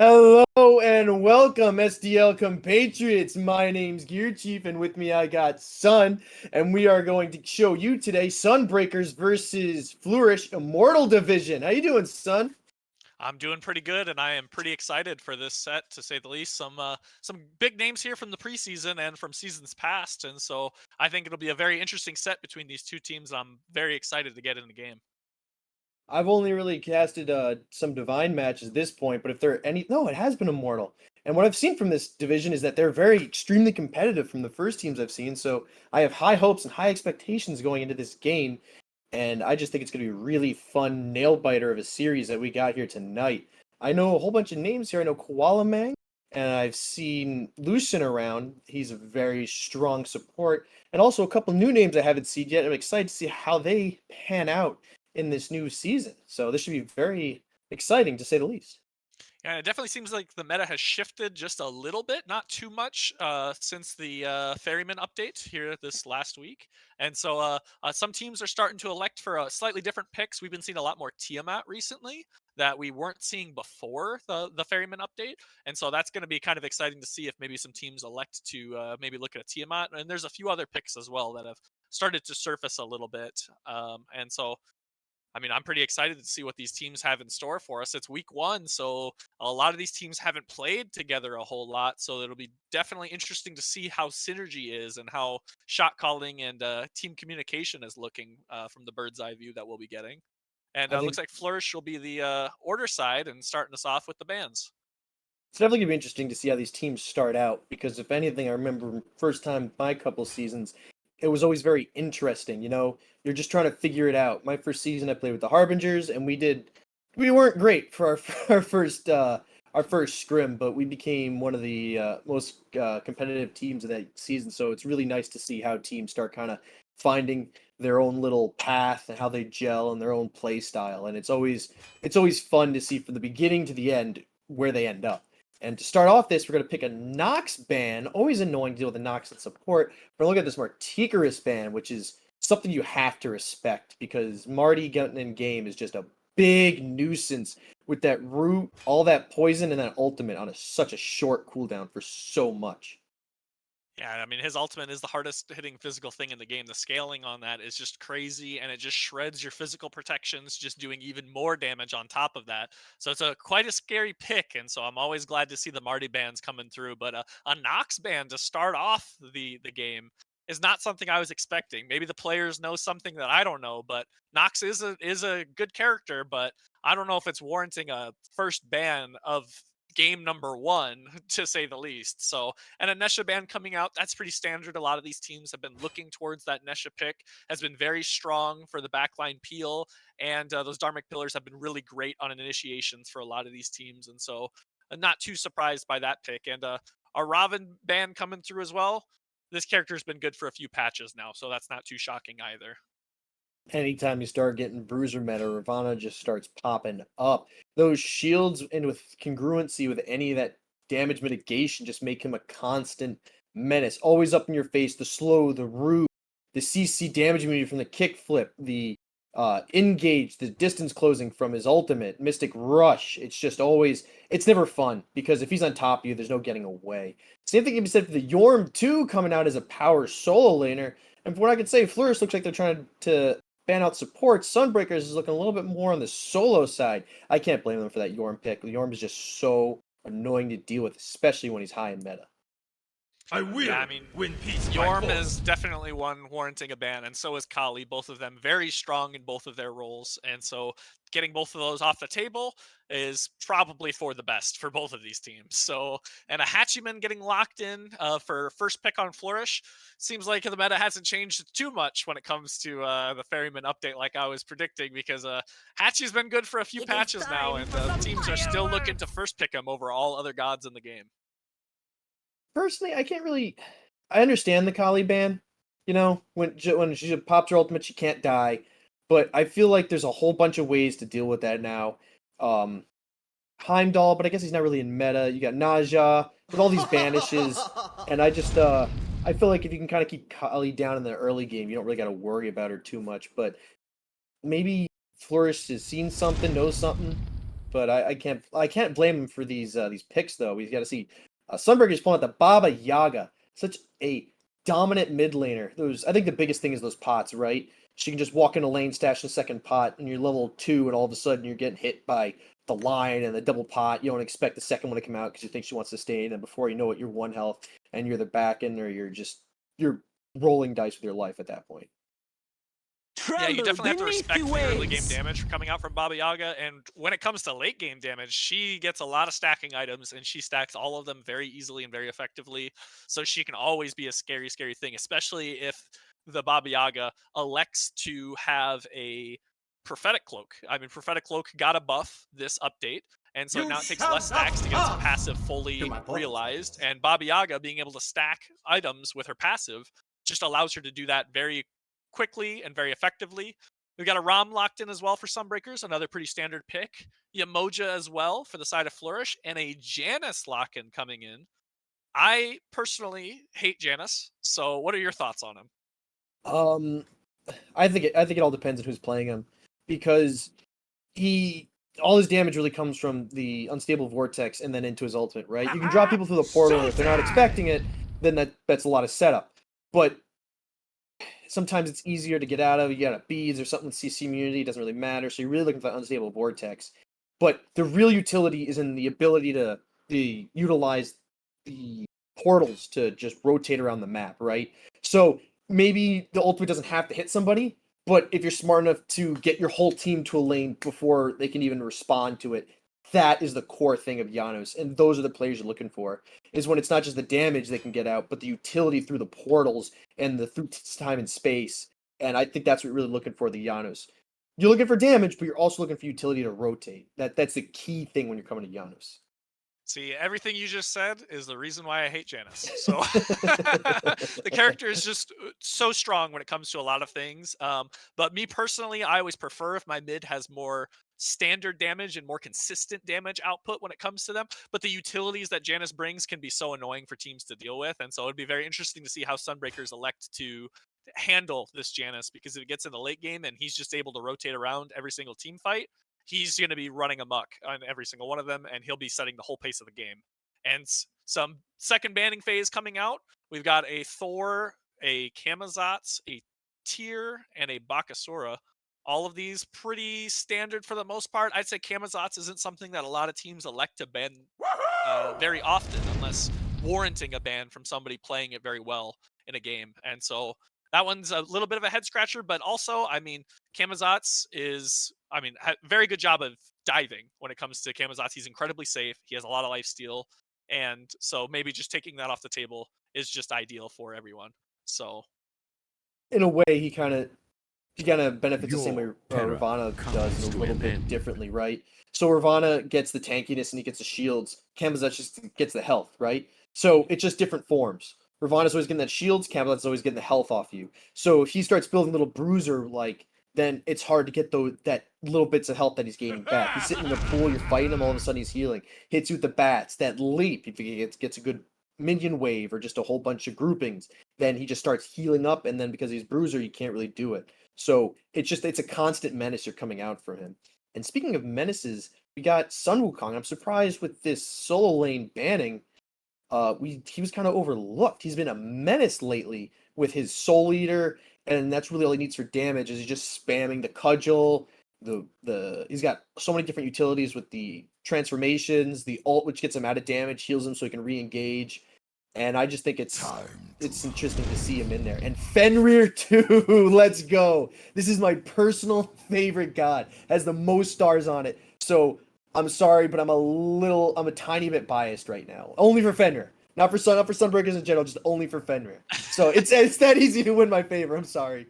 Hello and welcome, SDL compatriots. My name's GearChief, and with me I got Sun, and we are going to show you today Sunbreakers versus Flourish Immortal Division. How you doing, Sun? I'm doing pretty good, and I am pretty excited for this set, to say the least. Some big names here from the preseason and from seasons past, and so I think it'll be a very interesting set between these two teams. I'm very excited to get in the game. I've only really casted some Divine matches at this point, but if there are any, no, it has been Immortal. And what I've seen from this division is that they're very extremely competitive from the first teams I've seen. So I have high hopes and high expectations going into this game. And I just think it's going to be a really fun nail biter of a series that we got here tonight. I know a whole bunch of names here. I know KoalaMang, and I've seen Lucen around. He's a very strong support. And also a couple new names I haven't seen yet. I'm excited to see how they pan out in this new season. So this should be very exciting to say the least. Yeah, it definitely seems like the meta has shifted just a little bit, not too much, since the Ferryman update here this last week. And so some teams are starting to elect for slightly different picks. We've been seeing a lot more Tiamat recently that we weren't seeing before the Ferryman update. And so that's going to be kind of exciting to see if maybe some teams elect to maybe look at a Tiamat. And there's a few other picks as well that have started to surface a little bit. And so I mean, I'm pretty excited to see what these teams have in store for us. It's week one, so a lot of these teams haven't played together a whole lot. So it'll be definitely interesting to see how synergy is and how shot calling and team communication is looking from the bird's eye view that we'll be getting. And I looks think like Flourish will be the order side and starting us off with the bands. it's definitely gonna be interesting to see how these teams start out because if anything, I remember first time my couple seasons, it was always very interesting. You're just trying to figure it out. My first season, I played with the Harbingers, and we weren't great for our our first scrim, but we became one of the most competitive teams of that season. So it's really nice to see how teams start kind of finding their own little path and how they gel and their own play style. And it's always fun to see from the beginning to the end where they end up. And to start off this, we're going to pick a Nox ban. Always annoying to deal with the Nox and support. But look at this Marticarus ban, which is something you have to respect because Marty getting in game is just a big nuisance with that root, all that poison, and that ultimate on such a short cooldown for so much. Yeah, I mean, his ultimate is the hardest hitting physical thing in the game. The scaling on that is just crazy, and it just shreds your physical protections, just doing even more damage on top of that. So it's a quite a scary pick, and so I'm always glad to see the Marty bands coming through. But a Nox band to start off the game is not something I was expecting. Maybe the players know something that I don't know, but Nox is a good character, but I don't know if it's warranting a first ban of game number one, to say the least. So, and a Nesha ban coming out, that's pretty standard. A lot of these teams have been looking towards that Nesha pick, has been very strong for the backline peel, and those Dharmic Pillars have been really great on initiations for a lot of these teams. And so, not too surprised by that pick. And a Robin ban coming through as well. This character's been good for a few patches now, so that's not too shocking either. Anytime you start getting bruiser meta, Ravana just starts popping up. Those shields and with congruency with any of that damage mitigation just make him a constant menace. Always up in your face. The slow, the root, the CC damage immunity from the kick flip, the engage, the distance closing from his ultimate, Mystic Rush. It's never fun because if he's on top of you, there's no getting away. Same thing can be said for the Yorm too, coming out as a power solo laner. And from what I can say, Flourish looks like they're trying to ban out support. Sunbreakers is looking a little bit more on the solo side. I can't blame them for that Yorm pick. Yorm is just so annoying to deal with, especially when he's high in meta. I Yeah, will I mean, win peace by Yorm force. is definitely one warranting a ban, and so is Kali. Both of them very strong in both of their roles, and so getting both of those off the table is probably for the best for both of these teams. So, and a Hachiman getting locked in for first pick on Flourish seems like the meta hasn't changed too much when it comes to the Ferryman update, like I was predicting, because Hachi's been good for a few It is patches now, time and for some teams are still looking to fireworks! first pick him over all other gods in the game. Personally, I can't really. I understand the Kali ban. When she pops her ultimate, she can't die. But I feel like there's a whole bunch of ways to deal with that now. Um, Heimdall, but I guess he's not really in meta. You got Naja with all these banishes, and I feel like if you can kind of keep Kali down in the early game, you don't really got to worry about her too much. But maybe Flourish has seen something, knows something. but I can't blame him for these picks though. We got to see Sunbreakers pulling out the Baba Yaga, such a dominant mid laner. I think the biggest thing is those pots, right? She can just walk in a lane, stash the second pot, and you're level 2, and all of a sudden you're getting hit by the line and the double pot. You don't expect the second one to come out because you think she wants to stay, and then before you know it, you're 1 health, and you're the back end, or you're rolling dice with your life at that point. Yeah, you Tremble definitely have to beneath respect the the early game waves. damage coming out from Baba Yaga, and when it comes to late game damage, she gets a lot of stacking items, and she stacks all of them very easily and very effectively, so she can always be a scary, scary thing, especially if the Baba Yaga elects to have a Prophetic Cloak. I mean, Prophetic Cloak got a buff this update, and so You now it takes shall less stacks to get its not passive pass. Hear fully my thoughts, realized, Mr. and Baba Yaga being able to stack items with her passive just allows her to do that very quickly and very effectively. We've got a Rom locked in as well for Sunbreakers, another pretty standard pick. Yamoja as well for the side of Flourish, and a Janice lock-in coming in. I personally hate Janice, so what are your thoughts on him? Um, I think it all depends on who's playing him, because he all his damage really comes from the unstable vortex and then into his ultimate, right? You can drop people through the portal, and if they're not expecting it, then that's a lot of setup. But sometimes it's easier to get out of. You got a beads or something with CC immunity, it doesn't really matter. So you're really looking for that unstable vortex. But the real utility is in the ability to utilize the portals to just rotate around the map, right? So maybe the ultimate doesn't have to hit somebody, but if you're smart enough to get your whole team to a lane before they can even respond to it, that is the core thing of Janos, and those are the players you're looking for. Is when it's not just the damage they can get out, but the utility through the portals and the through time and space. And I think that's what you're really looking for the Janos. You're looking for damage, but you're also looking for utility to rotate. That's the key thing when you're coming to Janos. See, everything you just said is the reason why I hate Janice. So the character is just so strong when it comes to a lot of things. But me personally, I always prefer if my mid has more standard damage and more consistent damage output when it comes to them. But the utilities that Janice brings can be so annoying for teams to deal with. And so it'd be very interesting to see how Sunbreakers elect to handle this Janice, because if it gets in the late game and he's just able to rotate around every single team fight, he's going to be running amok on every single one of them, and he'll be setting the whole pace of the game. And some second banning phase coming out. We've got a Thor, a Camazotz, a Tyr, and a Bakasura. All of these pretty standard for the most part. I'd say Camazotz isn't something that a lot of teams elect to ban very often, unless warranting a ban from somebody playing it very well in a game. And so that one's a little bit of a head scratcher, but also, I mean, Camazotz is, I mean, very good job of diving when it comes to Camazotz. He's incredibly safe. He has a lot of life steal. And so maybe just taking that off the table is just ideal for everyone. So In a way, he kind of benefits the same way Your terror Ravana comes does, a to little an bit end. differently, right? So Ravana gets the tankiness and he gets the shields. Camazotz just gets the health, right? So it's just different forms. Ravana's always getting that shields. Camazotz always getting the health off you. So if he starts building little bruiser, like, then it's hard to get that little bits of health that he's gaining back. He's sitting in the pool, you're fighting him, all of a sudden he's healing. Hits you with the bats, that leap. If he gets a good minion wave or just a whole bunch of groupings, then he just starts healing up, and then because he's bruiser, you can't really do it. So it's a constant menace you're coming out for him. And speaking of menaces, we got Sun Wukong. I'm surprised with this solo lane banning. He was kind of overlooked. He's been a menace lately with his Soul Eater, and that's really all he needs for damage. Is he's just spamming the cudgel. He's got so many different utilities with the transformations, the ult which gets him out of damage, heals him so he can re-engage. And I just think it's interesting to see him in there. And Fenrir too, let's go. This is my personal favorite god. Has the most stars on it. So I'm sorry, but I'm a tiny bit biased right now. Only for Fenrir. Not for Sunbreakers in general, just only for Fenrir. So it's that easy to win my favor. I'm sorry.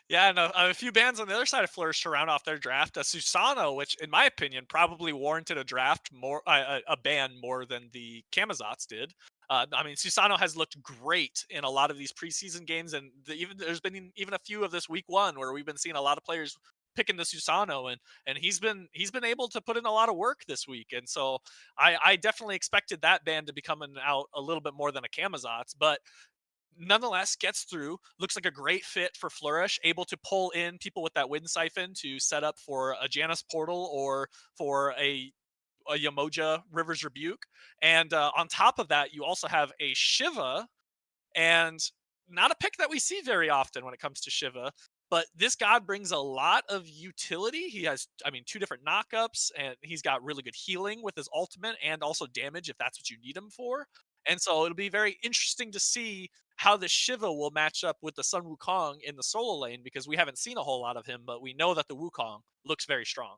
yeah, and a few bans on the other side of Flourish to round off their draft. A Susano, which in my opinion probably warranted a draft more, a ban more than the Camazotz did. I mean, Susano has looked great in a lot of these preseason games, and there's been even a few of this week one where we've been seeing a lot of players picking the Susano, and he's been able to put in a lot of work this week. And so I definitely expected that ban to be coming out a little bit more than a Camazotz, but nonetheless gets through. Looks like a great fit for Flourish, able to pull in people with that Wind Siphon to set up for a Janus Portal or for a Yamoja River's Rebuke. And on top of that, you also have a Shiva, and not a pick that we see very often when it comes to Shiva. But this god brings a lot of utility. He has, I mean, 2 different knockups, and he's got really good healing with his ultimate and also damage if that's what you need him for. And so it'll be very interesting to see how the Shiva will match up with the Sun Wukong in the solo lane, because we haven't seen a whole lot of him, but we know that the Wukong looks very strong.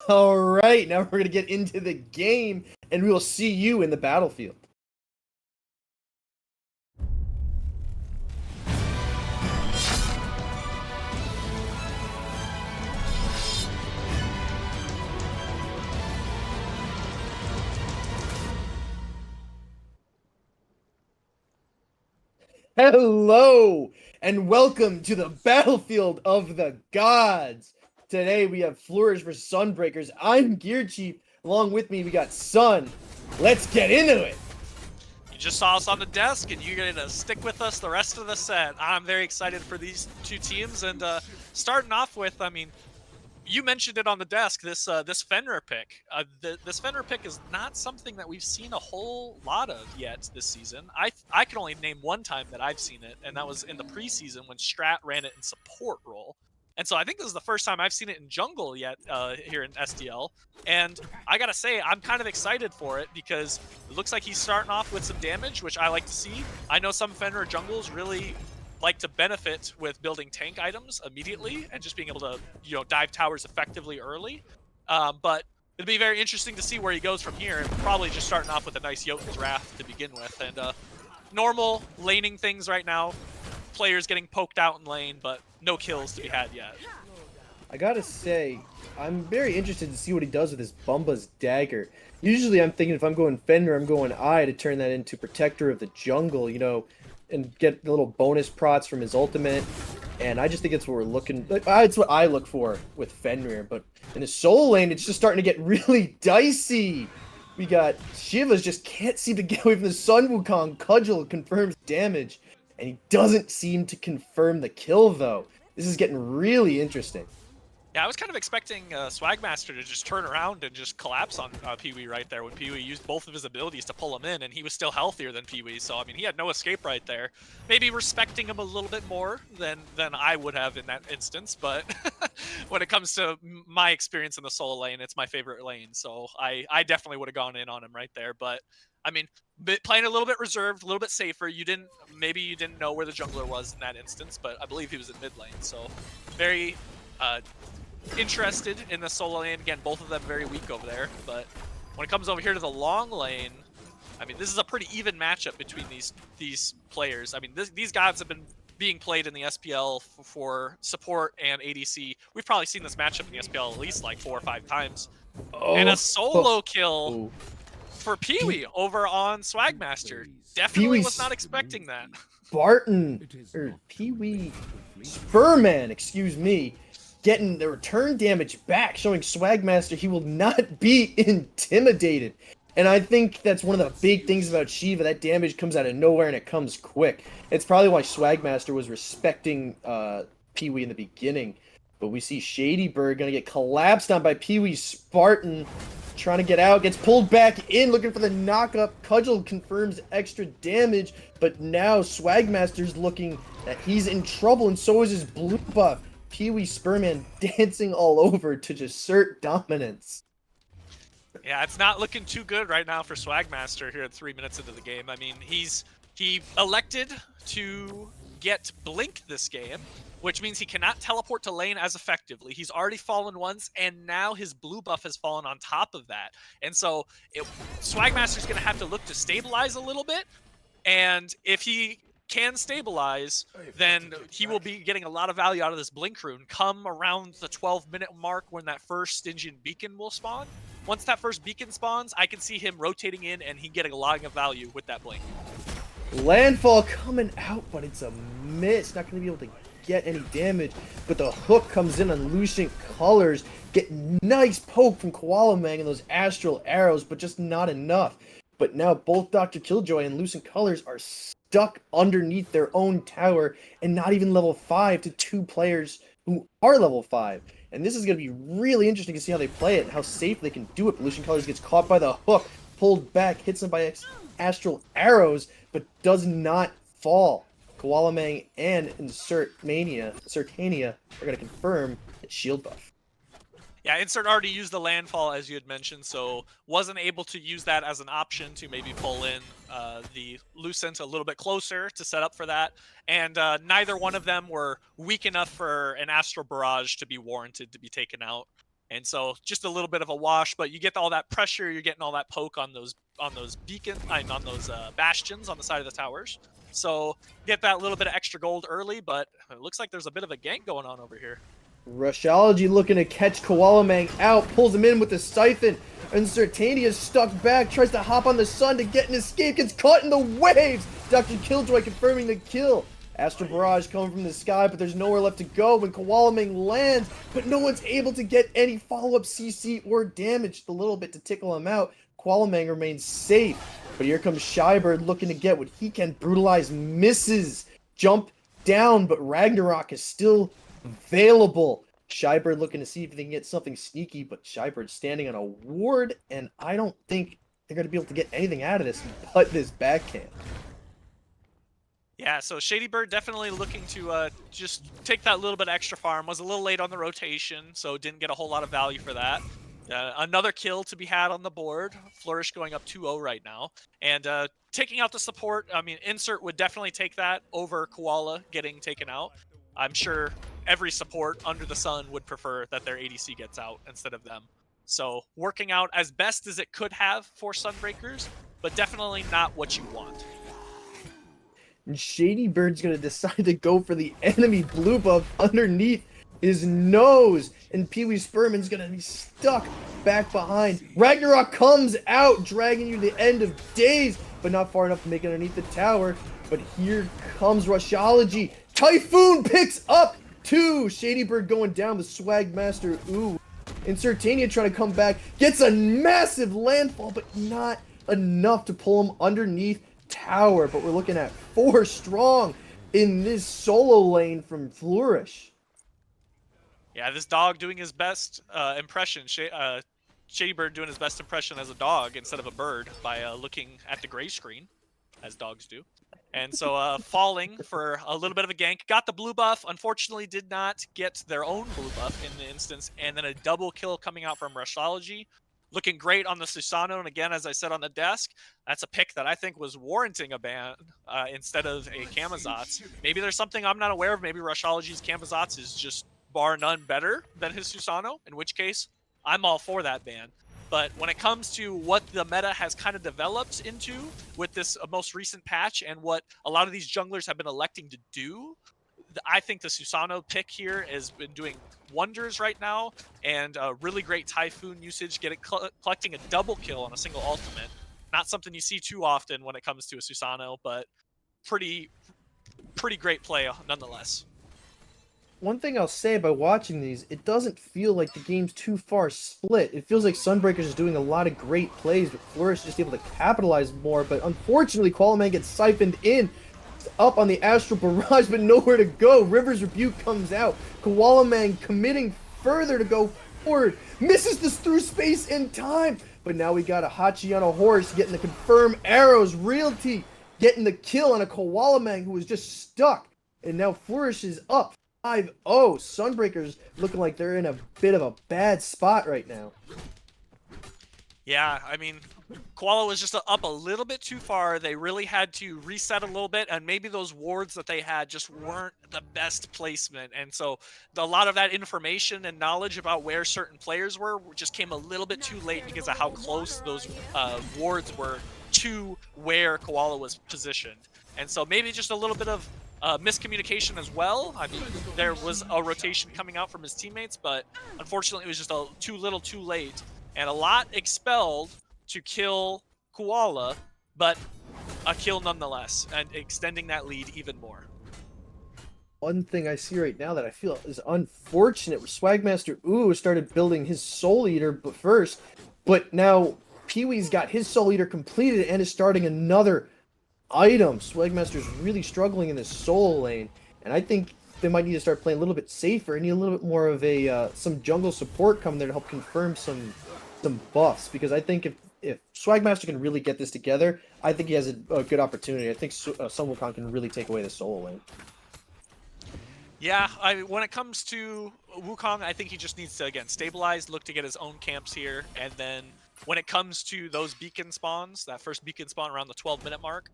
All right, now we're going to get into the game, and we will see you in the battlefield. Hello, and welcome to the battlefield of the gods. Today we have Flourish versus Sunbreakers. I'm GearChief. Along with me, we got Suun. Let's get into it. You just saw us on the desk, and you're going to stick with us the rest of the set. I'm very excited for these 2 teams, and starting off with, I mean, you mentioned it on the desk, this Fenrir pick. This Fenrir pick is not something that we've seen a whole lot of yet this season. I can only name one time that I've seen it, and that was in the preseason when Strat ran it in support role. And so I think this is the first time I've seen it in jungle yet here in SDL. And I gotta say, I'm kind of excited for it because it looks like he's starting off with some damage, which I like to see. I know some Fenrir jungles really like to benefit with building tank items immediately and just being able to, you know, dive towers effectively early. But it'll be very interesting to see where he goes from here, and probably just starting off with a nice Jotun's Wrath to begin with. And normal laning things right now, players getting poked out in lane, but no kills to be had yet. I gotta say, I'm very interested to see what he does with his Bumba's Dagger. Usually I'm thinking if I'm going Fenrir, I'm going I to turn that into Protector of the Jungle, you know, and get the little bonus prots from his ultimate. And I just think it's what we're looking. It's what I look for with Fenrir. But in the solo lane, it's just starting to get really dicey. We got Shiva's just can't seem to get away from the Sun Wukong. Cudgel confirms damage, and he doesn't seem to confirm the kill though. This is getting really interesting. Yeah, I was kind of expecting SwagMaster to just turn around and just collapse on PeeWee right there when PeeWee used both of his abilities to pull him in, and he was still healthier than PeeWee, so I mean, he had no escape right there. Maybe respecting him a little bit more than I would have in that instance, but when it comes to my experience in the solo lane, it's my favorite lane, so I definitely would have gone in on him right there. But I mean, playing a little bit reserved, a little bit safer. Maybe you didn't know where the jungler was in that instance, but I believe he was in mid lane, so very interested in the solo lane. Again, both of them very weak over there, but when it comes over here to the long lane, I mean, this is a pretty even matchup between these players. I mean, these gods have been being played in the SPL for support and ADC. We've probably seen this matchup in the SPL at least like 4 or 5 times. And a solo kill for PeeWee over on SwagMaster. Definitely was not expecting that. Barton, or PeeWeSpurMan, excuse me, getting the return damage back, showing SwagMaster he will not be intimidated. And I think that's one of the big things about Shiva. That damage comes out of nowhere and it comes quick. It's probably why SwagMaster was respecting PeeWee in the beginning. But we see ShadyByrd gonna get collapsed on by PeeWeSpartan, trying to get out, gets pulled back in, looking for the knockup. Cudgel confirms extra damage, but now SwagMaster's looking that he's in trouble, and so is his blue buff. PeeWeSpurMan dancing all over to just assert dominance. Yeah, it's not looking too good right now for SwagMaster here at 3 minutes into the game. I mean, he elected to get Blink this game, which means he cannot teleport to lane as effectively. He's already fallen once, and now his blue buff has fallen on top of that. And so SwagMaster's going to have to look to stabilize a little bit, and if he can stabilize, then he will be getting a lot of value out of this Blink rune come around the 12-minute mark when that first Stygian beacon will spawn. Once that first beacon spawns, I can see him rotating in and he getting a lot of value with that Blink. Landfall coming out, but it's a miss. Not going to be able to get any damage, but the hook comes in on LUCENTCOLORS. Get nice poke from KoalaMang and those astral arrows, but just not enough. But now both DRkILlxJOY and LUCENTCOLORS are stuck underneath their own tower and not even level 5 to 2 players who are level 5. And this is going to be really interesting to see how they play it and how safe they can do it. LUCENTCOLORS gets caught by the hook, pulled back, hits him by astral arrows, but does not fall. KoalaMang and Insertania are going to confirm its shield buff. Yeah, Insert already used the landfall, as you had mentioned, so wasn't able to use that as an option to maybe pull in the Lucent a little bit closer to set up for that. And neither one of them were weak enough for an Astral Barrage to be warranted to be taken out. And so just a little bit of a wash, but you get all that pressure, you're getting all that poke on those beacon, on those bastions on the side of the towers. So get that little bit of extra gold early, but it looks like there's a bit of a gank going on over here. Rushology looking to catch KoalaMang out, pulls him in with the Siphon. Insertania is stuck back, tries to hop on the Sun to get an escape, gets caught in the waves. DRkILlxJOY confirming the kill. Astral Barrage coming from the sky, but there's nowhere left to go when KoalaMang lands, but no one's able to get any follow-up CC or damage. A little bit to tickle him out. KoalaMang remains safe, but here comes ShadyByrd looking to get what he can. Brutalize, misses, jump down, but Ragnarok is still available. ShadyByrd looking to see if they can get something sneaky, but ShadyByrd standing on a ward, and I don't think they're going to be able to get anything out of this but this backhand. Yeah, so ShadyByrd definitely looking to just take that little bit extra farm. Was a little late on the rotation, so didn't get a whole lot of value for that. Another kill to be had on the board. Flourish going up 2-0 right now. And taking out the support, I mean, Insert would definitely take that over Koala getting taken out. I'm sure every support under the sun would prefer that their ADC gets out instead of them. So working out as best as it could have for Sunbreakers, but definitely not what you want. And ShadyByrd's going to decide to go for the enemy blue buff underneath his nose. And PeeWeSpurMan's going to be stuck back behind. Ragnarok comes out, dragging you to the end of days, but not far enough to make it underneath the tower. But here comes Rushology. Typhoon picks up 2. ShadyByrd going down with SwagMasterUwU. Insertania trying to come back. Gets a massive landfall, but not enough to pull him underneath tower. But we're looking at 4 strong in this solo lane from Flourish. Yeah, this dog doing his best impression. ShadyByrd doing his best impression as a dog instead of a bird by looking at the gray screen, as dogs do. And so falling for a little bit of a gank. Got the blue buff. Unfortunately did not get their own blue buff in the instance. And then a double kill coming out from Rushology. Looking great on the Susano. And again, as I said on the desk, that's a pick that I think was warranting a ban instead of a Camazotz. Maybe there's something I'm not aware of. Maybe Rushology's Camazotz is just bar none better than his Susano. In which case, I'm all for that ban. But when it comes to what the meta has kind of developed into with this most recent patch and what a lot of these junglers have been electing to do, I think the Susano pick here has been doing wonders right now, and really great Typhoon usage, collecting a double kill on a single ultimate. Not something you see too often when it comes to a Susano, but pretty great play nonetheless. One thing I'll say by watching these, it doesn't feel like the game's too far split. It feels like Sunbreakers is doing a lot of great plays, but Flourish is just able to capitalize more. But unfortunately, KoalaMang gets siphoned in, up on the Astral Barrage, but nowhere to go. River's Rebuke comes out. KoalaMang committing further to go forward. Misses this through space and time. But now we got a Hachi on a horse getting the confirmed arrows. Realty getting the kill on a KoalaMang who was just stuck. And now Flourish is up 5-0. Sunbreakers looking like they're in a bit of a bad spot right now. Yeah, I mean, Koala was just up a little bit too far. They really had to reset a little bit, and maybe those wards that they had just weren't the best placement. And so a lot of that information and knowledge about where certain players were just came a little bit too late because of how close those wards were to where Koala was positioned. And so maybe just a little bit of miscommunication as well. I mean, there was a rotation coming out from his teammates, but unfortunately it was just too little too late. And a lot expelled to kill Koala, but a kill nonetheless, and extending that lead even more. One thing I see right now that I feel is unfortunate, SwagMasterUwU started building his Soul Eater first, but now PeeWee's got his Soul Eater completed and is starting another items. SwagMaster's really struggling in this solo lane, and I think they might need to start playing a little bit safer and need a little bit more of a some jungle support coming there to help confirm some buffs. Because I think if SwagMaster can really get this together, I think he has a good opportunity. I think Sun Wukong can really take away the solo lane. Yeah, when it comes to Wukong, I think he just needs to, again, stabilize, look to get his own camps here, and then when it comes to those beacon spawns, that first beacon spawn around the 12-minute mark,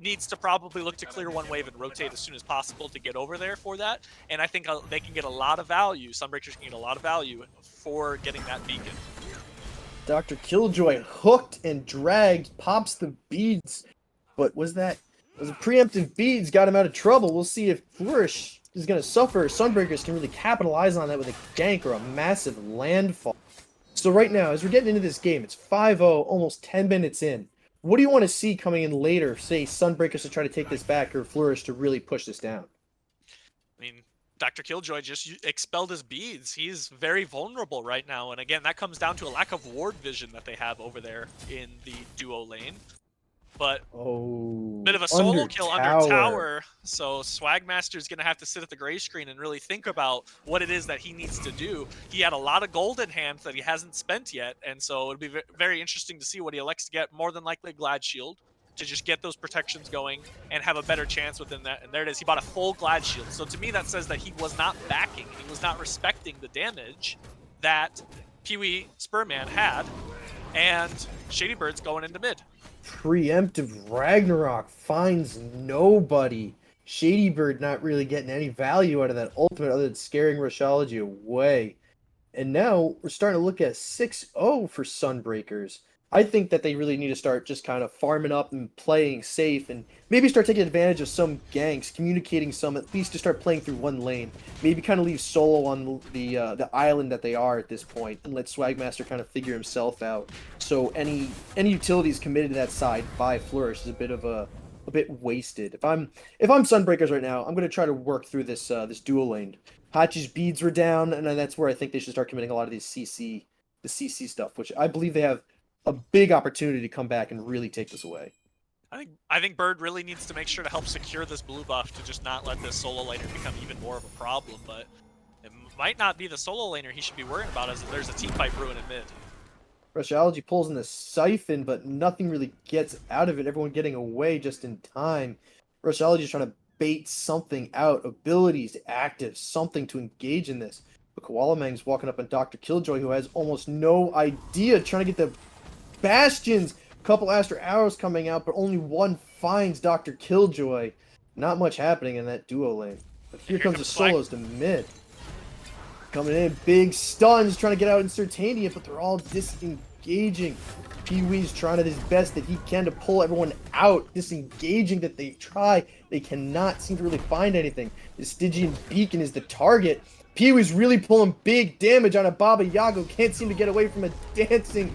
needs to probably look to clear one wave and rotate as soon as possible to get over there for that, and I think they can get a lot of value, Sunbreakers can get a lot of value for getting that beacon. DRkILlxJOY hooked and dragged, pops the beads, but was a preemptive beads got him out of trouble. We'll see if Flourish is going to suffer. Sunbreakers can really capitalize on that with a gank or a massive landfall. So right now, as we're getting into this game, it's 5-0, almost 10 minutes in. What do you want to see coming in later? Say Sunbreakers to try to take this back, or Flourish to really push this down? I mean, DRkILlxJOY just expelled his beads. He's very vulnerable right now. And again, that comes down to a lack of ward vision that they have over there in the duo lane. But bit of a solo kill under tower. So SwagMaster's going to have to sit at the gray screen and really think about what it is that he needs to do. He had a lot of gold in hand that he hasn't spent yet. And so it'll be very interesting to see what he elects to get. More than likely a Glad Shield to just get those protections going and have a better chance within that. And there it is. He bought a full Glad Shield. So to me, that says that he was not backing. He was not respecting the damage that PeeWeSpurMan had. And ShadyByrd's going into mid. Preemptive Ragnarok finds nobody. ShadyByrd not really getting any value out of that ultimate other than scaring Rushology away. And now we're starting to look at 6-0 for Sunbreakers. I think that they really need to start just kind of farming up and playing safe and maybe start taking advantage of some ganks, communicating some, at least to start playing through one lane. Maybe kind of leave solo on the island that they are at this point and let SwagMaster kind of figure himself out. So any utilities committed to that side by Flourish is a bit wasted. If I'm Sunbreakers right now, I'm going to try to work through this dual lane. Hachi's beads were down, and that's where I think they should start committing a lot of these the CC stuff, which I believe they have a big opportunity to come back and really take this away. I think Bird really needs to make sure to help secure this blue buff to just not let this solo laner become even more of a problem, but it might not be the solo laner he should be worrying about as there's a team fight brewing in mid. Rushology pulls in the siphon, but nothing really gets out of it. Everyone getting away just in time. Rushology's trying to bait something out, abilities, active, something to engage in this. But KoalaMang's walking up on DRkILlxJOY, who has almost no idea, trying to get the bastions. Couple Astral Arrows coming out, but only one finds DRkILlxJOY. Not much happening in that duo lane. But here comes the solos to mid. Coming in, big stuns, trying to get out Insertania, but they're all disengaging. PeeWee's trying his best that he can to pull everyone out, disengaging that they try. They cannot seem to really find anything. The Stygian Beacon is the target. PeeWee's really pulling big damage on a Baba Yaga. Can't seem to get away from a dancing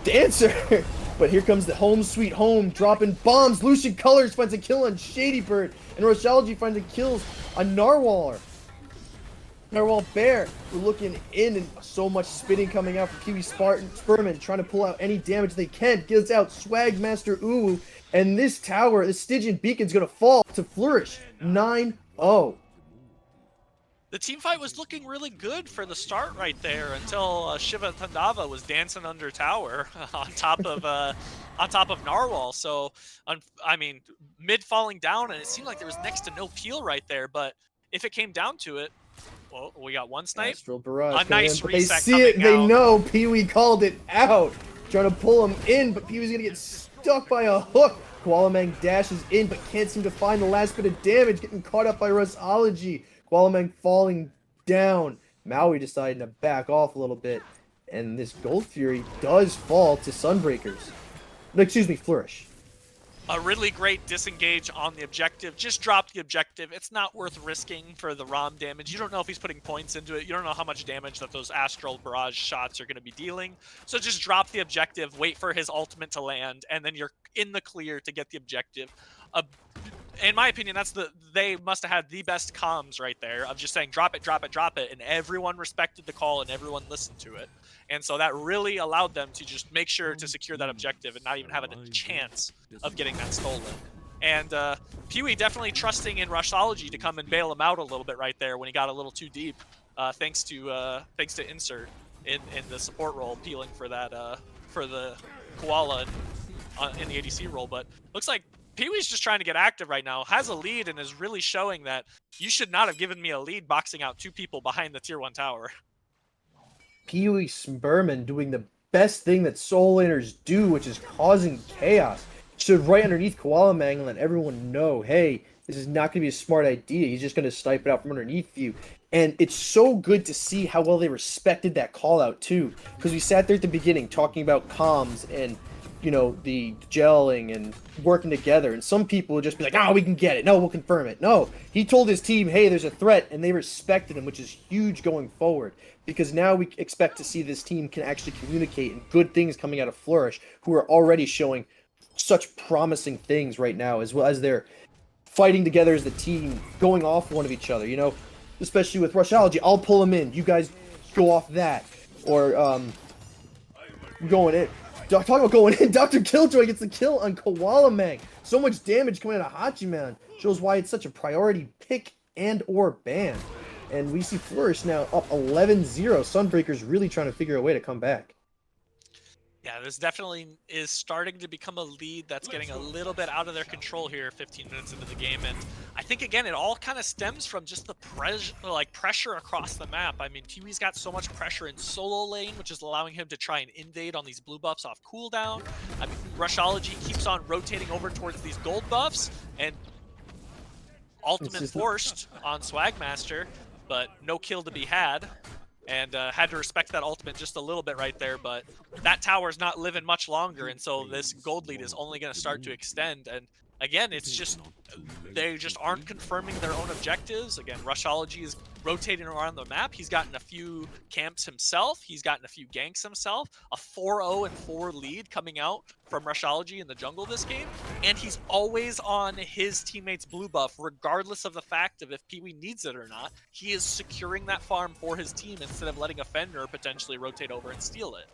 dancer. But here comes the home sweet home, dropping bombs. LUCENTCOLORS finds a kill on ShadyByrd, and Rushology finds a kills on TheNarwhalBear. We're looking in, and so much spitting coming out from PeeWeSpurMan, trying to pull out any damage they can. Gives out SwagMasterUwU, and this tower, this Stygian Beacon's gonna fall to Flourish. 9-0. The team fight was looking really good for the start right there until Shiva Tandava was dancing under tower on top of Narwhal. So, I mean, mid falling down, and it seemed like there was next to no peel right there. But if it came down to it, well, we got one snipe, Astral Barrage a nice in, but reset. they see it, they know PeeWee called it out, trying to pull him in, but PeeWee's gonna get stuck by a hook. KoalaMang dashes in, but can't seem to find the last bit of damage, getting caught up by Rushology. KoalaMang falling down. Maui deciding to back off a little bit. And this Gold Fury does fall to Sunbreakers. No, excuse me, Flourish. A really great disengage on the objective. Just drop the objective. It's not worth risking for the ROM damage. You don't know if he's putting points into it. You don't know how much damage that those Astral Barrage shots are going to be dealing. So just drop the objective, wait for his ultimate to land, and then you're in the clear to get the objective. in my opinion, they must have had the best comms right there of just saying drop it, drop it, drop it, and everyone respected the call and everyone listened to it. And so that really allowed them to just make sure to secure that objective and not even have a chance of getting that stolen. And PeeWee definitely trusting in Rushology to come and bail him out a little bit right there when he got a little too deep, thanks to Insert in the support role, peeling for that for the Koala in the ADC role. But looks like PeeWee's just trying to get active right now, has a lead, and is really showing that you should not have given me a lead boxing out 2 people behind the tier 1 tower. PeeWeSpurMan doing the best thing that soul laners do, which is causing chaos. Stood right underneath KoalaMang and let everyone know, hey, this is not going to be a smart idea. He's just going to snipe it out from underneath you. And it's so good to see how well they respected that call out too. Because we sat there at the beginning talking about comms and, you know, the gelling and working together. And some people would just be like, oh, we can get it. No, we'll confirm it. No, he told his team, hey, there's a threat. And they respected him, which is huge going forward. Because now we expect to see this team can actually communicate and good things coming out of Flourish, who are already showing such promising things right now, as well as they're fighting together as the team, going off one of each other, you know, especially with Rushology. I'll pull him in, you guys go off that, or going in. Talking about going in, DRkILlxJOY gets the kill on KoalaMang. So much damage coming out of Hachiman. Shows why it's such a priority pick and or ban. And we see Flourish now up 11-0. Sunbreakers really trying to figure a way to come back. Yeah, this definitely is starting to become a lead that's getting a little bit out of their control here 15 minutes into the game. And I think, again, it all kind of stems from just the pressure across the map. I mean, PeeWee's got so much pressure in solo lane, which is allowing him to try and invade on these blue buffs off cooldown. I mean, Rushology keeps on rotating over towards these gold buffs, and ultimate forced on SwagMaster, but no kill to be had. And had to respect that ultimate just a little bit right there, but that tower's not living much longer, and so this gold lead is only going to start to extend. And again, it's just, they just aren't confirming their own objectives. Again, Rushology is rotating around the map. He's gotten a few camps himself. He's gotten a few ganks himself. A 4-0-4 lead coming out from Rushology in the jungle this game. And he's always on his teammate's blue buff, regardless of the fact of if PeeWee needs it or not. He is securing that farm for his team instead of letting a Fender potentially rotate over and steal it.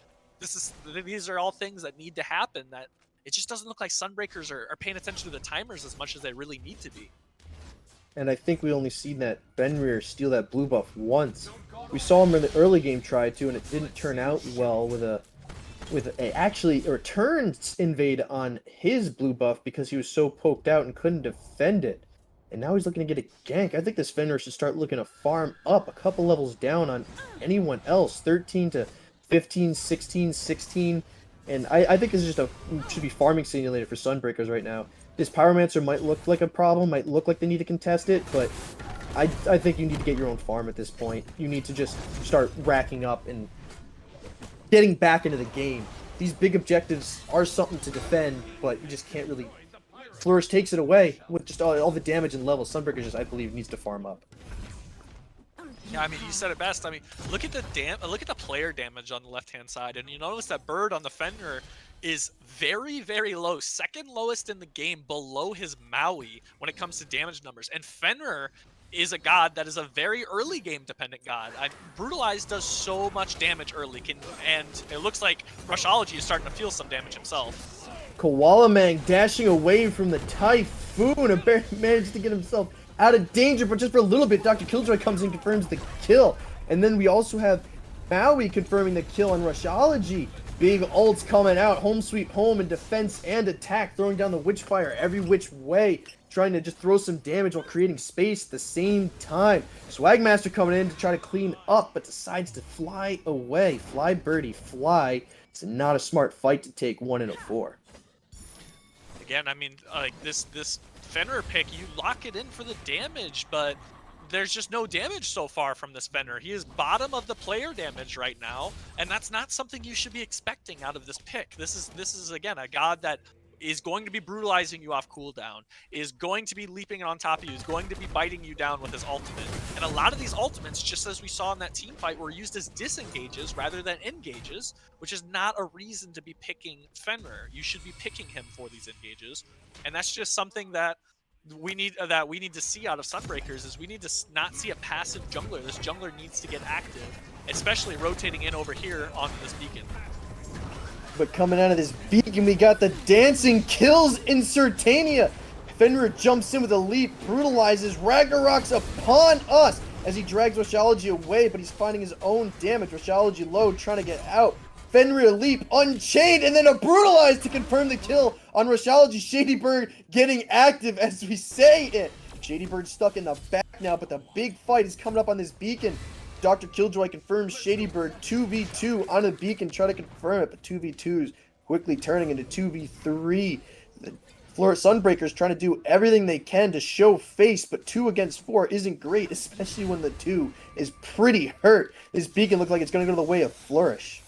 These are all things that need to happen, that it just doesn't look like Sunbreakers are paying attention to the timers as much as they really need to be. And I think we only seen that Benrir steal that blue buff once. We saw him in the early game try to, and it didn't turn out well with a actually a return invade on his blue buff because he was so poked out and couldn't defend it. And now he's looking to get a gank. I think this Fenrir should start looking to farm up a couple levels down on anyone else. 13 to 15, 16, 16. And I think this is just should be farming simulator for Sunbreakers right now. This Pyromancer might look like a problem, might look like they need to contest it, but I think you need to get your own farm at this point. You need to just start racking up and getting back into the game. These big objectives are something to defend, but you just can't really... Flourish takes it away with just all the damage and levels. Sunbreakers just, I believe, needs to farm up. Yeah, I mean, you said it best. I mean, look at the player damage on the left-hand side, and you notice that Bird on the Fenrir is very, very low, second lowest in the game, below his Maui when it comes to damage numbers. And Fenrir is a god that is a very early game dependent god. Brutalize does so much damage early, and it looks like Rushology is starting to feel some damage himself. KoalaMang dashing away from the Typhoon and managed to get himself out of danger, but just for a little bit. DRkILlxJOY comes in, confirms the kill. And then we also have Maui confirming the kill on Rushology. Big ults coming out, home sweet home in defense and attack, throwing down the Witchfire every which way, trying to just throw some damage while creating space at the same time. SwagMaster coming in to try to clean up, but decides to fly away. Fly, birdie, fly. It's not a smart fight to take 1 in a 4. Again, I mean, like this Fenrir pick, you lock it in for the damage, but there's just no damage so far from this Fenrir. He is bottom of the player damage right now, and that's not something you should be expecting out of this pick. This is again a god that is going to be brutalizing you off cooldown, is going to be leaping on top of you, is going to be biting you down with his ultimate. And a lot of these ultimates, just as we saw in that team fight, were used as disengages rather than engages, which is not a reason to be picking Fenrir. You should be picking him for these engages. And that's just something that we need to see out of Sunbreakers is we need to not see a passive jungler. This jungler needs to get active, especially rotating in over here onto this beacon. But coming out of this beacon, we got the dancing kills Insertania. Fenrir jumps in with a leap, brutalizes Ragnarok's upon us as he drags Rushology away, but he's finding his own damage. Rushology low, trying to get out. Fenrir leap, unchained, and then a brutalize to confirm the kill on Rushology. ShadyByrd getting active as we say it. ShadyByrd stuck in the back now, but the big fight is coming up on this beacon. DRkILlxJOY confirms ShadyByrd 2v2 on the beacon, try to confirm it, but 2v2s quickly turning into 2v3. The Sunbreakers trying to do everything they can to show face, but 2 against 4 isn't great, especially when the 2 is pretty hurt. This beacon looks like it's going to go the way of Flourish.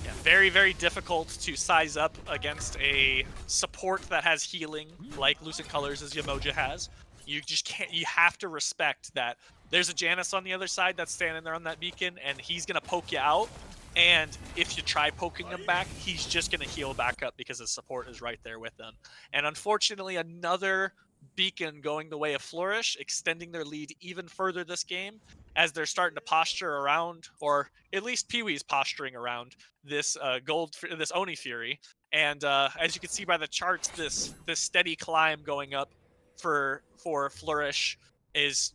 Yeah, very, very difficult to size up against a support that has healing like LUCENTCOLORS as Yamoja has. You just can't, you have to respect that there's a Janus on the other side that's standing there on that beacon, and he's going to poke you out. And if you try poking him back, he's just going to heal back up because his support is right there with them. And unfortunately, another beacon going the way of Flourish, extending their lead even further this game as they're starting to posture around, or at least PeeWee's posturing around this this Oni Fury. And as you can see by the charts, this steady climb going up for Flourish is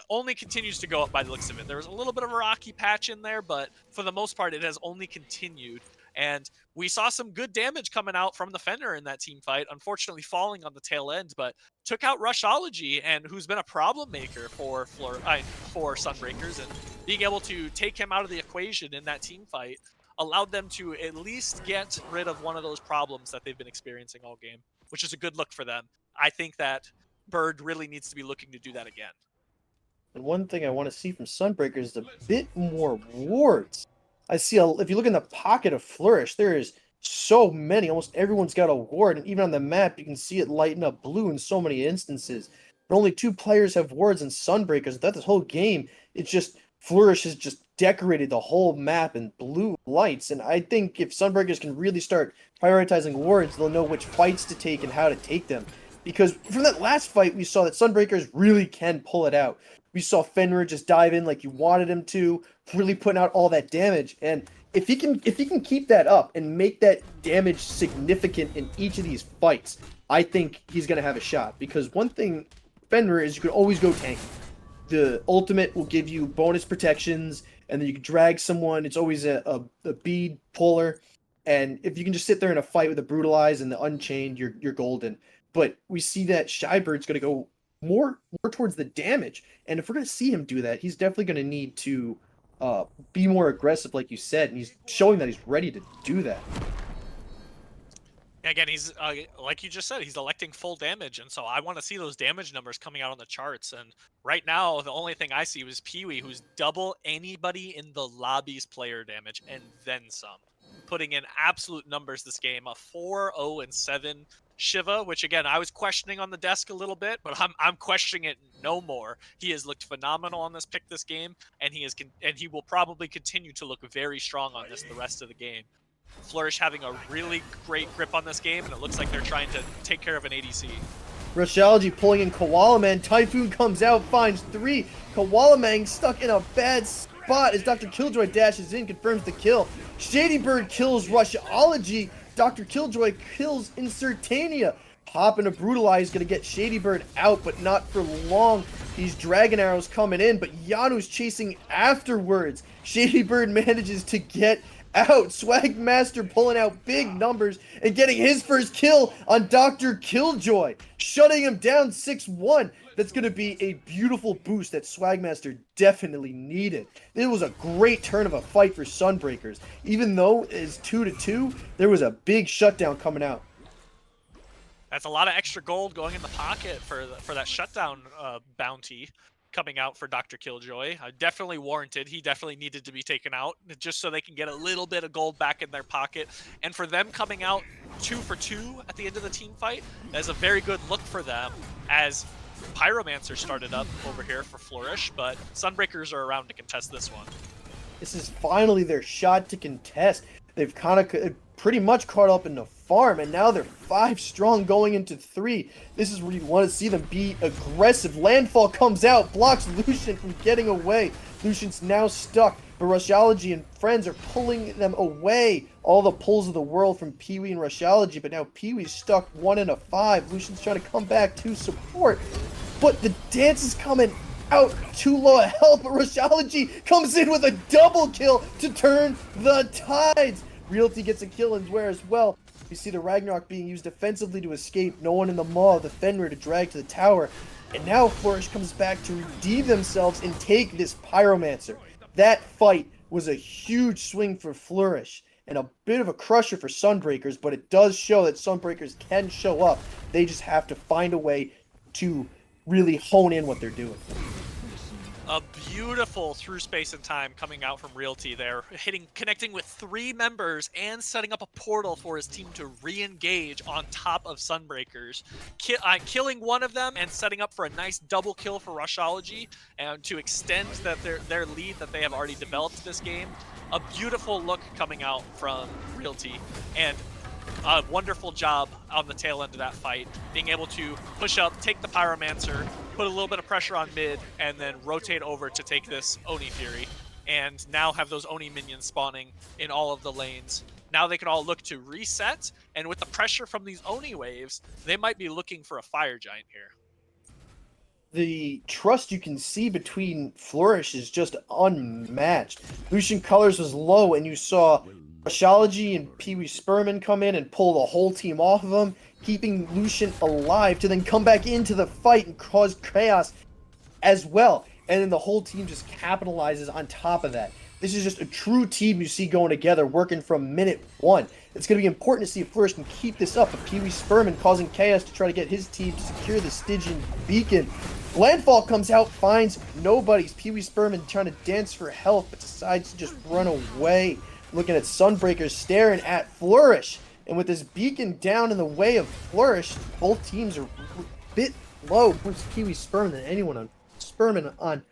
only continues to go up by the looks of it. There was a little bit of a rocky patch in there, but for the most part, it has only continued. And we saw some good damage coming out from the Fenrir in that team fight, unfortunately falling on the tail end, but took out Rushology, and who's been a problem maker for Sunbreakers, and being able to take him out of the equation in that team fight allowed them to at least get rid of one of those problems that they've been experiencing all game, which is a good look for them. I think that Bird really needs to be looking to do that again. And one thing I want to see from Sunbreakers is a bit more wards. I see, if you look in the pocket of Flourish, there is so many. Almost everyone's got a ward, and even on the map, you can see it lighten up blue in so many instances. But only 2 players have wards in Sunbreakers. Throughout this whole game, it's just Flourish has just decorated the whole map in blue lights. And I think if Sunbreakers can really start prioritizing wards, they'll know which fights to take and how to take them. Because from that last fight, we saw that Sunbreakers really can pull it out. We saw Fenrir just dive in like you wanted him to, really putting out all that damage. And if he can keep that up and make that damage significant in each of these fights, I think he's going to have a shot. Because one thing, Fenrir, is you can always go tanky. The ultimate will give you bonus protections, and then you can drag someone. It's always a bead puller. And if you can just sit there in a fight with the Brutalize and the Unchained, you're golden. But we see that ShadyByrd's going to go more towards the damage, and if we're going to see him do that, he's definitely going to need to be more aggressive, like you said, and he's showing that he's ready to do that. Again, he's like you just said, he's electing full damage, and so I want to see those damage numbers coming out on the charts. And right now, the only thing I see was PeeWee, who's double anybody in the lobby's player damage and then some, putting in absolute numbers this game. A 4-0-7 Shiva, which again I was questioning on the desk a little bit, but I'm questioning it no more. He has looked phenomenal on this pick this game, and he will probably continue to look very strong on this the rest of the game. Flourish having a really great grip on this game, and it looks like they're trying to take care of an ADC. Rushology pulling in KoalaMang. Typhoon comes out, finds 3. KoalaMang stuck in a bad spot as DRkILlxJOY dashes in, confirms the kill. ShadyByrd kills Rushology. DRkILlxJOY kills Insertania. Popping a Brutalize, gonna get ShadyByrd out, but not for long. These Dragon Arrows coming in, but Yanu's chasing afterwards. ShadyByrd manages to get out. SwagMaster pulling out big numbers and getting his first kill on DRkILlxJOY, shutting him down 6-1. That's going to be a beautiful boost that SwagMaster definitely needed. It was a great turn of a fight for Sunbreakers. Even though it's 2-2, there was a big shutdown coming out. That's a lot of extra gold going in the pocket for that shutdown bounty coming out for DRkILlxJOY. Definitely warranted. He definitely needed to be taken out just so they can get a little bit of gold back in their pocket. And for them coming out 2 for 2 at the end of the team fight, that's a very good look for them, as Pyromancer started up over here for Flourish, but Sunbreakers are around to contest this one. This is finally their shot to contest. They've kind of pretty much caught up in the farm, and now they're 5 strong going into 3. This is where you want to see them be aggressive. Landfall comes out, blocks Lucien from getting away. Lucien's now stuck, but Rushology and friends are pulling them away. All the pulls of the world from PeeWee and Rushology, but now PeeWee's stuck 1 in a 5. Lucien's trying to come back to support, but the dance is coming out too low a health, but Rushology comes in with a double kill to turn the tides. Realty gets a kill in Dwyer as well. You see the Ragnarok being used defensively to escape. No one in the maw of the Fenrir to drag to the tower. And now Flourish comes back to redeem themselves and take this Pyromancer. That fight was a huge swing for Flourish and a bit of a crusher for Sunbreakers, but it does show that Sunbreakers can show up. They just have to find a way to really hone in what they're doing. A beautiful through space and time coming out from Realty there, connecting with 3 members and setting up a portal for his team to re-engage on top of Sunbreakers, killing one of them and setting up for a nice double kill for Rushology and to extend their lead that they have already developed this game. A beautiful look coming out from Realty, and a wonderful job on the tail end of that fight, being able to push up, take the Pyromancer, put a little bit of pressure on mid, and then rotate over to take this Oni Fury, and now have those Oni minions spawning in all of the lanes. Now they can all look to reset, and with the pressure from these Oni waves, they might be looking for a Fire Giant here. The trust you can see between Flourish is just unmatched. LUCENTCOLORS was low, and you saw Rushology and PeeWeSpurMan come in and pull the whole team off of him, keeping Lucien alive to then come back into the fight and cause chaos as well. And then the whole team just capitalizes on top of that. This is just a true team you see going together, working from minute 1. It's going to be important to see if Flourish can keep this up, but PeeWeSpurMan causing chaos to try to get his team to secure the Stygian beacon. Landfall comes out, finds nobody's. PeeWeSpurMan trying to dance for health, but decides to just run away. Looking at Sunbreakers staring at Flourish, and with this beacon down in the way of Flourish, both teams are a bit low. More PeeWeSpurMan than anyone on Spurman on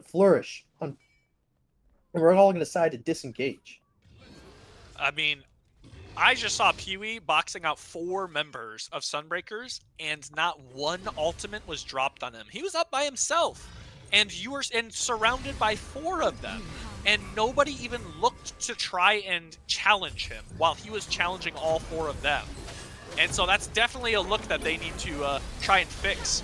Flourish. And we're all going to decide to disengage. I mean, I just saw PeeWee boxing out 4 members of Sunbreakers, and not one ultimate was dropped on him. He was up by himself, and you were surrounded by 4 of them. And nobody even looked to try and challenge him while he was challenging all 4 of them. And so that's definitely a look that they need to try and fix.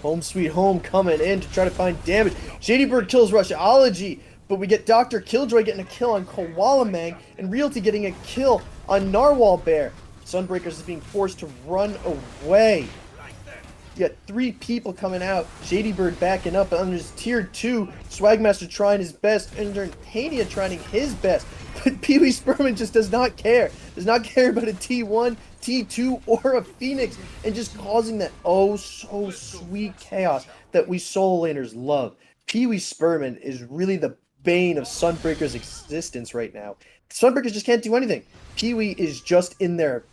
Home sweet home coming in to try to find damage. ShadyByrd kills Rushology, but we get DRkILlxJOY getting a kill on KoalaMang, and Realty getting a kill on NarwhalBear. Sunbreakers is being forced to run away. You got 3 people coming out. ShadyByrd backing up under his tier 2. SwagMaster trying his best. Insertania trying his best. But PeeWeSpurMan just does not care. Does not care about a T1, T2, or a Phoenix. And just causing that oh so sweet chaos that we solo laners love. PeeWeSpurMan is really the bane of Sunbreakers' existence right now. Sunbreakers just can't do anything. PeeWee is just in their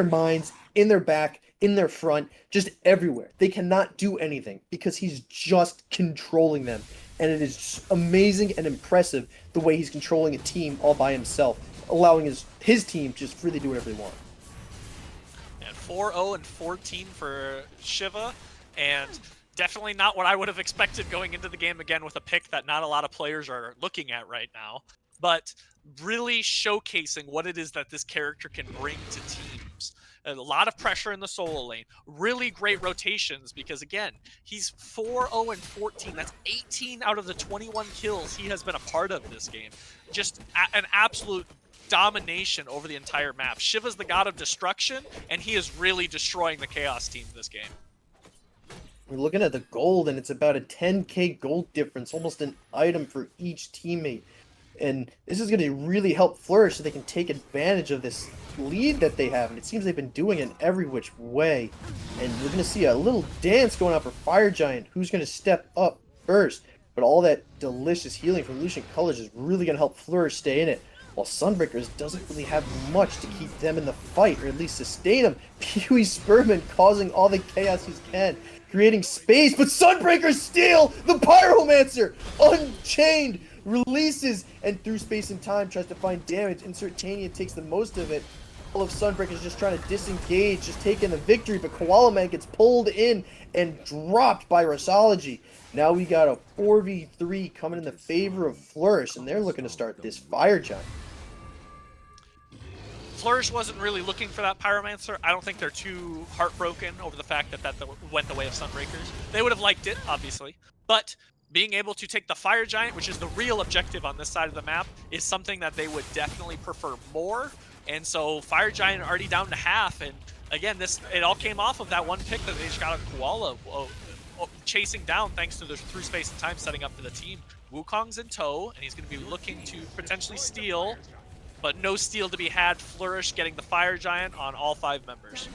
minds, in their back, in their front, just everywhere. They cannot do anything because he's just controlling them. And it is amazing and impressive the way he's controlling a team all by himself, allowing his team to just really do whatever they want. And 4-0 and 14 for Shiva, and definitely not what I would have expected going into the game again with a pick that not a lot of players are looking at right now, but really showcasing what it is that this character can bring to teams. A lot of pressure in the solo lane, really great rotations because, again, he's 4-0 and 14. That's 18 out of the 21 kills he has been a part of this game. Just an absolute domination over the entire map. Shiva's the god of destruction, and he is really destroying the Chaos team this game. We're looking at the gold, and it's about a 10k gold difference, almost an item for each teammate. And this is going to really help Flourish so they can take advantage of this lead that they have. And it seems they've been doing it in every which way. And we're going to see a little dance going on for Fire Giant. Who's going to step up first? But all that delicious healing from LUCENTCOLORS is really going to help Flourish stay in it. While Sunbreakers doesn't really have much to keep them in the fight, or at least sustain them. PeeWeSpurMan causing all the chaos he can, creating space, but Sunbreakers steal the Pyromancer! Unchained releases, and through space and time tries to find damage. Insertania takes the most of it. All of Sunbreakers just trying to disengage, just taking the victory, but KoalaMang gets pulled in and dropped by Rushology. Now we got a 4v3 coming in the favor of Flourish, and they're looking to start this Fire Giant. Flourish wasn't really looking for that Pyromancer. I don't think they're too heartbroken over the fact that that went the way of Sunbreakers. They would have liked it, obviously, but being able to take the Fire Giant, which is the real objective on this side of the map, is something that they would definitely prefer more. And so Fire Giant already down to half, and again, it all came off of that one pick that they just got a Koala chasing down thanks to the through space and time setting up for the team. Wukong's in tow, and he's going to be looking to potentially steal, but no steal to be had. Flourish getting the Fire Giant on all 5 members.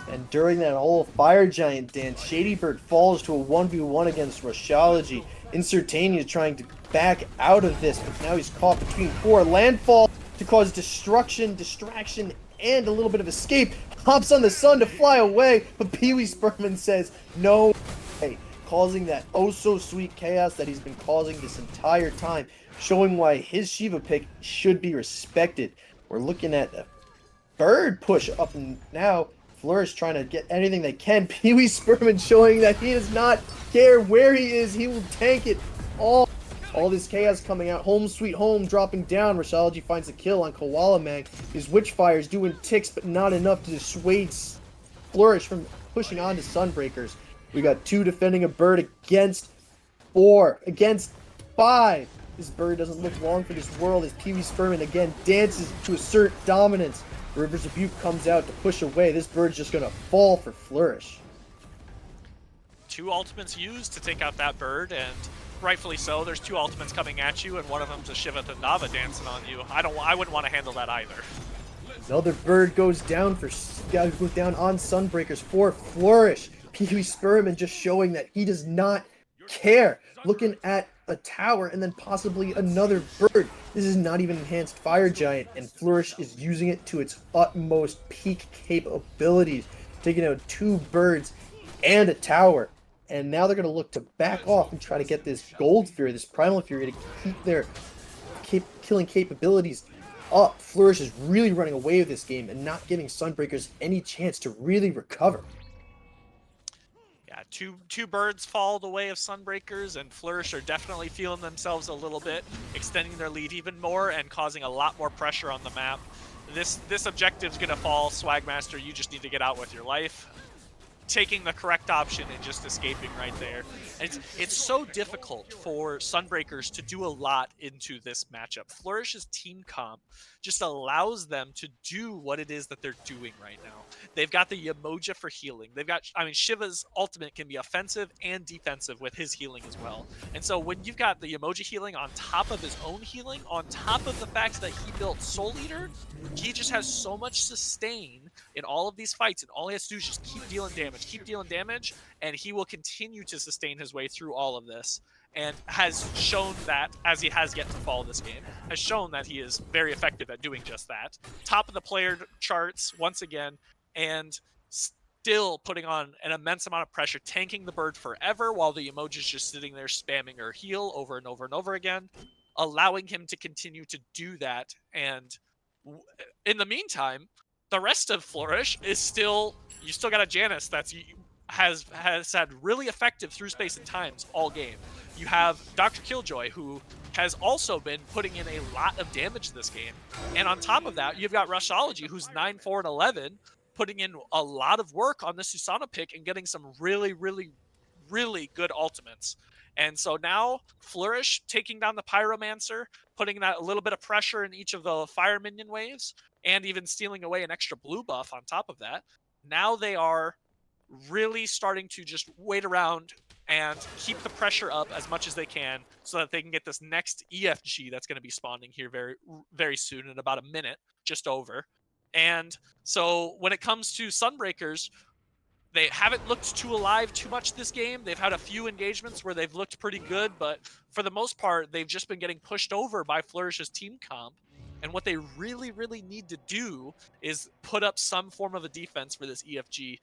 And during that whole Fire Giant dance, ShadyByrd falls to a 1v1 against Rushology. Insertania trying to back out of this, but now he's caught between 4. Landfall to cause destruction, distraction, and a little bit of escape. Hops on the sun to fly away, but PeeWeSpurMan says no way, causing that oh-so-sweet chaos that he's been causing this entire time, showing why his Shiva pick should be respected. We're looking at a bird push up, and now Flourish trying to get anything they can. PeeWeSpurMan showing that he does not care where he is. He will tank it all. All this chaos coming out. Home sweet home dropping down. Rushology finds the kill on KoalaMang. His Witchfire is doing ticks, but not enough to dissuade Flourish from pushing on to Sunbreakers. We got 2 defending a bird against 4. Against 5. This bird doesn't look long for this world as PeeWeSpurMan again dances to assert dominance. River's Rebuke comes out to push away. This bird's just going to fall for Flourish. 2 ultimates used to take out that bird, and rightfully so. There's 2 ultimates coming at you, and one of them's a Shiva Tandava dancing on you. I wouldn't want to handle that either. Another bird goes down on Sunbreakers for Flourish. PeeWeSpurMan just showing that he does not care. Looking at a tower and then possibly another bird. This is not even enhanced Fire Giant, and Flourish is using it to its utmost peak capabilities, taking out 2 birds and a tower. And now they're going to look to back off and try to get this Gold Fury, this Primal Fury, to keep their killing capabilities up. Flourish is really running away with this game and not giving Sunbreakers any chance to really recover. Yeah, two birds fall the way of Sunbreakers, and Flourish are definitely feeling themselves a little bit, extending their lead even more and causing a lot more pressure on the map. This objective's going to fall. SwagMaster, you just need to get out with your life. Taking the correct option and just escaping right there. And it's so difficult for Sunbreakers to do a lot into this matchup. Flourish's team comp just allows them to do what it is that they're doing right now. They've got the Emoja for healing. They've got, I mean, Shiva's ultimate can be offensive and defensive with his healing as well. And so when you've got the Emoja healing on top of his own healing, on top of the fact that he built Soul Eater, he just has so much sustain in all of these fights, and all he has to do is just keep dealing damage, and he will continue to sustain his way through all of this, and has shown that, as he has yet to fall this game, has shown that he is very effective at doing just that. Top of the player charts once again, and still putting on an immense amount of pressure, tanking the bird forever while the emoji's just sitting there spamming her heal over and over and over again, allowing him to continue to do that. And in the meantime, the rest of Flourish is still, you still got a Janus that's has had really effective through space and times all game. You have DRxKILLxJOY, who has also been putting in a lot of damage this game. And on top of that, you've got Rushology, who's 9, 4, and 11, putting in a lot of work on the Susanna pick and getting some really, really, really good ultimates. And so now Flourish taking down the Pyromancer, putting that a little bit of pressure in each of the fire minion waves, and even stealing away an extra blue buff on top of that. Now they are really starting to just wait around and keep the pressure up as much as they can so that they can get this next EFG that's going to be spawning here very, very soon, in about a minute, just over. And so when it comes to Sunbreakers, they haven't looked too alive too much this game. They've had a few engagements where they've looked pretty good, but for the most part, they've just been getting pushed over by Flourish's team comp. And what they really, really need to do is put up some form of a defense for this EFG.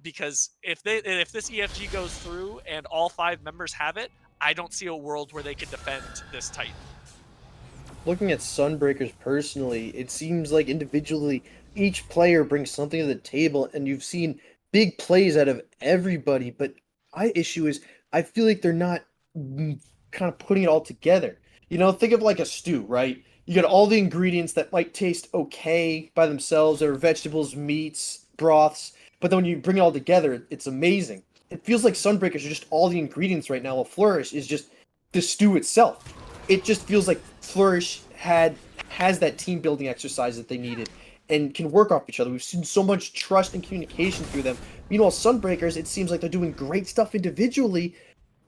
Because if this EFG goes through and all 5 members have it, I don't see a world where they could defend this Titan. Looking at Sunbreakers personally, it seems like individually each player brings something to the table, and you've seen big plays out of everybody. But my issue is I feel like they're not kind of putting it all together. You know, think of like a stew, right? You got all the ingredients that might taste okay by themselves, or vegetables, meats, broths, but then when you bring it all together, it's amazing. It feels like Sunbreakers are just all the ingredients right now, while Flourish is just the stew itself. It just feels like Flourish has that team building exercise that they needed and can work off each other. We've seen so much trust and communication through them. Meanwhile, Sunbreakers, it seems like they're doing great stuff individually,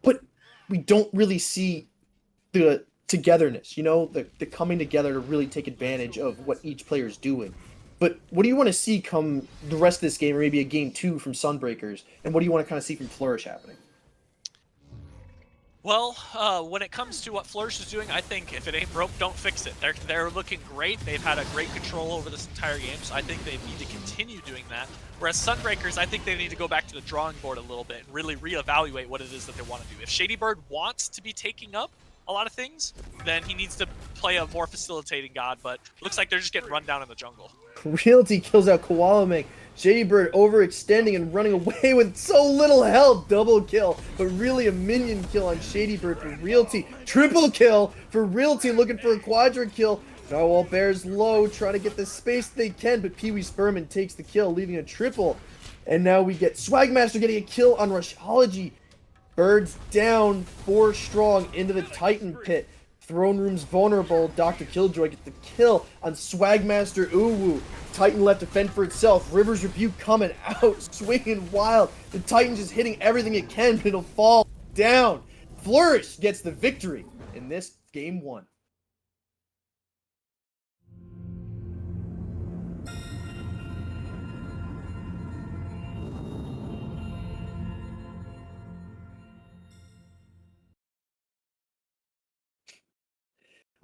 but we don't really see the togetherness, you know, the coming together to really take advantage of what each player is doing. But what do you want to see come the rest of this game, or maybe a game two from Sunbreakers? And what do you want to kind of see from Flourish happening? Well, when it comes to what Flourish is doing, I think if it ain't broke, don't fix it. They're looking great. They've had a great control over this entire game, so I think they need to continue doing that. Whereas Sunbreakers, I think they need to go back to the drawing board a little bit and really reevaluate what it is that they want to do. If ShadyByrd wants to be taking up a lot of things, then he needs to play a more facilitating god, but looks like they're just getting run down in the jungle. Realty kills out KoalaMang. ShadyByrd overextending and running away with so little health. Double kill, but really a minion kill on ShadyByrd for Realty. Triple kill for Realty, looking for a quadra kill. NarwhalBear's low, trying to get the space they can, but PeeWeSpurMan takes the kill, leaving a triple. And now we get SwagMaster getting a kill on Rushology. Birds down, 4 strong into the Titan pit. Throne room's vulnerable. DRkILlxJOY gets the kill on SwagMasterUwU. Titan left to fend for itself. River's Rebuke coming out, swinging wild. The Titan just hitting everything it can, but it'll fall down. Flourish gets the victory in this game 1.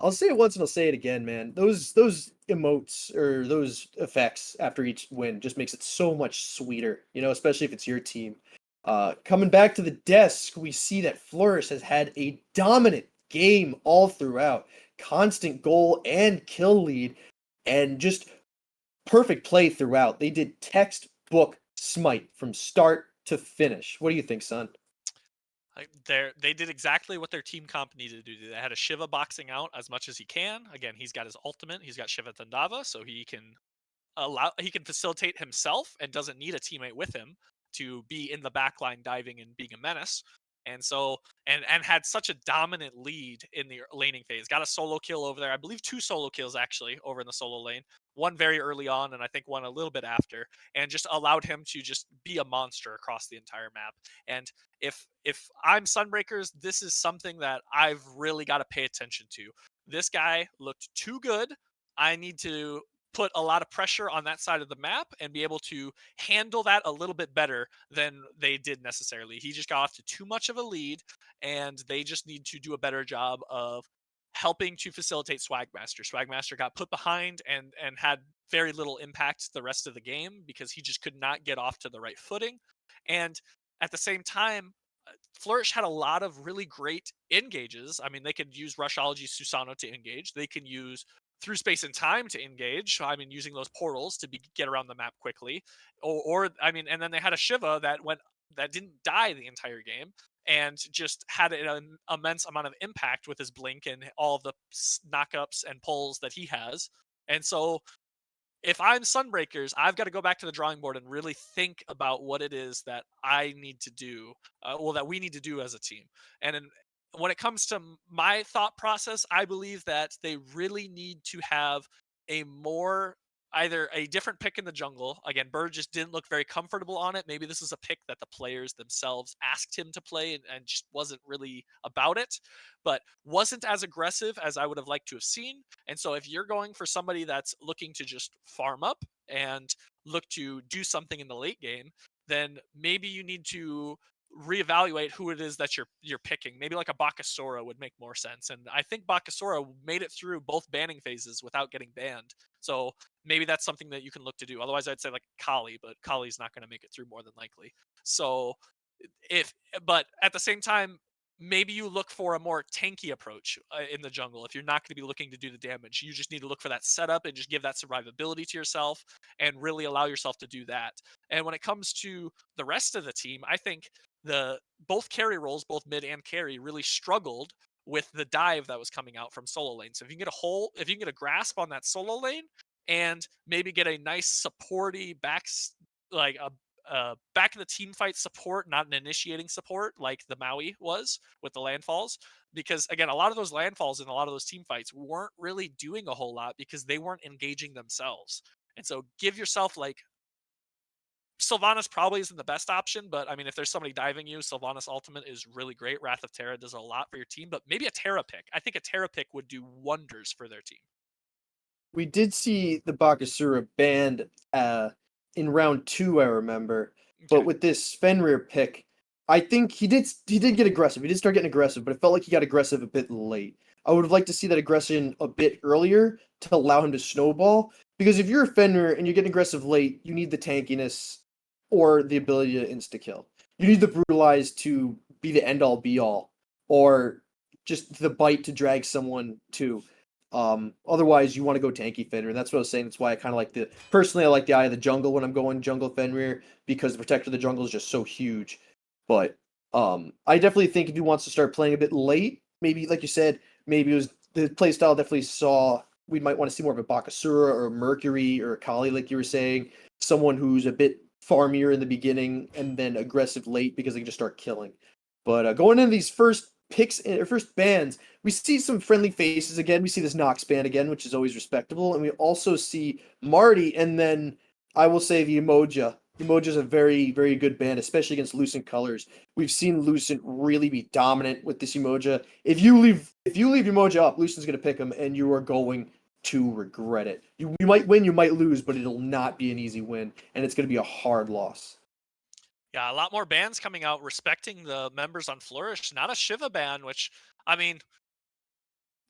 I'll say it once and I'll say it again, man. Those emotes or those effects after each win just makes it so much sweeter, you know, especially if it's your team. Coming back to the desk, we see that Flourish has had a dominant game all throughout. Constant goal and kill lead, and just perfect play throughout. They did textbook Smite from start to finish. What do you think, son? They did exactly what their team comp needed to do. They had a Shiva boxing out as much as he can. Again, he's got his ultimate. He's got Shiva Tandava, so he can facilitate himself and doesn't need a teammate with him to be in the backline diving and being a menace. And so and had such a dominant lead in the laning phase. Got a solo kill over there. I believe 2 solo kills actually over in the solo lane. One very early on and I think one a little bit after, and just allowed him to just be a monster across the entire map. And if I'm Sunbreakers, this is something that I've really got to pay attention to. This guy looked too good. I need to put a lot of pressure on that side of the map and be able to handle that a little bit better than they did necessarily. He just got off to too much of a lead, and they just need to do a better job of helping to facilitate Swagmaster. Swagmaster got put behind and had very little impact the rest of the game because he just could not get off to the right footing. And at the same time, Flourish had a lot of really great engages. I mean, they could use Rushology Susano to engage. They can use through space and time to engage. I mean, using those portals to get around the map quickly, or I mean, and then they had a Shiva that didn't die the entire game and just had an immense amount of impact with his blink and all the knockups and pulls that he has. And so if I'm Sunbreakers, I've got to go back to the drawing board and really think about what it is that I need to do, that we need to do as a team. And when it comes to my thought process, I believe that they really need to have a more either a different pick in the jungle. Again, Bird just didn't look very comfortable on it. Maybe this is a pick that the players themselves asked him to play and just wasn't really about it, but wasn't as aggressive as I would have liked to have seen. And so if you're going for somebody that's looking to just farm up and look to do something in the late game, then maybe you need to reevaluate who it is that you're picking. Maybe like a Bakasura would make more sense. And I think Bakasura made it through both banning phases without getting banned. So maybe that's something that you can look to do. Otherwise, I'd say like Kali, but Kali's not going to make it through more than likely. So if but at the same time, maybe you look for a more tanky approach in the jungle. If you're not going to be looking to do the damage, you just need to look for that setup and just give that survivability to yourself and really allow yourself to do that. And when it comes to the rest of the team, I think the both carry roles, both mid and carry, really struggled with the dive that was coming out from solo lane. So if you can get if you can get a grasp on that solo lane and maybe get a nice supporty like back in the team fight support, not an initiating support like the Maui was with the landfalls. Because again, a lot of those landfalls and a lot of those team fights weren't really doing a whole lot because they weren't engaging themselves. And so give yourself like Sylvanas probably isn't the best option, but I mean, if there's somebody diving you, Sylvanas ultimate is really great. Wrath of Terra does a lot for your team, but maybe a Terra pick. I think a Terra pick would do wonders for their team. We did see the Bakasura banned in round 2, I remember. But Okay. with this Fenrir pick, I think he did get aggressive. He did start getting aggressive, but it felt like he got aggressive a bit late. I would have liked to see that aggression a bit earlier to allow him to snowball. Because if you're a Fenrir and you're getting aggressive late, you need the tankiness or the ability to insta-kill. You need the brutalize to be the end-all be-all, or just the bite to drag someone to. Otherwise, you want to go tanky Fenrir, and that's what I was saying. That's why I kind of like personally, I like the Eye of the Jungle when I'm going jungle Fenrir, because the Protector of the Jungle is just so huge. But I definitely think if he wants to start playing a bit late, maybe like you said, maybe it was the playstyle definitely saw we might want to see more of a Bakasura or a Mercury or a Kali, like you were saying, someone who's a bit farmier in the beginning and then aggressive late because they can just start killing. But going into these first picks or first bans, we see some friendly faces again. We see this Nox ban again, which is always respectable, and we also see Marty, and then I will say the Emoja. Emoja is a very, very good ban, especially against Lucent colors. We've seen Lucent really be dominant with this Emoja. If you leave Emoja up, Lucent's going to pick him, and you are going to regret it. You might win, you might lose, but it'll not be an easy win, and it's going to be a hard loss. Yeah, a lot more bans coming out respecting the members on Flourish. Not a Shiva ban, which, I mean,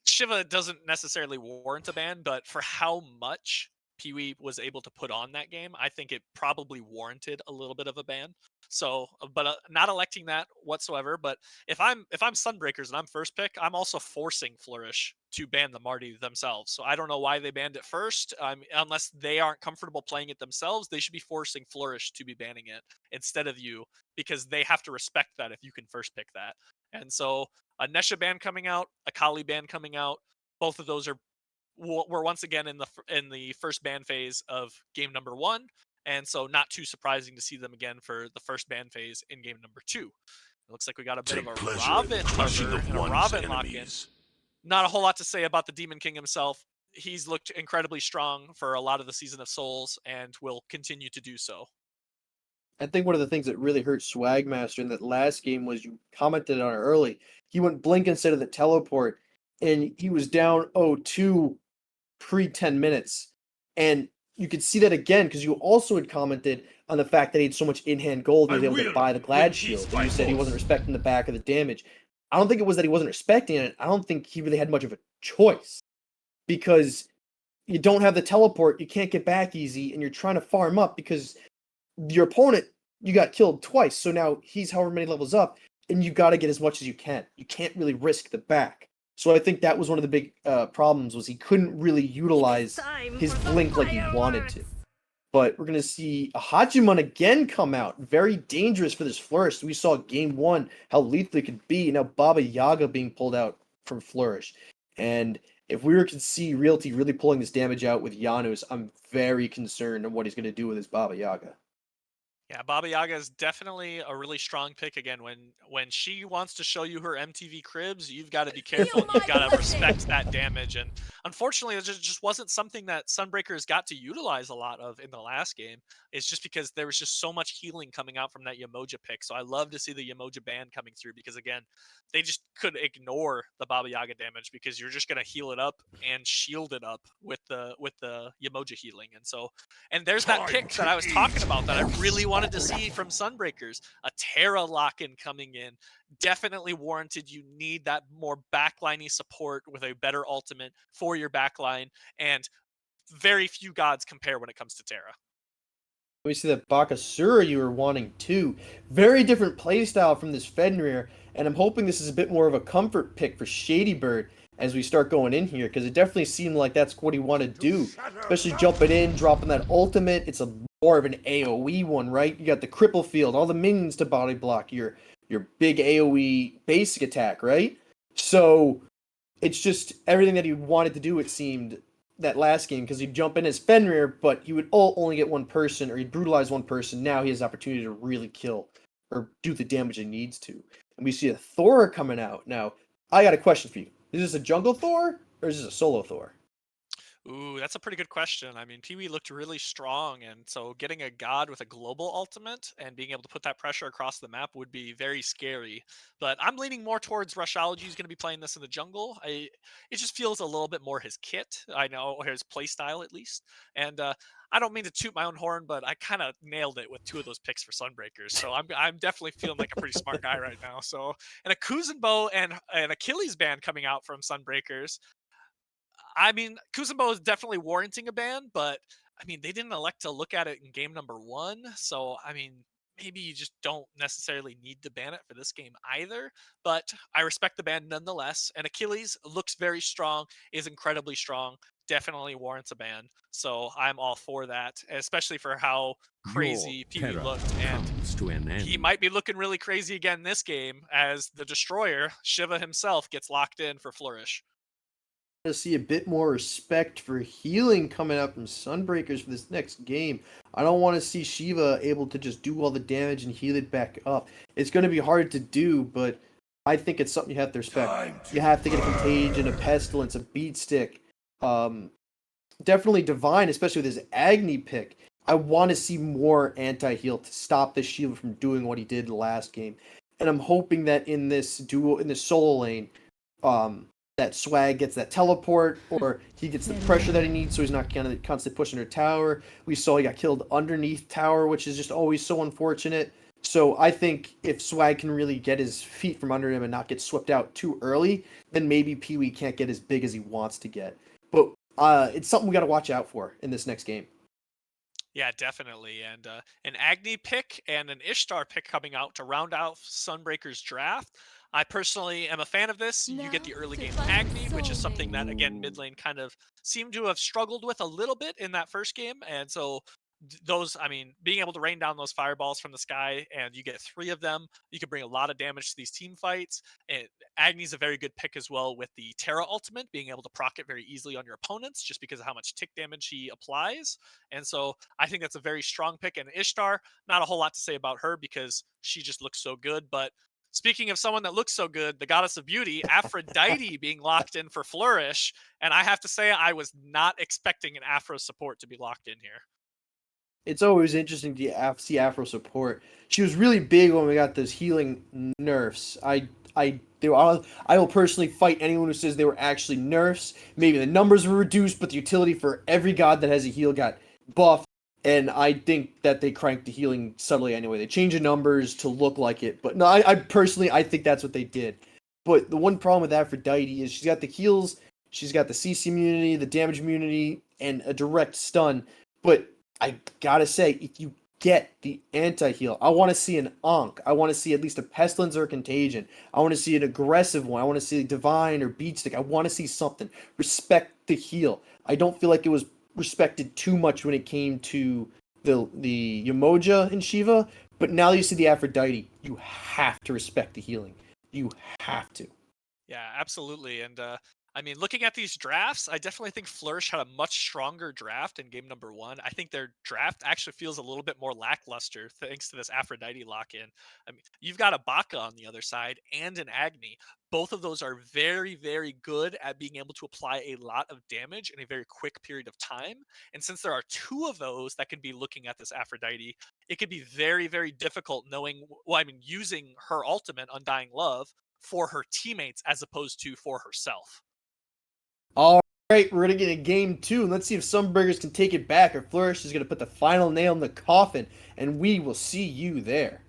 Shiva doesn't necessarily warrant a ban, but for how much PeeWee was able to put on that game, I think it probably warranted a little bit of a ban. So, but not electing that whatsoever. But if I'm Sunbreakers and I'm first pick, I'm also forcing Flourish to ban the Marty themselves. So I don't know why they banned it first. Unless they aren't comfortable playing it themselves, they should be forcing Flourish to be banning it instead of you, because they have to respect that if you can first pick that. And so a Nesha ban coming out, a Kali ban coming out. Both of those we're once again in the first ban phase of game number 1, and so not too surprising to see them again for the first ban phase in game number 2. It looks like we got a bit of a Robin hover and a Robin lock-in. Not a whole lot to say about the Demon King himself. He's looked incredibly strong for a lot of the Season of Souls and will continue to do so. I think one of the things that really hurt SwagMaster in that last game was you commented on it early. He went blink instead of the teleport, and he was down 0-2 pre 10 minutes. And you could see that again because you also had commented on the fact that he had so much in hand gold and he was able to buy the Glad Shield. And you said he wasn't respecting the back of the damage. I don't think it was that he wasn't respecting it. I don't think he really had much of a choice because you don't have the teleport, you can't get back easy, and you're trying to farm up because your opponent, you got killed twice, so now he's however many levels up, and you got to get as much as you can. You can't really risk the back. So I think that was one of the big problems, was he couldn't really utilize his blink like he wanted to. But we're going to see a Hachiman again come out. Very dangerous for this Flourish. We saw game 1 how lethal it could be. Now Baba Yaga being pulled out from Flourish. And if we were to see Realty really pulling this damage out with Janus, I'm very concerned on what he's going to do with his Baba Yaga. Yeah, Baba Yaga is definitely a really strong pick again. When she wants to show you her MTV cribs, you've got to be careful and you've got to respect that damage. And unfortunately, it just wasn't something that Sunbreakers got to utilize a lot of in the last game. It's just because there was just so much healing coming out from that Yamoja pick. So I love to see the Yamoja band coming through because again, they just could ignore the Baba Yaga damage because you're just gonna heal it up and shield it up with the Yamoja healing. And so, and there's that pick that I was talking about that I really wanted to see from Sunbreakers. A Terra lock-in coming in. Definitely warranted. You need that more backliney support with a better ultimate for your backline. And very few gods compare when it comes to Terra. We see that Bakasura you were wanting too. Very different playstyle from this Fenrir. And I'm hoping this is a bit more of a comfort pick for ShadyByrd as we start going in here, because it definitely seemed like that's what he wanted to do, especially jumping in, dropping that ultimate. It's a more of an AoE one, right? You got the cripple field, all the minions to body block your big AoE basic attack, right? So it's just everything that he wanted to do, it seemed, that last game, because he'd jump in as Fenrir, but he would only get one person, or he'd brutalize one person. Now he has the opportunity to really kill or do the damage he needs to. And we see a Thor coming out. Now, I got a question for you. Is this a jungle Thor, or is this a solo Thor? Ooh, that's a pretty good question. I mean, PeeWee looked really strong, and so getting a god with a global ultimate and being able to put that pressure across the map would be very scary. But I'm leaning more towards Rushology is going to be playing this in the jungle. It just feels a little bit more his kit. I know, or his playstyle at least. And I don't mean to toot my own horn, but I kind of nailed it with two of those picks for Sunbreakers. So I'm definitely feeling like a pretty smart guy right now. So and a Kuzenbo and an Achilles band coming out from Sunbreakers. I mean, Kuzenbo is definitely warranting a ban, but I mean, they didn't elect to look at it in game number one. So, I mean, maybe you just don't necessarily need to ban it for this game either. But I respect the ban nonetheless. And Achilles looks very strong, is incredibly strong, definitely warrants a ban. So I'm all for that, especially for how Your crazy PeeWee terror looked. And comes to an he end. might be looking really crazy again this game as the destroyer, Shiva himself, gets locked in for Flourish. To see a bit more respect for healing coming out from Sunbreakers for this next game. I don't want to see Shiva able to just do all the damage and heal it back up. It's going to be hard to do, but I think it's something you have to respect. You have to get a Contagion, a Pestilence, a Beat Stick. Definitely Divine, especially with his Agni pick. I want to see more anti-heal to stop this Shiva from doing what he did last game. And I'm hoping that in this duo, in this solo lane, that Swag gets that teleport, or he gets the pressure that he needs, so he's not kind of constantly pushing her tower. We saw he got killed underneath tower, which is just always so unfortunate. So I think if Swag can really get his feet from under him and not get swept out too early, then maybe PeeWee can't get as big as he wants to get. But it's something we got to watch out for in this next game. Yeah, definitely. And an Agni pick and an Ishtar pick coming out to round out Sunbreaker's draft. I personally am a fan of this. You get the early game Agni, which is something that, again, mid lane kind of seemed to have struggled with a little bit in that first game. And so those, I mean, being able to rain down those fireballs from the sky and you get three of them, you can bring a lot of damage to these team fights. And Agni's a very good pick as well with the Terra ultimate, being able to proc it very easily on your opponents just because of how much tick damage he applies. And so I think that's a very strong pick. And Ishtar, not a whole lot to say about her because she just looks so good. But speaking of someone that looks so good, the goddess of beauty, Aphrodite, being locked in for Flourish. And I have to say, I was not expecting an Afro support to be locked in here. It's always interesting to see Afro support. She was really big when we got those healing nerfs. I will personally fight anyone who says they were actually nerfs. Maybe the numbers were reduced, but the utility for every god that has a heal got buffed. And I think that they cranked the healing subtly anyway. They changed the numbers to look like it. But no, I personally, I think that's what they did. But the one problem with Aphrodite is she's got the heals, she's got the CC immunity, the damage immunity, and a direct stun. But I gotta say, if you get the anti-heal, I want to see an Ankh. I want to see at least a Pestilence or a Contagion. I want to see an aggressive one. I want to see a Divine or Beat Stick. I want to see something. Respect the heal. I don't feel like it was respected too much when it came to the Yamoja and Shiva, but now that you see the Aphrodite, you have to respect the healing. You have to. Yeah, absolutely. And I mean, looking at these drafts, I definitely think Flourish had a much stronger draft in game number one. I think their draft actually feels a little bit more lackluster thanks to this Aphrodite lock in. I mean, you've got a Baka on the other side and an Agni. Both of those are very, very good at being able to apply a lot of damage in a very quick period of time. And since there are two of those that could be looking at this Aphrodite, it could be very, very difficult knowing, well, I mean, using her ultimate, Undying Love, for her teammates as opposed to for herself. All right, we're gonna get a game two, and let's see if Sunburgers can take it back, or Flourish is gonna put the final nail in the coffin, and we will see you there.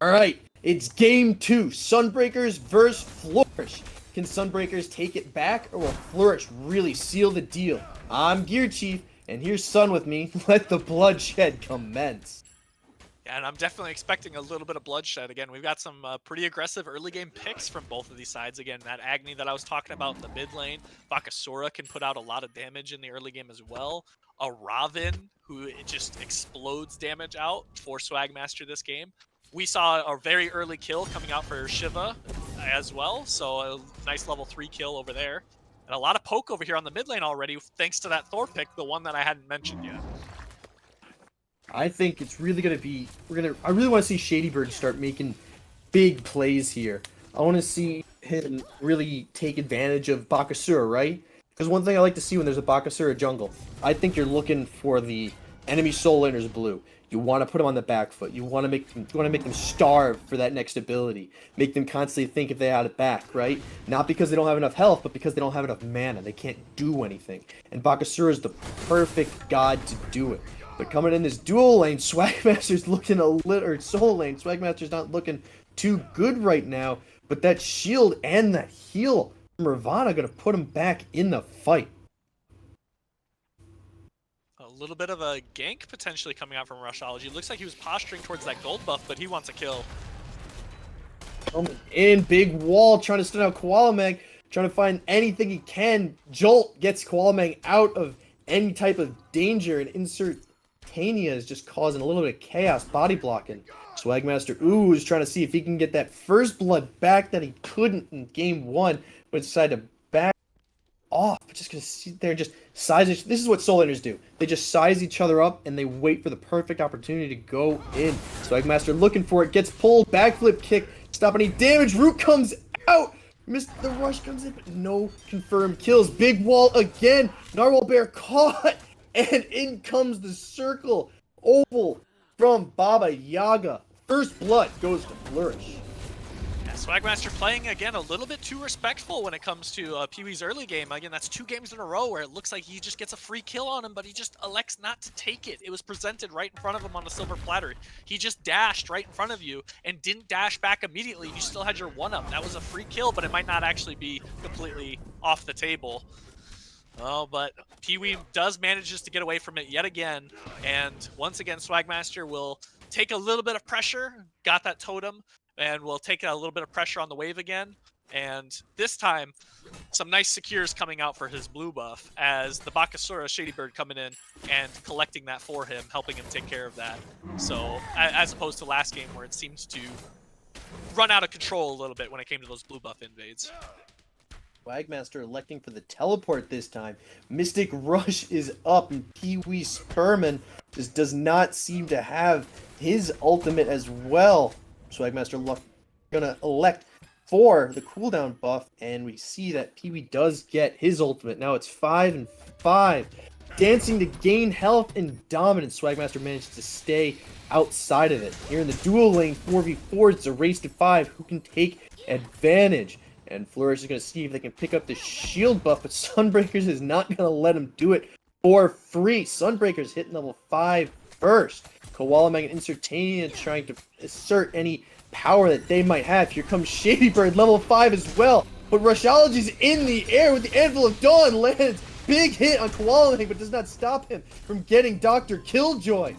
All right, It's game 2, Sunbreakers versus Flourish. Can Sunbreakers take it back, or will Flourish really seal the deal? I'm GearChief, and here's Sun with me. Let the bloodshed commence. Yeah, and I'm definitely expecting a little bit of bloodshed. Again, we've got some pretty aggressive early game picks from both of these sides. Again, that Agni that I was talking about in the mid lane, Bakasura can put out a lot of damage in the early game as well. A Ravin, who it just explodes damage out for Swagmaster this game. We saw a very early kill coming out for Shiva as well, so a nice level 3 kill over there. And a lot of poke over here on the mid lane already, thanks to that Thor pick, the one that I hadn't mentioned yet. I think it's really gonna be I really want to see ShadyByrd start making big plays here. I want to see him really take advantage of Bakasura, right? Because one thing I like to see when there's a Bakasura jungle, I think you're looking for the enemy soul lander's blue. You want to put them on the back foot. You want to make them starve for that next ability. Make them constantly think if they had it back, right? Not because they don't have enough health, but because they don't have enough mana. They can't do anything. And Bakasura is the perfect god to do it. But coming in this dual lane, Swagmaster's looking a little, or soul lane, Swagmaster's not looking too good right now. But that shield and that heal from Ravana gonna put him back in the fight. A little bit of a gank potentially coming out from Rushology. Looks like he was posturing towards that gold buff, but he wants a kill. Coming in, big wall, trying to stun out KoalaMang, trying to find anything he can. Jolt gets KoalaMang out of any type of danger, and Insertania is just causing a little bit of chaos, body blocking. SwagMasterUwU is trying to see if he can get that first blood back that he couldn't in game 1, but decided to back off. But just gonna sit there and just size each. This is what soul laners do. They just size each other up and they wait for the perfect opportunity to go in. Swagmaster looking for it, gets pulled, backflip kick, stop any damage. Root comes out. Missed the rush, comes in, but no confirmed kills. Big wall again. TheNarwhalBear caught, and in comes the circle oval from Baba Yaga. First blood goes to Flourish. Yeah, Swagmaster playing again a little bit too respectful when it comes to PeeWee's early game. Again, that's 2 games in a row where it looks like he just gets a free kill on him, but he just elects not to take it. It was presented right in front of him on a silver platter. He just dashed right in front of you and didn't dash back immediately. You still had your 1-up. That was a free kill, but it might not actually be completely off the table. Oh, but PeeWee does manages to get away from it yet again. And once again, Swagmaster will take a little bit of pressure. Got that totem. And we'll take a little bit of pressure on the wave again. And this time, some nice secures coming out for his blue buff as the Bakasura ShadyByrd coming in and collecting that for him, helping him take care of that. So, as opposed to last game where it seemed to run out of control a little bit when it came to those blue buff invades. SwagMaster electing for the teleport this time. Mystic Rush is up, and PeeWeSpurMan just does not seem to have his ultimate as well. SwagMaster gonna elect for the cooldown buff, and we see that PeeWee does get his ultimate. Now it's 5 and 5. Dancing to gain health and dominance. SwagMaster managed to stay outside of it. Here in the dual lane, 4v4, it's a race to 5. Who can take advantage? And Flourish is going to see if they can pick up the shield buff, but Sunbreakers is not going to let him do it for free. Sunbreakers hitting level 5 first. KoalaMang and Insertania trying to assert any power that they might have. Here comes ShadyByrd, level 5 as well. But Rushology's in the air with the Anvil of Dawn, lands big hit on KoalaMang, but does not stop him from getting DRkILlxJOY.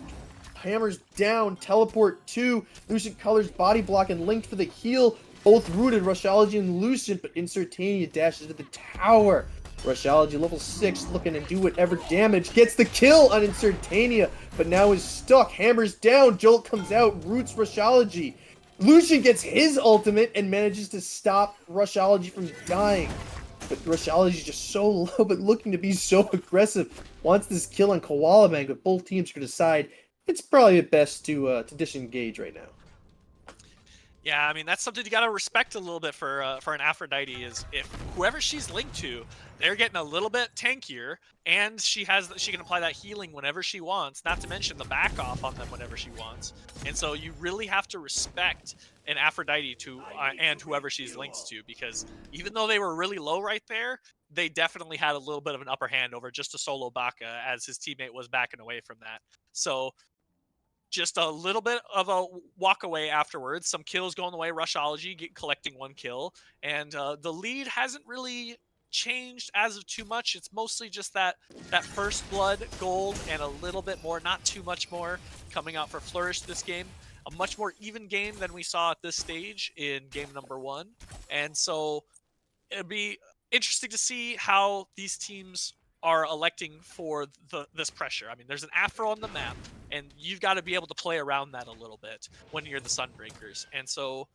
Hammers down, teleport to LUCENTCOLORS, body block, and linked for the heal. Both rooted, Rushology and Lucent, but Insertania dashes to the tower. Rushology, level 6, looking to do whatever damage. Gets the kill on Insertania, but now is stuck. Hammers down, Jolt comes out, roots Rushology. Lucent gets his ultimate and manages to stop Rushology from dying. But Rushology's just so low, but looking to be so aggressive. Wants this kill on KoalaMang, but both teams could decide it's probably best to disengage right now. Yeah, I mean, that's something you got to respect a little bit for an Aphrodite is if whoever she's linked to, they're getting a little bit tankier, and she can apply that healing whenever she wants, not to mention the back off on them whenever she wants. And so you really have to respect an Aphrodite and whoever she's linked to, because even though they were really low right there, they definitely had a little bit of an upper hand over just a solo Baka as his teammate was backing away from that. So just a little bit of a walk away afterwards. Some kills going the way, Rushology collecting 1 kill, and the lead hasn't really changed as of too much. It's mostly just that first blood gold and a little bit more, not too much more, coming out for Flourish this game. A much more even game than we saw at this stage in game number 1, and so it'd be interesting to see how these teams are electing for this pressure. I mean, there's an Afro on the map, and you've got to be able to play around that a little bit when you're the Sunbreakers. And so,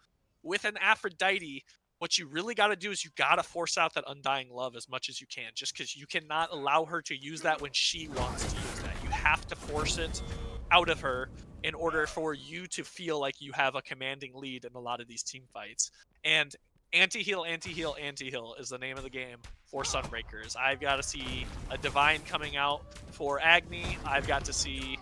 with an Aphrodite, what you really got to do is you got to force out that undying love as much as you can, just because you cannot allow her to use that when she wants to use that. You have to force it out of her in order for you to feel like you have a commanding lead in a lot of these team fights. And anti-heal, anti-heal, anti-heal is the name of the game for Sunbreakers. I've got to see a Divine coming out for Agni. I've got to see,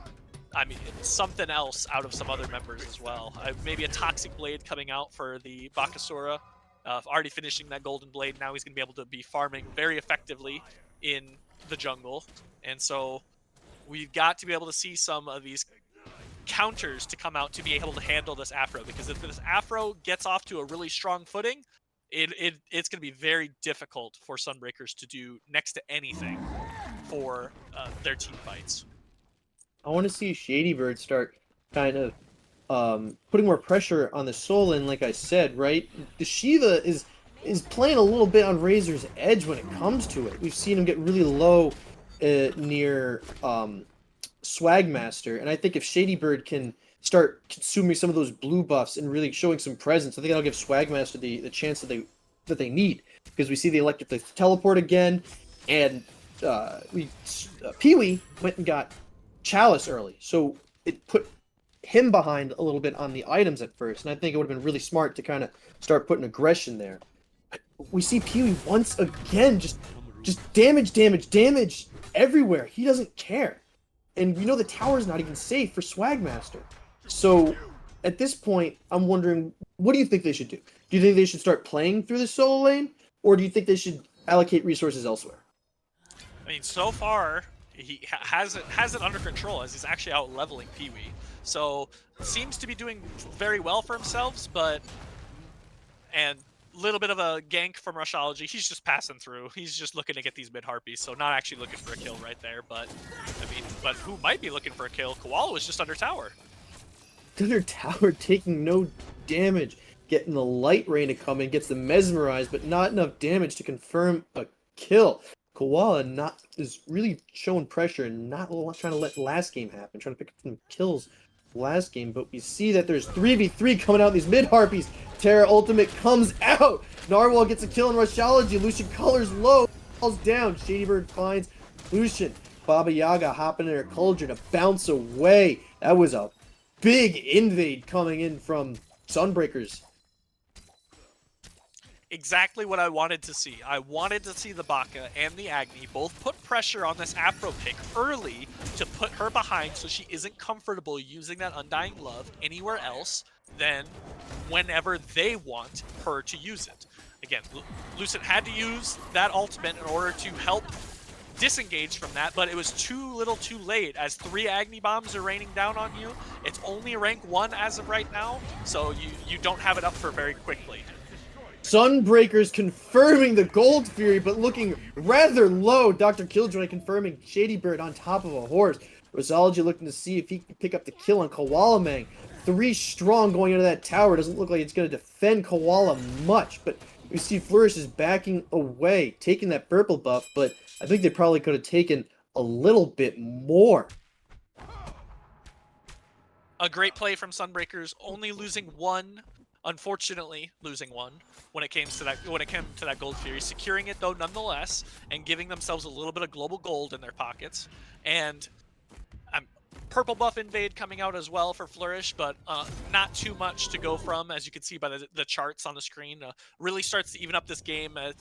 I mean, something else out of some other members as well. Maybe a Toxic Blade coming out for the Bakasura. Already finishing that Golden Blade. Now he's going to be able to be farming very effectively in the jungle. And so we've got to be able to see some of these counters to come out to be able to handle this Afro, because if this Afro gets off to a really strong footing, it's going to be very difficult for Sunbreakers to do next to anything for their team fights. I want to see ShadyByrd start kind of putting more pressure on the Soul, and like I said, right, the Shiva is playing a little bit on Razor's edge when it comes to it. We've seen him get really low near SwagMaster, and I think if ShadyByrd can start consuming some of those blue buffs and really showing some presence, I think that'll give SwagMaster the chance that they need, because we see the electric teleport again, and PeeWee went and got Chalice early, so it put him behind a little bit on the items at first, and I think it would have been really smart to kind of start putting aggression there. We see PeeWee once again just damage everywhere. He doesn't care. And we know the tower's not even safe for SwagMaster. So at this point, I'm wondering, what do you think they should do? Do you think they should start playing through the solo lane, or do you think they should allocate resources elsewhere? I mean, so far, he has it under control, as he's actually out leveling PeeWee. So seems to be doing very well for himself, and a little bit of a gank from Rushology. He's just passing through. He's just looking to get these mid harpies, so not actually looking for a kill right there. But I mean, but who might be looking for a kill? Koala was just under tower. Under tower, taking no damage, getting the light rain to come in, gets them mesmerized, but not enough damage to confirm a kill. Koala is really showing pressure and not trying to let last game happen, trying to pick up some kills last game, but we see that there's 3v3 coming out of these mid harpies. Terra ultimate comes out. Narwhal gets a kill in Rushology. Lucian colors low, falls down. ShadyByrd finds Lucian. Baba Yaga hopping in her cauldron to bounce away. That was a big invade coming in from Sunbreakers. Exactly what I wanted to see. I wanted to see the Baka and the Agni both put pressure on this Afro pick early to put her behind, so she isn't comfortable using that Undying Love anywhere else than whenever they want her to use it. Again, Lucent had to use that ultimate in order to help disengage from that, but it was too little too late, as 3 Agni bombs are raining down on you. It's only rank 1 as of right now, so you don't have it up for very quickly. Sunbreakers confirming the Gold Fury, but looking rather low. DRkILlxJOY confirming ShadyByrd on top of a horse. Rushology looking to see if he can pick up the kill on KoalaMang. 3 strong going into that tower. Doesn't look like it's going to defend Koala much, but we see Flourish is backing away, taking that purple buff, but I think they probably could have taken a little bit more. A great play from Sunbreakers, only losing 1. Unfortunately, losing 1 when it came to that Gold Fury, securing it though nonetheless, and giving themselves a little bit of global gold in their pockets. And purple buff invade coming out as well for Flourish, but not too much to go from, as you can see by the charts on the screen. Really starts to even up this game at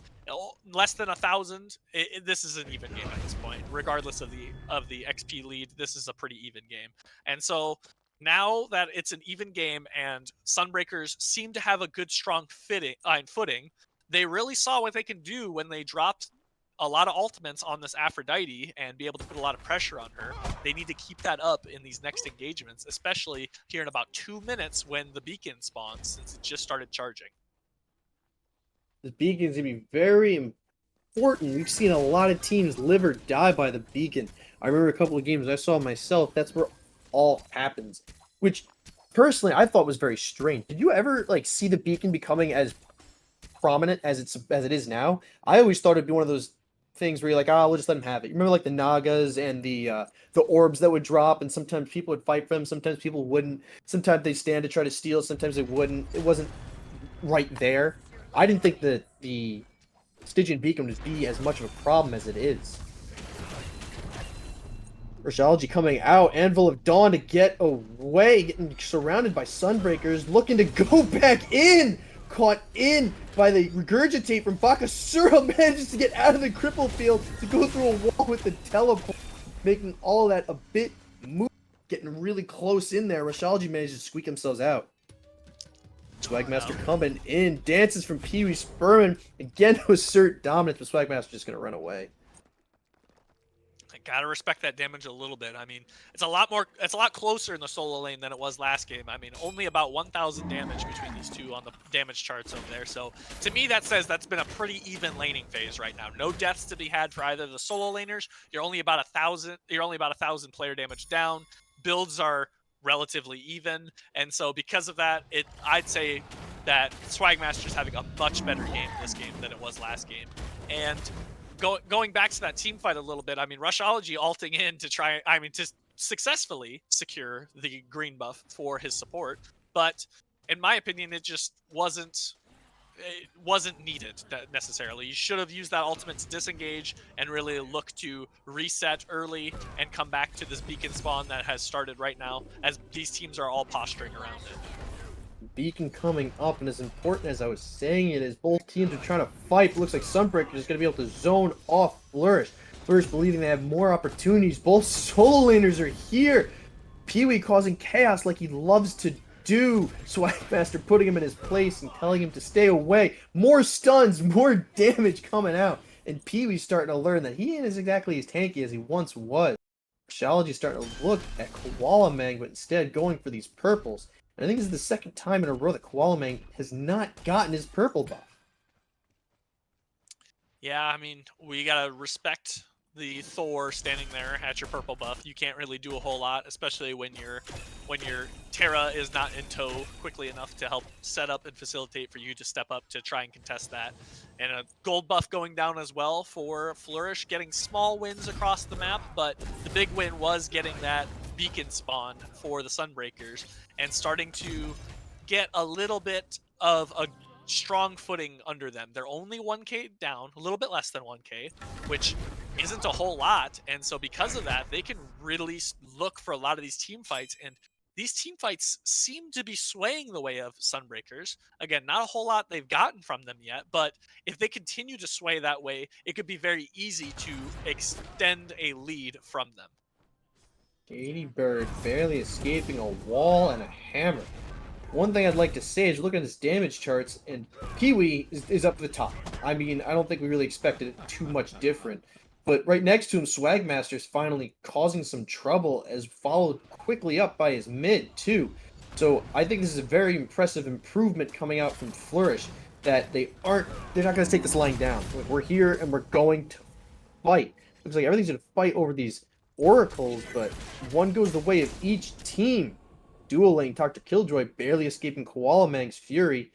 less than 1,000. This is an even game at this point, regardless of the XP lead. This is a pretty even game, and so. Now that it's an even game and Sunbreakers seem to have a good, strong footing, they really saw what they can do when they dropped a lot of ultimates on this Aphrodite and be able to put a lot of pressure on her. They need to keep that up in these next engagements, especially here in about 2 minutes when the beacon spawns, since it just started charging. The beacon's gonna be very important. We've seen a lot of teams live or die by the beacon. I remember a couple of games I saw myself. That's where all happens, which personally I thought was very strange. Did you ever like see the beacon becoming as prominent as it is now? I always thought it'd be one of those things where you're like, oh, we'll just let them have it. You remember like the Nagas and the orbs that would drop, and sometimes people would fight for them, sometimes people wouldn't. Sometimes they'd stand to try to steal, sometimes they wouldn't. It wasn't right there. I didn't think that the Stygian beacon would be as much of a problem as it is. Rushology coming out, Anvil of Dawn to get away, getting surrounded by Sunbreakers, looking to go back in! Caught in by the regurgitate from Bakasura, manages to get out of the cripple field to go through a wall with the teleport, making all that a bit move, getting really close in there. Rushology manages to squeak themselves out. SwagMaster coming in, dances from PeeWeSpurMan, again to assert dominance, but SwagMaster just going to run away. I gotta respect that damage a little bit. I mean, it's a lot closer in the solo lane than it was last game. I mean, only about 1,000 damage between these two on the damage charts over there. So to me, that says that's been a pretty even laning phase right now. No deaths to be had for either of the solo laners. You're only about 1,000. You're only about 1,000 player damage down. Builds are relatively even, and so because of that, I'd say that SwagMaster's having a much better game this game than it was last game. And going back to that team fight a little bit, I mean, Rushology ulting in to try, I mean, to successfully secure the green buff for his support, but in my opinion, it wasn't needed necessarily. You should have used that ultimate to disengage and really look to reset early and come back to this beacon spawn that has started right now, as these teams are all posturing around it. Beacon coming up, and as important as I was saying it is, both teams are trying to fight. It looks like Sunbreakers is going to be able to zone off Flourish. Flourish believing they have more opportunities. Both solo laners are here. PeeWee causing chaos like he loves to do. SwagMaster putting him in his place and telling him to stay away. More stuns, more damage coming out. And PeeWee's starting to learn that he isn't exactly as tanky as he once was. Rushology's starting to look at KoalaMang, but instead going for these purples. And I think this is the second time in a row that KoalaMang has not gotten his purple buff. Yeah, I mean, we gotta respect the Thor standing there at your purple buff. You can't really do a whole lot, especially when your Terra is not in tow quickly enough to help set up and facilitate for you to step up to try and contest that. And a gold buff going down as well for Flourish, getting small wins across the map, but the big win was getting that beacon spawn for the Sunbreakers and starting to get a little bit of a strong footing under them. They're only 1k down, a little bit less than 1k, which isn't a whole lot, and so because of that, they can really look for a lot of these team fights, and these team fights seem to be swaying the way of Sunbreakers. Again, not a whole lot they've gotten from them yet, but if they continue to sway that way, it could be very easy to extend a lead from them. ShadyByrd barely escaping a wall and a hammer. One thing I'd like to say is look at his damage charts, and PeeWee is up at the top. I mean, I don't think we really expected it too much different. But right next to him, SwagMaster is finally causing some trouble, as followed quickly up by his mid, too. So I think this is a very impressive improvement coming out from Flourish, that they're not going to take this line down. Like, we're here and we're going to fight. Looks like everything's going to fight over these oracles, but one goes the way of each team. Dual lane DRkILlxJOY barely escaping KoalaMang's fury.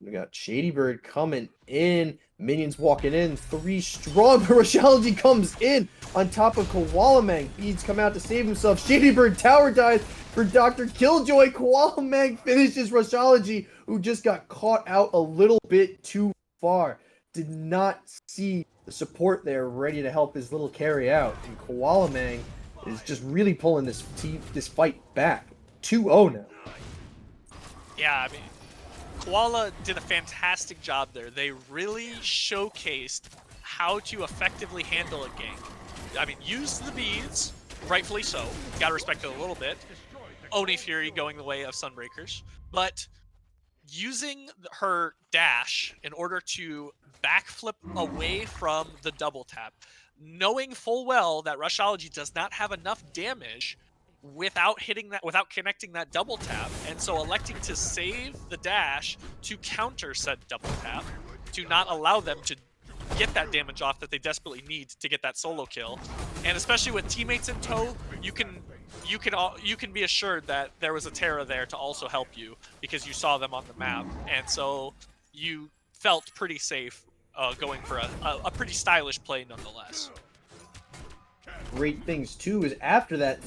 We got ShadyByrd coming in. Minions walking in. 3 strong. Rushology comes in on top of KoalaMang. Beads come out to save himself. ShadyByrd tower dives for DRkILlxJOY. KoalaMang finishes Rushology, who just got caught out a little bit too far. Did not see the support there ready to help his little carry out. And KoalaMang is just really pulling this fight back. 2-0 now. Yeah, I mean, Koala did a fantastic job there. They really showcased how to effectively handle a gank. I mean, use the beads, rightfully so. Gotta respect it a little bit. Oni Fury going the way of Sunbreakers. But using her dash in order to backflip away from the double tap, knowing full well that Rushology does not have enough damage without connecting that double tap, and so electing to save the dash to counter said double tap to not allow them to get that damage off that they desperately need to get that solo kill. And especially with teammates in tow, you can be assured that there was a Terra there to also help you because you saw them on the map, and so you felt pretty safe going for a pretty stylish play nonetheless. Great things too is after that,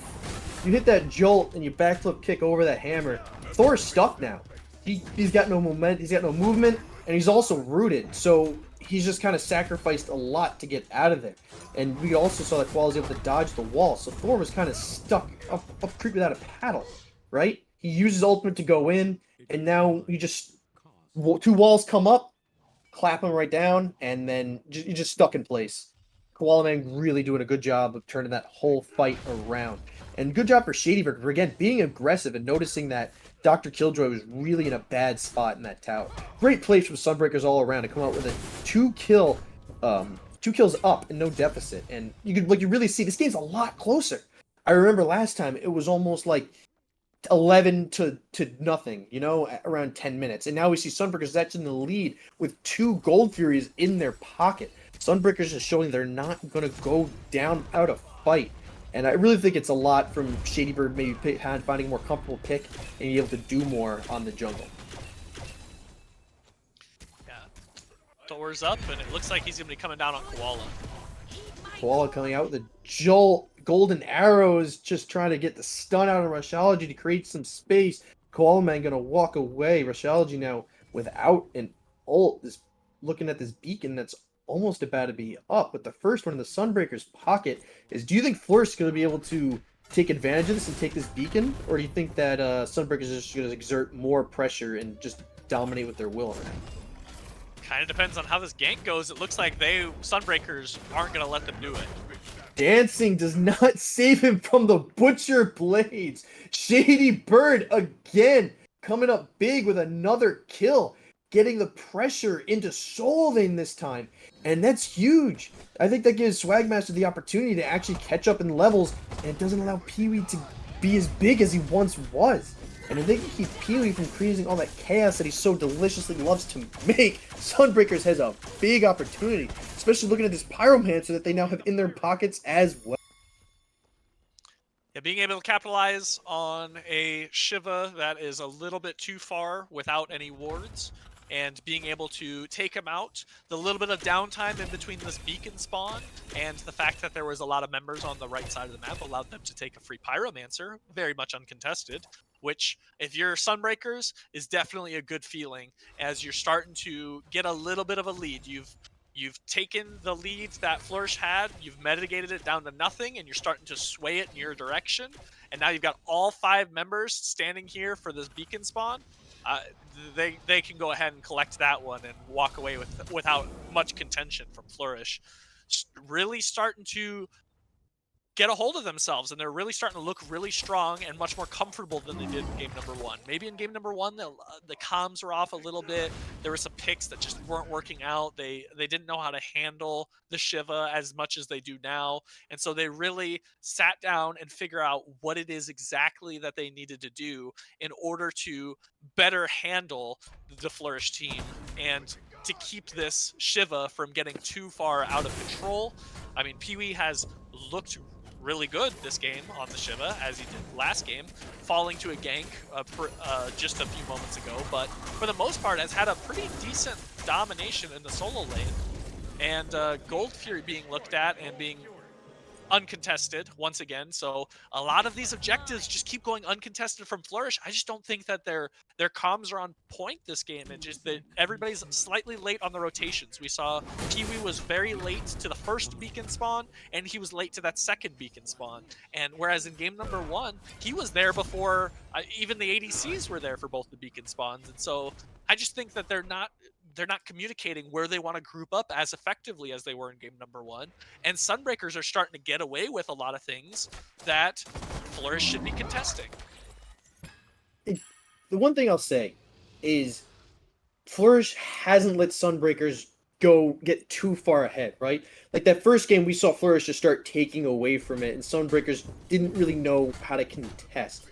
you hit that jolt and you backflip kick over that hammer. Thor's stuck now. He's got no moment, he's got no movement, and he's also rooted. So he's just kind of sacrificed a lot to get out of there. And we also saw that Koala was able to dodge the wall. So Thor was kind of stuck up creep without a paddle, right? He uses ultimate to go in, and now he just 2 walls come up, clap him right down, and then you're just stuck in place. KoalaMang really doing a good job of turning that whole fight around. And good job for ShadyByrd for, again, being aggressive and noticing that DRkILlxJOY was really in a bad spot in that tower. Great plays from Sunbreakers all around to come out with a 2 kills up and no deficit. And you really see this game's a lot closer. I remember last time it was almost like 11 to nothing, you know, around 10 minutes. And now we see Sunbreakers that's in the lead with 2 Gold Furies in their pocket. Sunbreakers is showing they're not going to go down out of fight. And I really think it's a lot from ShadyByrd maybe finding a more comfortable pick and being able to do more on the jungle. Yeah. Thor's up, and it looks like he's going to be coming down on Koala. Koala coming out with a jolt. Golden arrows just trying to get the stun out of Rushology to create some space. KoalaMang going to walk away. Rushology now without an ult is looking at this beacon that's almost about to be up, but the first one in the Sunbreakers pocket is, do you think Flourish is going to be able to take advantage of this and take this beacon, or do you think that Sunbreakers is just going to exert more pressure and just dominate with their will? Kind of depends on how this gank goes. It looks like Sunbreakers aren't going to let them do it. Dancing does not save him from the Butcher Blades. ShadyByrd again coming up big with another kill, getting the pressure into Solving this time, and that's huge. I think that gives SwagMaster the opportunity to actually catch up in levels, and it doesn't allow PeeWee to be as big as he once was. And if they can keep PeeWee from creating all that chaos that he so deliciously loves to make, Sunbreakers has a big opportunity, especially looking at this Pyromancer that they now have in their pockets as well. Yeah, being able to capitalize on a Shiva that is a little bit too far without any wards, and being able to take him out, the little bit of downtime in between this beacon spawn, and the fact that there was a lot of members on the right side of the map allowed them to take a free Pyromancer, very much uncontested, which, if you're Sunbreakers, is definitely a good feeling as you're starting to get a little bit of a lead. You've taken the lead that Flourish had, you've mitigated it down to nothing, and you're starting to sway it in your direction, and now you've got all 5 members standing here for this beacon spawn. They can go ahead and collect that one and walk away without much contention from Flourish. Really starting to get a hold of themselves, and they're really starting to look really strong and much more comfortable than they did in game number 1. Maybe in game number 1, the comms were off a little bit. There were some picks that just weren't working out. They didn't know how to handle the Shiva as much as they do now, and so they really sat down and figure out what it is exactly that they needed to do in order to better handle the Flourish team and to keep this Shiva from getting too far out of control. I mean, PeeWee has looked really good this game on the Shiva, as he did last game, falling to a gank just a few moments ago, but for the most part has had a pretty decent domination in the solo lane, and Gold Fury being looked at and being uncontested once again. So a lot of these objectives just keep going uncontested from Flourish. I just don't think that their comms are on point this game, and just that everybody's slightly late on the rotations. We saw PeeWee was very late to the first beacon spawn, and he was late to that second beacon spawn. And whereas in game number 1, he was there before even the ADCs were there for both the beacon spawns. And so I just think that they're not communicating where they want to group up as effectively as they were in game number 1. And Sunbreakers are starting to get away with a lot of things that Flourish should be contesting. The one thing I'll say is Flourish hasn't let Sunbreakers get too far ahead, right? Like that first game, we saw Flourish just start taking away from it, and Sunbreakers didn't really know how to contest.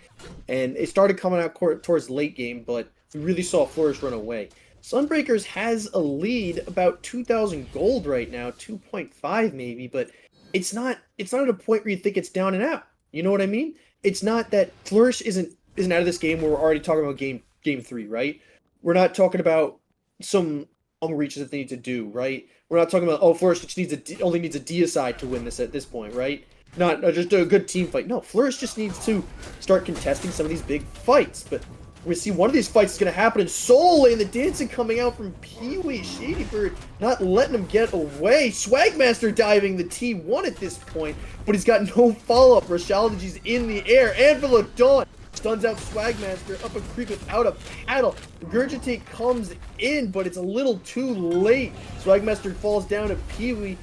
And it started coming out towards late game, but we really saw Flourish run away. Sunbreakers has a lead about 2,000 gold right now, 2.5 maybe, but it's not at a point where you think it's down and out. You know what I mean? It's not that Flourish isn't out of this game where we're already talking about game 3, right? We're not talking about some long reaches that they need to do, right? We're not talking about, oh, Flourish just only needs a deicide to win this at this point, right? Not just a good team fight. No, Flourish just needs to start contesting some of these big fights. But we see one of these fights is going to happen in Solo Lane. The dancing coming out from PeeWee, ShadyByrd not letting him get away. SwagMaster diving the T1 at this point, but he's got no follow-up. Rushology's in the air. Anvil of Dawn stuns out SwagMaster up a creek without a paddle. Regurgitate comes in, but it's a little too late. SwagMaster falls down to PeeWee.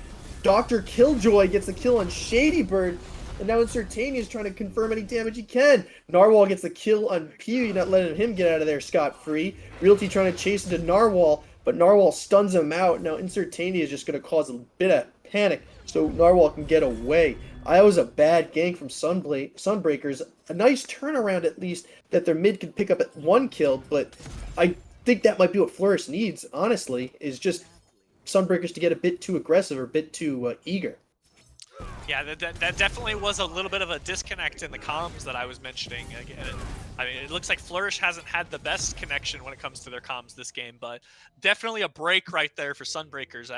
DRkILlxJOY gets the kill on ShadyByrd, and now Insertania is trying to confirm any damage he can. Narwhal gets the kill on PeeWee, not letting him get out of there scot-free. Realty trying to chase into Narwhal, but Narwhal stuns him out. Now Insertania is just going to cause a bit of panic, so Narwhal can get away. That was a bad gank from Sunbreakers. A nice turnaround, at least, that their mid could pick up at 1 kill, but I think that might be what Flourish needs, honestly, is just Sunbreakers to get a bit too aggressive or a bit too eager. Yeah, that definitely was a little bit of a disconnect in the comms that I was mentioning. I mean, it looks like Flourish hasn't had the best connection when it comes to their comms this game, but definitely a break right there for Sunbreakers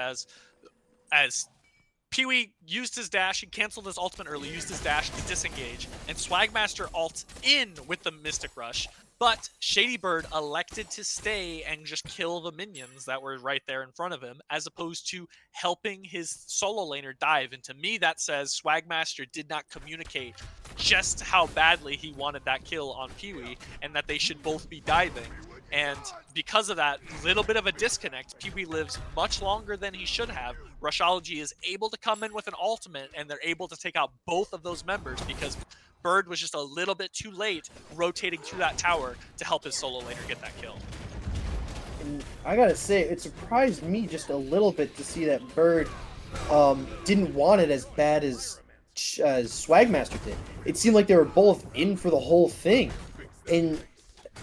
as PeeWee used his dash, he canceled his ultimate early, used his dash to disengage, and SwagMaster ults in with the Mystic Rush, but ShadyByrd elected to stay and just kill the minions that were right there in front of him, as opposed to helping his solo laner dive, and to me that says SwagMaster did not communicate just how badly he wanted that kill on PeeWee, and that they should both be diving. And because of that little bit of a disconnect, PeeWee lives much longer than he should have. Rushology is able to come in with an ultimate, and they're able to take out both of those members because Bird was just a little bit too late rotating through that tower to help his solo laner get that kill. And I gotta say, it surprised me just a little bit to see that Bird didn't want it as bad as SwagMaster did. It seemed like they were both in for the whole thing. And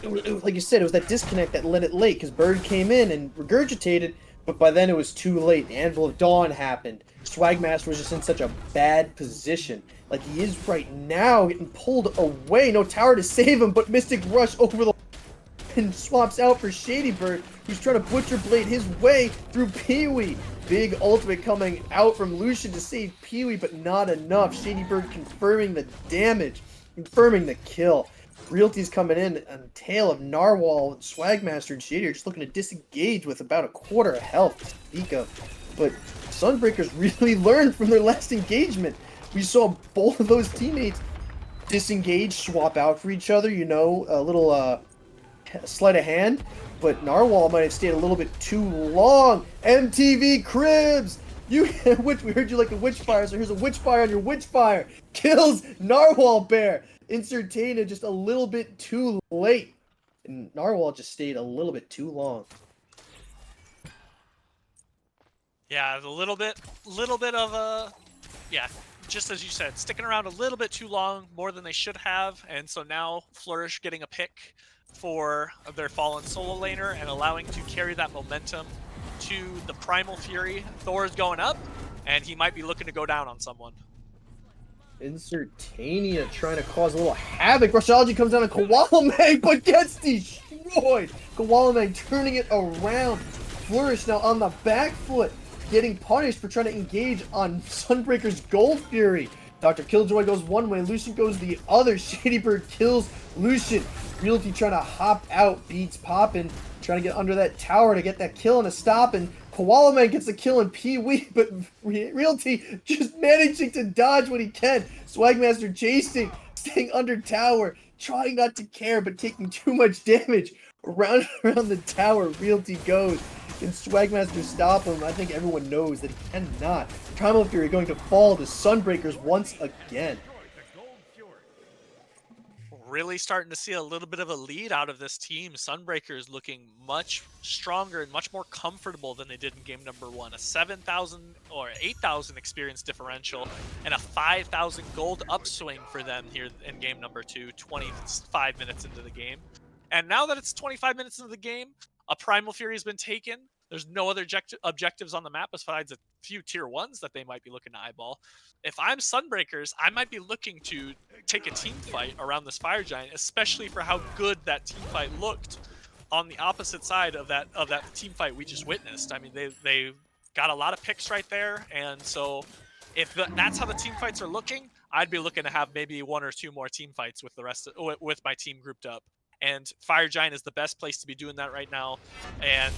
like you said, it was that disconnect that let it late, because Bird came in and regurgitated, but by then it was too late. The Anvil of Dawn happened. SwagMaster was just in such a bad position. Like he is right now, getting pulled away. No tower to save him, but Mystic Rush over the and swaps out for ShadyByrd, who's trying to Butcher Blade his way through PeeWee. Big ultimate coming out from Lucian to save PeeWee, but not enough. ShadyByrd confirming the damage, confirming the kill. Realty's coming in on tail of Narwhal, SwagMaster, and Shady are just looking to disengage with about a quarter of health to speak of. But Sunbreakers really learned from their last engagement. We saw both of those teammates disengage, swap out for each other, you know, a little sleight of hand. But Narwhal might have stayed a little bit too long. MTV Cribs! We heard you like a witchfire, so here's a witchfire on your witchfire. Kills NarwhalBear. Insertania just a little bit too late. And Narwhal just stayed a little bit too long. Yeah, a little bit of a, yeah, just as you said, sticking around a little bit too long, more than they should have. And so now Flourish getting a pick for their fallen solo laner and allowing to carry that momentum to the Primal Fury. Thor's going up, and he might be looking to go down on someone. Insertania trying to cause a little havoc. Rushology comes down on KoalaMang, but gets destroyed. KoalaMang turning it around. Flourish now on the back foot, getting punished for trying to engage on Sunbreaker's Gold Fury. DRkILlxJOY goes one way, Lucian goes the other. ShadyByrd kills Lucian. Realty trying to hop out, beats popping, trying to get under that tower to get that kill and a stop, and KoalaMang gets the kill in PeeWee, but Realty just managing to dodge what he can. SwagMaster chasing, staying under tower, trying not to care, but taking too much damage. Around the tower, Realty goes. Can SwagMaster stop him? I think everyone knows that he cannot. Primal Fury going to fall to Sunbreakers once again. really starting to see a little bit of a lead out of this team. Sunbreakers looking much stronger and much more comfortable than they did in game number 1. A 7,000 or 8,000 experience differential and a 5,000 gold upswing for them here in game number 2, 25 minutes into the game. And now that it's 25 minutes into the game, a Primal Fury has been taken. There's no other objectives on the map besides a few tier 1s that they might be looking to eyeball. If I'm Sunbreakers, I might be looking to take a team fight around this fire giant, especially for how good that team fight looked on the opposite side of that team fight we just witnessed. I mean, they got a lot of picks right there, and so if that's how the team fights are looking, I'd be looking to have maybe 1 or 2 more team fights with the rest of, with my team grouped up. And Fire Giant is the best place to be doing that right now, and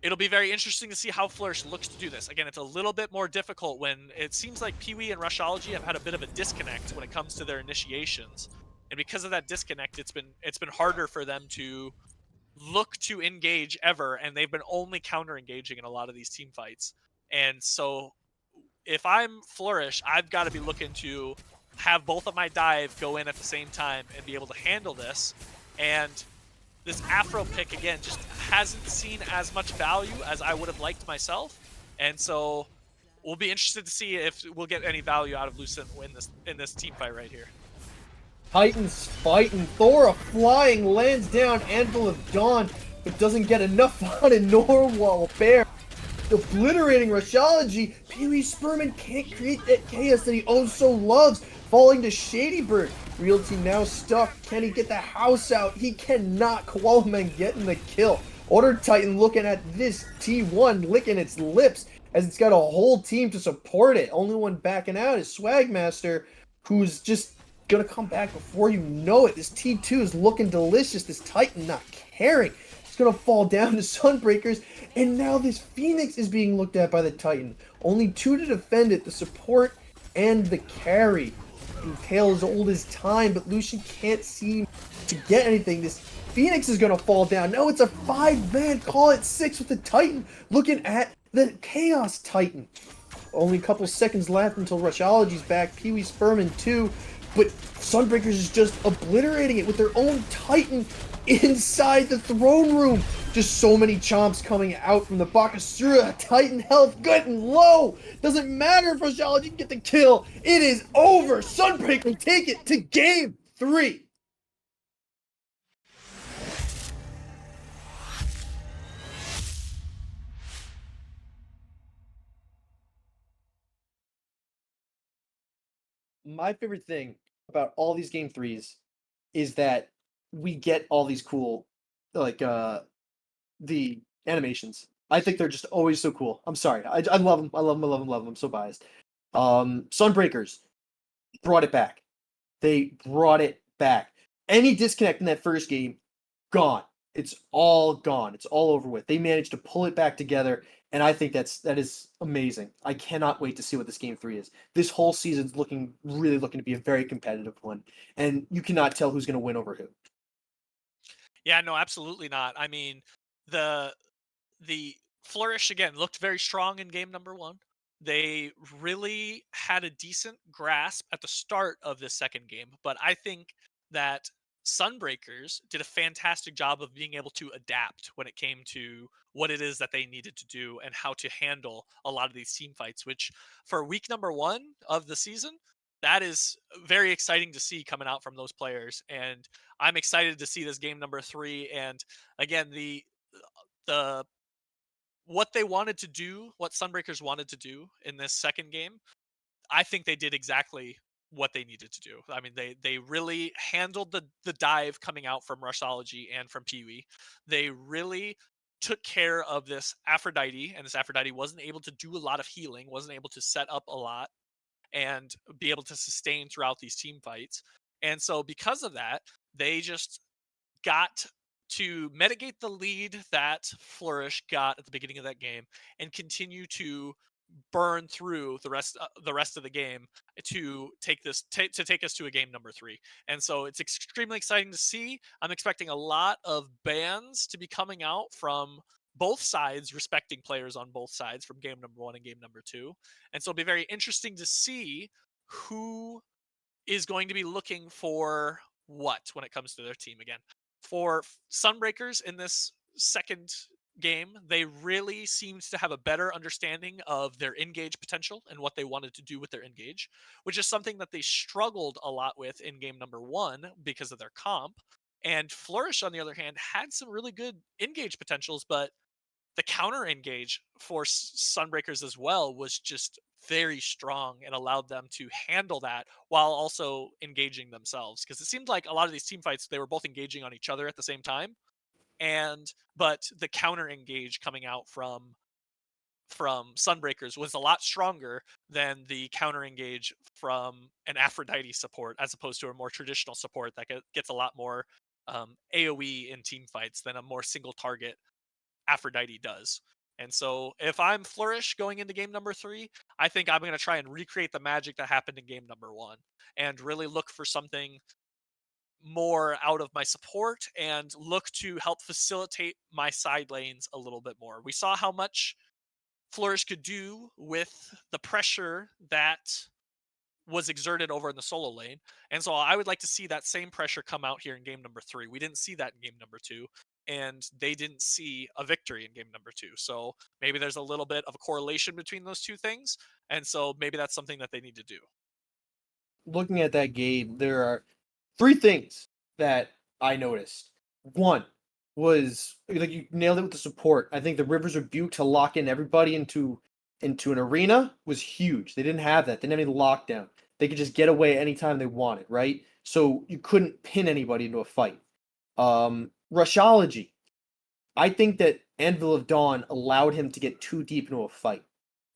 it'll be very interesting to see how Flourish looks to do this. Again, it's a little bit more difficult when it seems like PeeWee and Rushology have had a bit of a disconnect when it comes to their initiations. And because of that disconnect, it's been harder for them to look to engage ever, and they've been only counter engaging in a lot of these team fights. And so if I'm Flourish, I've got to be looking to have both of my dive go in at the same time and be able to handle this. And this Afro pick, again, just hasn't seen as much value as I would have liked myself. And so we'll be interested to see if we'll get any value out of Lucent in this team fight right here. Titans fighting. Thor, a flying, lands down Anvil of Dawn, but doesn't get enough on a TheNarwhalBear. Obliterating Rushology. PeeWeSpurMan can't create that chaos that he oh so loves. Falling to ShadyByrd. Realty now stuck. Can he get the house out? He cannot. KoalaMang getting the kill. Order Titan looking at this T1, licking its lips as it's got a whole team to support it. Only one backing out is SwagMaster, who's just gonna come back before you know it. This T2 is looking delicious. This Titan not caring. It's gonna fall down to Sunbreakers, and now this Phoenix is being looked at by the Titan. Only 2 to defend it, the support and the carry. And Tail is old as time, but Lucian can't seem to get anything. This Phoenix is gonna fall down. No, it's a 5-man, call it 6 with the Titan looking at the Chaos Titan. Only a couple seconds left until Rushology's back. PeeWeSpurMan too, but Sunbreakers is just obliterating it with their own Titan inside the throne room. Just so many chomps coming out from the Bakasura. Titan health getting low. Doesn't matter if Rushology can get the kill. It is over. Sunbreakers take it to game 3. My favorite thing about all these game 3s is that we get all these cool, like, the animations. I think they're just always so cool. I'm sorry. I love them. I love them. I love them. Love them. I'm so biased. Sunbreakers brought it back. They brought it back. Any disconnect in that first game, gone. It's all gone. It's all over with. They managed to pull it back together, and I think that is amazing. I cannot wait to see what this game 3 is. This whole season's really looking to be a very competitive one, and you cannot tell who's going to win over who. Yeah, no, absolutely not. I mean, the Flourish again looked very strong in game number 1. They really had a decent grasp at the start of the second game, but I think that Sunbreakers did a fantastic job of being able to adapt when it came to what it is that they needed to do and how to handle a lot of these team fights, which for week number 1 of the season, that is very exciting to see coming out from those players. And I'm excited to see this game number 3. And again, the what they wanted to do, what Sunbreakers wanted to do in this second game, I think they did exactly what they needed to do. I mean, they really handled the dive coming out from Rushology and from PeeWee. They really took care of this Aphrodite, and this Aphrodite wasn't able to do a lot of healing, wasn't able to set up a lot and be able to sustain throughout these team fights. And so because of that, they just got to mitigate the lead that Flourish got at the beginning of that game and continue to burn through the rest of the game to take us to a game number 3. And so it's extremely exciting to see. I'm expecting a lot of bans to be coming out from both sides, respecting players on both sides from game number 1 and game number 2. And so it'll be very interesting to see who is going to be looking for what when it comes to their team again. For Sunbreakers in this second game, they really seemed to have a better understanding of their engage potential and what they wanted to do with their engage, which is something that they struggled a lot with in game number 1 because of their comp. And Flourish, on the other hand, had some really good engage potentials, but the counter engage for Sunbreakers as well was just very strong and allowed them to handle that while also engaging themselves, because it seemed like a lot of these team fights they were both engaging on each other at the same time, and but the counter engage coming out from Sunbreakers was a lot stronger than the counter engage from an Aphrodite support, as opposed to a more traditional support that gets a lot more AoE in team fights than a more single target Aphrodite does. And so if I'm Flourish going into game number 3, I think I'm going to try and recreate the magic that happened in game number 1 and really look for something more out of my support and look to help facilitate my side lanes a little bit more. We saw how much Flourish could do with the pressure that was exerted over in the solo lane. And so I would like to see that same pressure come out here in game number 3. We didn't see that in game number 2, and they didn't see a victory in game number 2. So maybe there's a little bit of a correlation between those two things. And so maybe that's something that they need to do. Looking at that game, there are three things that I noticed. One was like you nailed it with the support. I think the Rivers Rebuke to lock in everybody into an arena was huge. They didn't have that. They didn't have any lockdown. They could just get away anytime they wanted, right? So you couldn't pin anybody into a fight. Rushology. I think that Anvil of Dawn allowed him to get too deep into a fight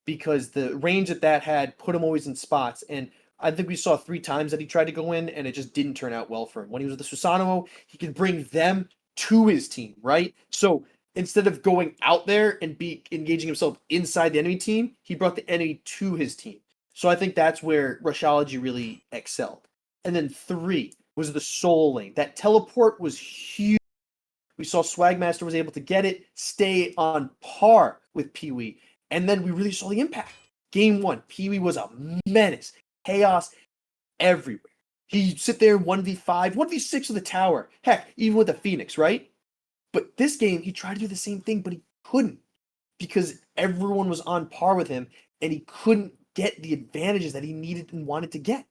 because the range that had put him always in spots. And I think we saw 3 times that he tried to go in, and it just didn't turn out well for him. When he was with the Susanoo, he could bring them to his team, right? So instead of going out there and be engaging himself inside the enemy team, he brought the enemy to his team. So I think that's where Rushology really excelled. And then 3 was the soul lane. That teleport was huge. We saw SwagMaster was able to get it, stay on par with PeeWee, and then we really saw the impact. Game 1, PeeWee was a menace. Chaos everywhere. He'd sit there 1v5, 1v6 with the tower. Heck, even with the Phoenix, right? But this game, he tried to do the same thing, but he couldn't because everyone was on par with him and he couldn't get the advantages that he needed and wanted to get.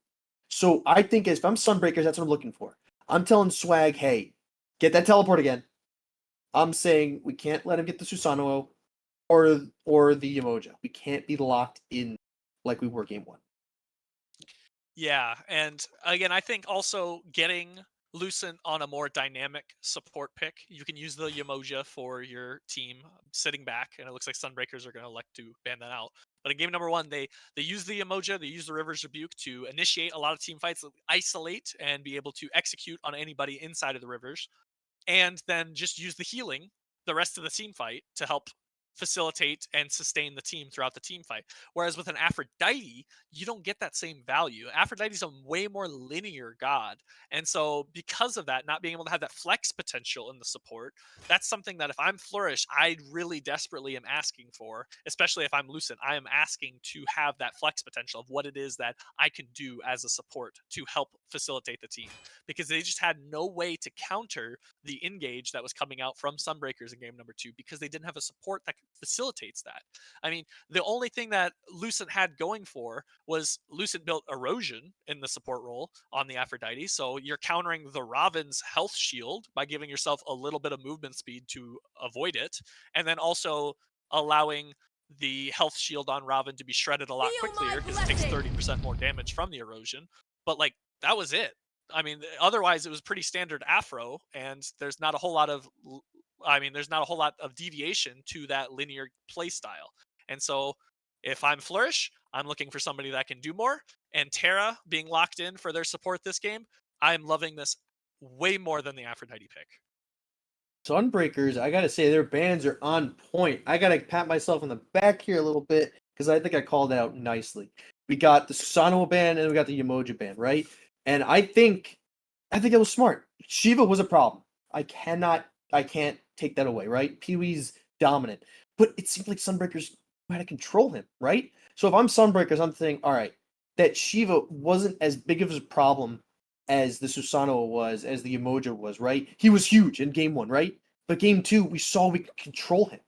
So I think if I'm Sunbreakers, that's what I'm looking for. I'm telling Swag, hey, get that teleport again. I'm saying we can't let him get the Susanoo or the Emoja. We can't be locked in like we were game 1. Yeah, and again, I think also getting Lucent on a more dynamic support pick. You can use the Yamoja for your team sitting back, and it looks like Sunbreakers are going to elect to ban that out. But in game number 1, they use the Yamoja, they use the River's Rebuke to initiate a lot of team fights, isolate, and be able to execute on anybody inside of the Rivers, and then just use the healing the rest of the team fight to help facilitate and sustain the team throughout the team fight. Whereas with an Aphrodite, you don't get that same value. Aphrodite's a way more linear god. And so because of that, not being able to have that flex potential in the support, that's something that if I'm Flourish, I really desperately am asking for, especially if I'm Lucent. I am asking to have that flex potential of what it is that I can do as a support to help facilitate the team. Because they just had no way to counter the engage that was coming out from Sunbreakers in game number 2 because they didn't have a support that facilitates that. I mean, the only thing that Lucent had going for was Lucent built erosion in the support role on the Aphrodite. So you're countering the Raven's health shield by giving yourself a little bit of movement speed to avoid it. And then also allowing the health shield on Raven to be shredded a lot quicker because it takes 30% more damage from the erosion. But like that was it. I mean, otherwise it was pretty standard Afro, and there's not a whole lot of there's not a whole lot of deviation to that linear play style. And so if I'm Flourish, I'm looking for somebody that can do more. And Terra being locked in for their support this game, I'm loving this way more than the Aphrodite pick. Sunbreakers, I gotta say their bans are on point. I gotta pat myself on the back here a little bit because I think I called it out nicely. We got the Susanoo ban and we got the Yamoja ban, right? And I think it was smart. Shiva was a problem. I can't take that away, right? PeeWee's dominant, but it seemed like Sunbreakers knew how to control him, right? So if I'm Sunbreakers, I'm thinking, all right, that Shiva wasn't as big of a problem as the Susanoo was, as the Emoja was, right? He was huge in game 1, right? But game 2, we saw we could control him.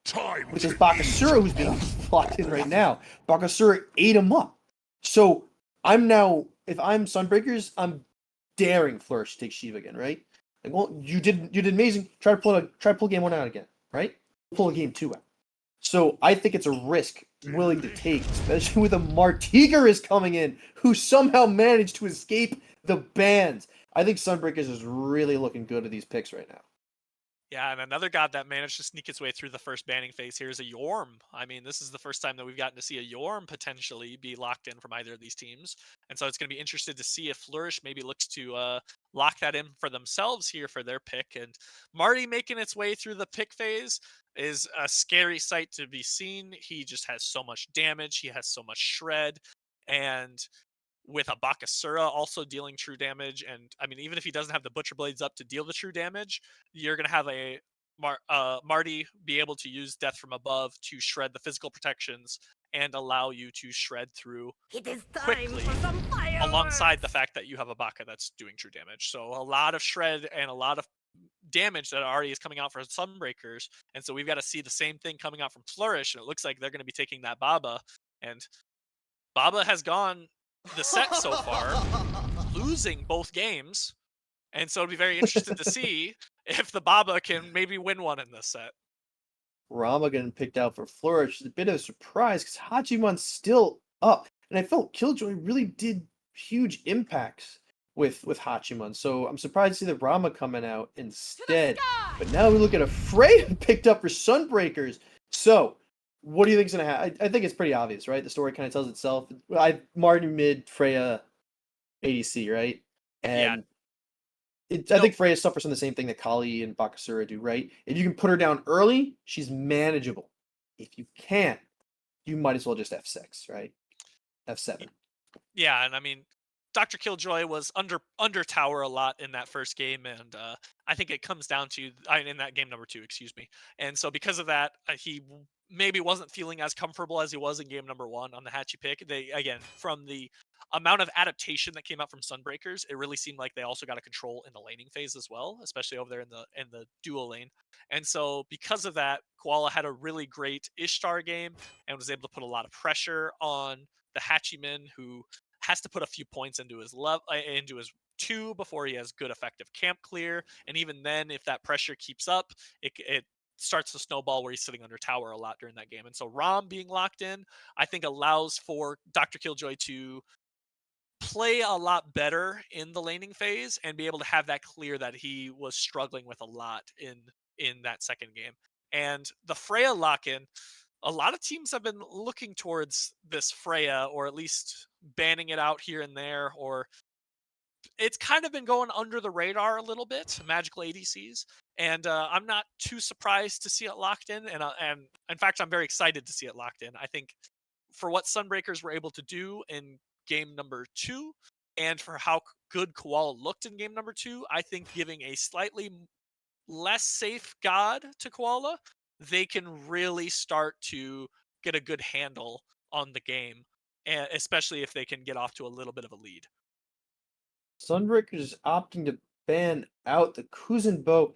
With this Bakasura who's being locked in right now. Bakasura ate him up. So I'm now, if I'm Sunbreakers, I'm daring Flourish to take Shiva again, right? Like, well, you did amazing. Try to pull game 1 out again, right? Pull a game 2 out. So I think it's a risk willing to take, especially with a Martigarist coming in who somehow managed to escape the bans. I think Sunbreakers is really looking good at these picks right now. Yeah, and another god that managed to sneak its way through the first banning phase here is a Yorm. I mean, this is the first time that we've gotten to see a Yorm potentially be locked in from either of these teams. And so it's going to be interested to see if Flourish maybe looks to lock that in for themselves here for their pick. And Marty making its way through the pick phase is a scary sight to be seen. He just has so much damage. He has so much shred. And with a Bakasura also dealing true damage, and I mean, even if he doesn't have the Butcher Blades up to deal the true damage, you're gonna have a Marty be able to use Death from Above to shred the physical protections and allow you to shred through It is time quickly, for some alongside the fireworks. fact that you have a Baka that's doing true damage. So a lot of shred and a lot of damage that already is coming out for Sunbreakers, and so we've got to see the same thing coming out from Flourish, and it looks like they're going to be taking that Baba, and Baba has gone the set so far, losing both games. And so I'd be very interested to see if the Baba can maybe win one in this set. Rama getting picked out for Flourish is a bit of a surprise because Hachiman's still up. And I felt Killjoy really did huge impacts with Hachiman. So I'm surprised to see the Rama coming out instead. But now we look at a Freya picked up for Sunbreakers. So what do you think's gonna happen? I think it's pretty obvious, right? The story kind of tells itself. Martin mid Freya ADC, right? Yeah, And I think Freya suffers from the same thing that Kali and Bakasura do, right? If you can put her down early, she's manageable. If you can't, you might as well just F6, right? F7. yeah, and I mean, Dr. Killjoy was under tower a lot in that first game, and I think it comes down to in that game number 2, excuse me. And so because of that, he maybe wasn't feeling as comfortable as he was in game number 1 on the Hatchy pick. They again, from the amount of adaptation that came out from Sunbreakers, it really seemed like they also got a control in the laning phase as well, especially over there in the dual lane. And so because of that, Koala had a really great Ishtar game and was able to put a lot of pressure on the Hatchiman, who has to put a few points into his into his 2 before he has good effective camp clear. And even then, if that pressure keeps up, it starts to snowball where he's sitting under tower a lot during that game. And so Rom being locked in, I think allows for Dr. Killjoy to play a lot better in the laning phase and be able to have that clear that he was struggling with a lot in that second game. And the Freya lock-in, a lot of teams have been looking towards this Freya, or at least banning it out here and there, or it's kind of been going under the radar a little bit, magical ADCs. And I'm not too surprised to see it locked in, and in fact, I'm very excited to see it locked in. I think for what Sunbreakers were able to do in game number 2, and for how good Koala looked in game number 2, I think giving a slightly less safe god to Koala, they can really start to get a good handle on the game, especially if they can get off to a little bit of a lead. Sunbreakers is opting to ban out the Kuzenbo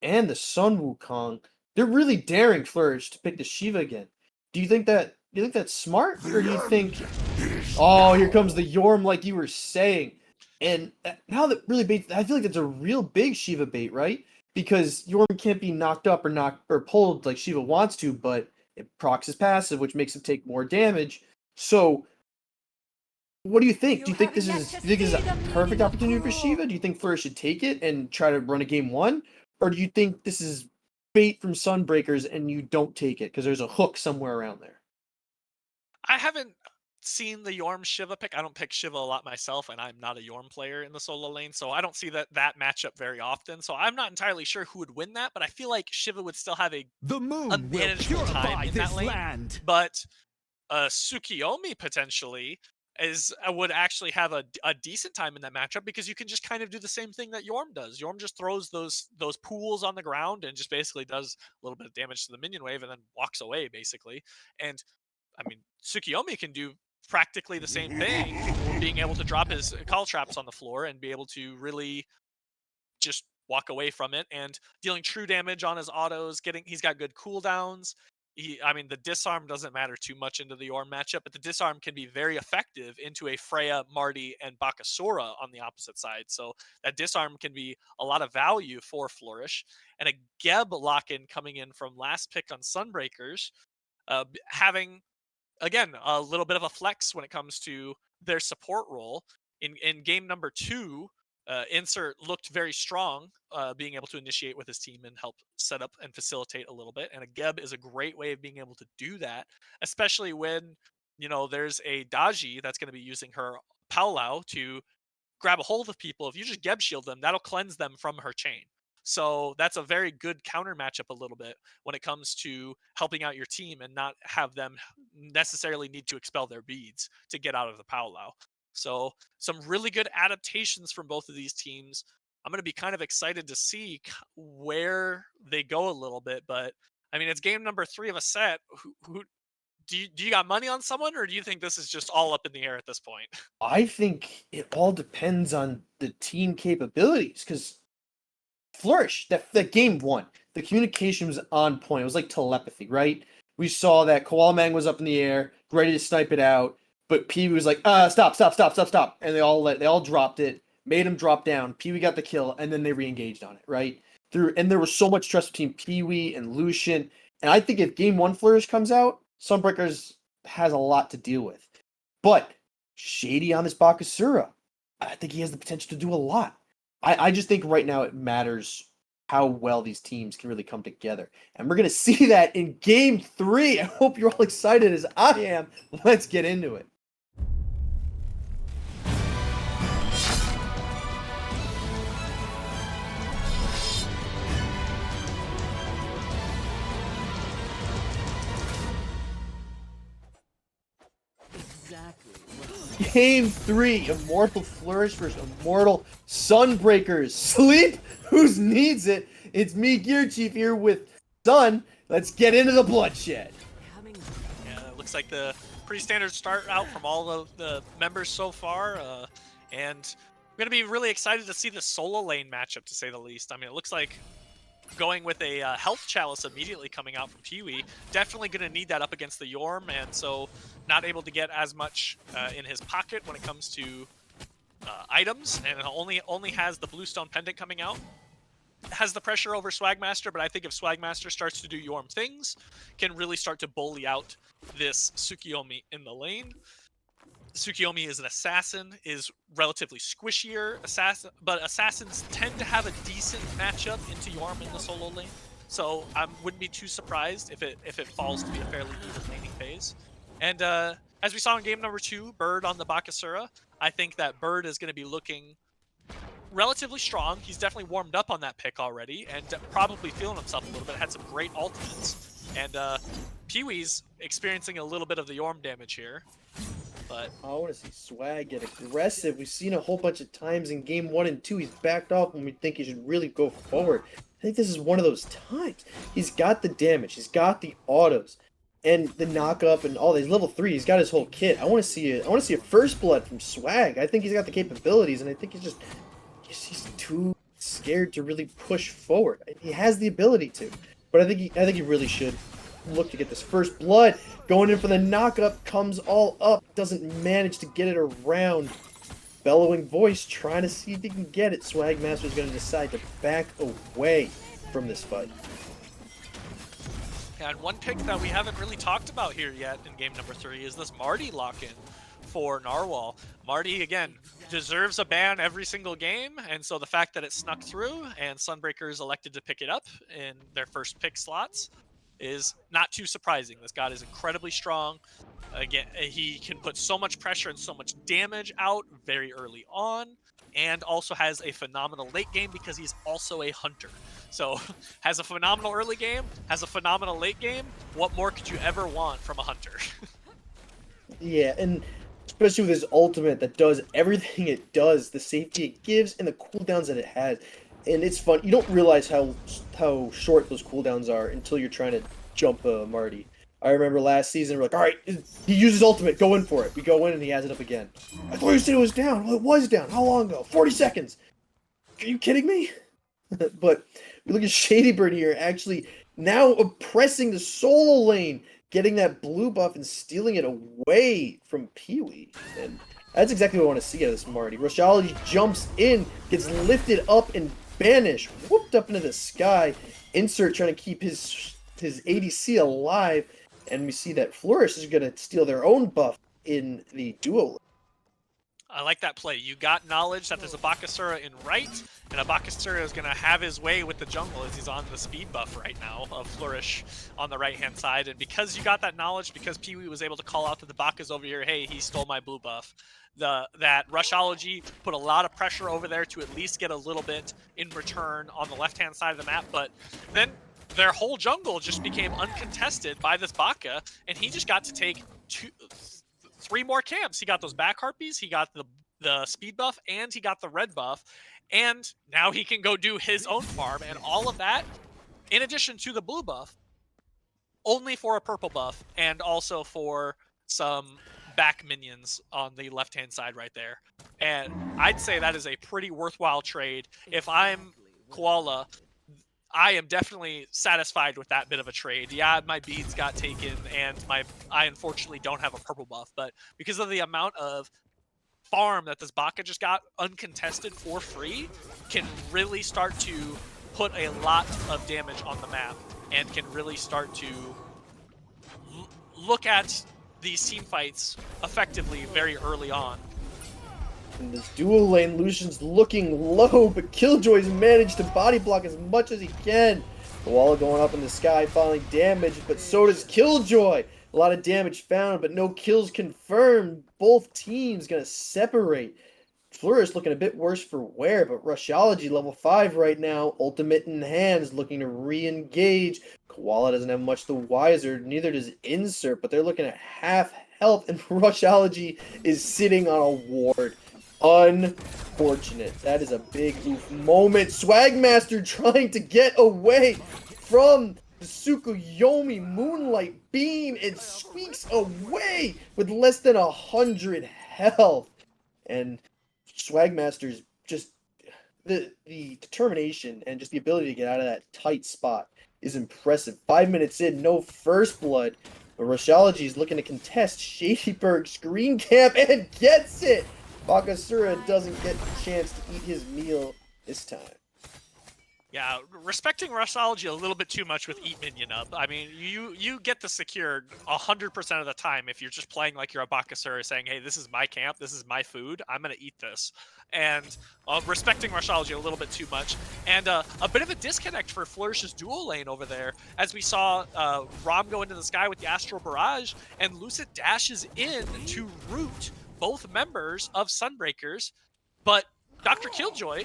and the Sun Wukong. They're really daring Flourish to pick the Shiva again. Do you think that's smart? Or do you think oh, here comes the Yorm like you were saying. And now that really bait, I feel like that's a real big Shiva bait, right? Because Yorm can't be knocked up or pulled like Shiva wants to, but it procs his passive, which makes him take more damage. So what do you think? Do you think this is a perfect opportunity for Shiva? Do you think Flourish should take it and try to run a game 1? Or do you think this is bait from Sunbreakers and you don't take it because there's a hook somewhere around there? I haven't seen the Yorm Shiva pick. I don't pick Shiva a lot myself, and I'm not a Yorm player in the solo lane, so I don't see that matchup very often. So I'm not entirely sure who would win that, but I feel like Shiva would still have The a moon will manageable time purify in that this lane. land. But Tsukiyomi potentially would actually have a decent time in that matchup, because you can just kind of do the same thing that Yorm does. Yorm just throws those pools on the ground and just basically does a little bit of damage to the minion wave and then walks away basically. And I mean, Tsukiyomi can do practically the same thing being able to drop his call traps on the floor and be able to really just walk away from it and dealing true damage on his autos. He's got good cooldowns. I mean, the disarm doesn't matter too much into the Orm matchup, but the disarm can be very effective into a Freya, Marty, and Bakasura on the opposite side. So that disarm can be a lot of value for Flourish. And a Geb lock-in coming in from last pick on Sunbreakers, having, again, a little bit of a flex when it comes to their support role. In game number 2, Insert looked very strong, being able to initiate with his team and help set up and facilitate a little bit. And a Geb is a great way of being able to do that, especially when, there's a Daji that's going to be using her Paolau to grab a hold of people. If you just Geb shield them, that'll cleanse them from her chain. So that's a very good counter matchup a little bit when it comes to helping out your team and not have them necessarily need to expel their beads to get out of the Paolau. So some really good adaptations from both of these teams. I'm going to be kind of excited to see where they go a little bit, but I mean, it's game number 3 of a set. Who do you got money on someone, or do you think this is just all up in the air at this point? I think it all depends on the team capabilities, because Flourish, that game 1, the communication was on point. It was like telepathy, right? We saw that KoalaMang was up in the air, ready to snipe it out, but PeeWee was like, stop. And they all dropped it, made him drop down. PeeWee got the kill, and then they re-engaged on it, right? And there was so much trust between PeeWee and Lucien. And I think if game 1 Flourish comes out, Sunbreakers has a lot to deal with. But Shady on this Bakasura, I think he has the potential to do a lot. I just think right now it matters how well these teams can really come together. And we're going to see that in game 3. I hope you're all excited as I am. Let's get into it. Game 3, Immortal Flourish versus Immortal Sunbreakers. Sleep? Whose needs it? It's me, GearChief, here with Sun. Let's get into the bloodshed. Yeah, it looks like the pretty standard start out from all of the members so far. And I'm going to be really excited to see the solo lane matchup, to say the least. I mean, it looks like going with a health chalice immediately coming out from PeeWee, definitely going to need that up against the Yorm, and so not able to get as much in his pocket when it comes to items, and only has the Bluestone Pendant coming out. Has the pressure over SwagMaster, but I think if SwagMaster starts to do Yorm things, can really start to bully out this Tsukiyomi in the lane. Tsukiyomi is an assassin, is relatively squishier assassin, but assassins tend to have a decent matchup into Yorm in the solo lane. So I wouldn't be too surprised if it falls to be a fairly even laning phase. And as we saw in game number 2, Bird on the Bakasura, I think that Bird is going to be looking relatively strong. He's definitely warmed up on that pick already and probably feeling himself a little bit. Had some great ultimates. And PeeWee's experiencing a little bit of the Yorm damage here. But I want to see Swag get aggressive. We've seen a whole bunch of times in game 1 and 2. He's backed off when we think he should really go forward. I think this is one of those times. He's got the damage. He's got the autos. And the knock-up and all these level 3. He's got his whole kit. I want to see a first blood from Swag. I think he's got the capabilities, and I think he's too scared to really push forward. He has the ability to, but I think he really should look to get this first blood. Going in for the knock-up, comes all up, doesn't manage to get it around. Bellowing voice, trying to see if he can get it. SwagMaster's going to decide to back away from this fight. And one pick that we haven't really talked about here yet in game number 3 is this Marty lock-in for Narwhal. Marty, again, deserves a ban every single game, and so the fact that it snuck through and Sunbreakers elected to pick it up in their first pick slots is not too surprising. This god is incredibly strong. Again, he can put so much pressure and so much damage out very early on, and also has a phenomenal late game because he's also a hunter. So has a phenomenal early game, has a phenomenal late game. What more could you ever want from a hunter? Yeah, and especially with his ultimate that does everything it does, the safety it gives, and the cooldowns that it has. And it's fun. You don't realize how short those cooldowns are until you're trying to jump Marty. I remember last season, we're like, all right, he uses ultimate, go in for it. We go in and he has it up again. I thought you said it was down. Well, it was down. How long ago? 40 seconds. Are you kidding me? But we look at ShadyByrd here, actually now oppressing the solo lane, getting that blue buff and stealing it away from PeeWee. And that's exactly what I want to see out of this Marty. Rushology jumps in, gets lifted up and banished, whooped up into the sky. Insert trying to keep his ADC alive. And we see that Flourish is going to steal their own buff in the duo. I like that play. You got knowledge that there's a Bakasura in right, and a Bakasura is going to have his way with the jungle as he's on the speed buff right now of Flourish on the right-hand side. And because you got that knowledge, because PeeWee was able to call out that the Baka's over here, hey, he stole my blue buff, that Rushology put a lot of pressure over there to at least get a little bit in return on the left-hand side of the map. But then their whole jungle just became uncontested by this Baka, and he just got to take 3 more camps. He got those back harpies, he got the speed buff, and he got the red buff. And now he can go do his own farm, and all of that, in addition to the blue buff, only for a purple buff, and also for some back minions on the left-hand side right there. And I'd say that is a pretty worthwhile trade. If I'm Koala, I am definitely satisfied with that bit of a trade. Yeah, my beads got taken, and I unfortunately don't have a purple buff, but because of the amount of farm that this Baka just got uncontested for free, can really start to put a lot of damage on the map, and can really start to look at these team fights effectively very early on. In this dual lane, Lucian's looking low, but Killjoy's managed to body block as much as he can. Koala going up in the sky, falling damage, but so does Killjoy. A lot of damage found, but no kills confirmed. Both teams gonna separate. Flourish looking a bit worse for wear, but Rushology level 5 right now, ultimate in hands, looking to re-engage. Koala doesn't have much the wiser, neither does Insert, but they're looking at half health, and Rushology is sitting on a ward. Unfortunate. That is a big oof moment. SwagMaster trying to get away from the Tsukuyomi Moonlight Beam and squeaks away with less than 100 health. And SwagMaster's just the determination and just the ability to get out of that tight spot is impressive. 5 minutes in, no first blood. But Rushology is looking to contest ShadyByrd screen camp and gets it. Bakasura doesn't get the chance to eat his meal this time. Yeah, respecting Rushology a little bit too much with Eat Minion Up. I mean, you get the secured 100% of the time if you're just playing like you're a Bakasura saying, hey, this is my camp, this is my food, I'm going to eat this. And respecting Rushology a little bit too much. And a bit of a disconnect for Flourish's dual lane over there, as we saw Rom go into the sky with the Astral Barrage, and Lucid dashes in to root both members of Sunbreakers, but DRkILLxJOY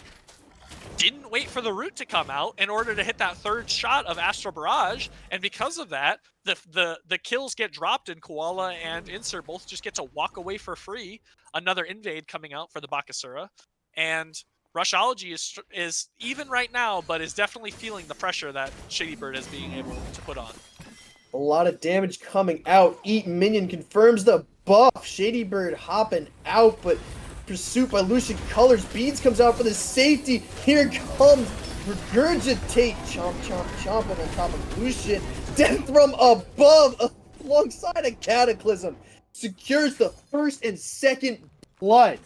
didn't wait for the root to come out in order to hit that third shot of Astral Barrage, and because of that, the kills get dropped, and Koala and Insert both just get to walk away for free. Another invade coming out for the Bakasura, and Rushology is even right now, but is definitely feeling the pressure that ShadyByrd is being able to put on. A lot of damage coming out. Eat Minion confirms the buff. ShadyByrd hopping out, but pursuit by Lucian Colors. Beads comes out for the safety. Here comes Regurgitate. Chomp, chomp, chomping on top of Lucian. Death from above alongside a Cataclysm. Secures the first and second blood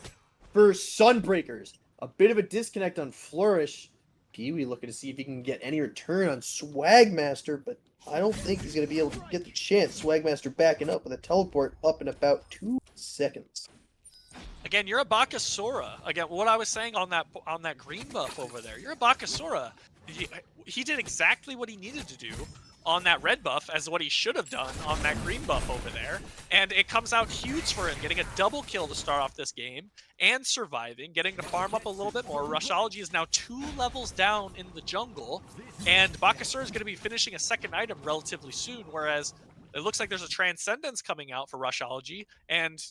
for Sunbreakers. A bit of a disconnect on Flourish. PeeWee looking to see if he can get any return on SwagMaster, but I don't think he's going to be able to get the chance. SwagMaster backing up with a teleport up in about 2 seconds. Again, you're a Bakasura. Again, what I was saying on that green buff over there, you're a Bakasura. He did exactly what he needed to do on that red buff as what he should have done on that green buff over there. And it comes out huge for him, getting a double kill to start off this game and surviving, getting to farm up a little bit more. Rushology is now 2 levels down in the jungle, and Bakasura is going to be finishing a second item relatively soon, whereas it looks like there's a Transcendence coming out for Rushology, and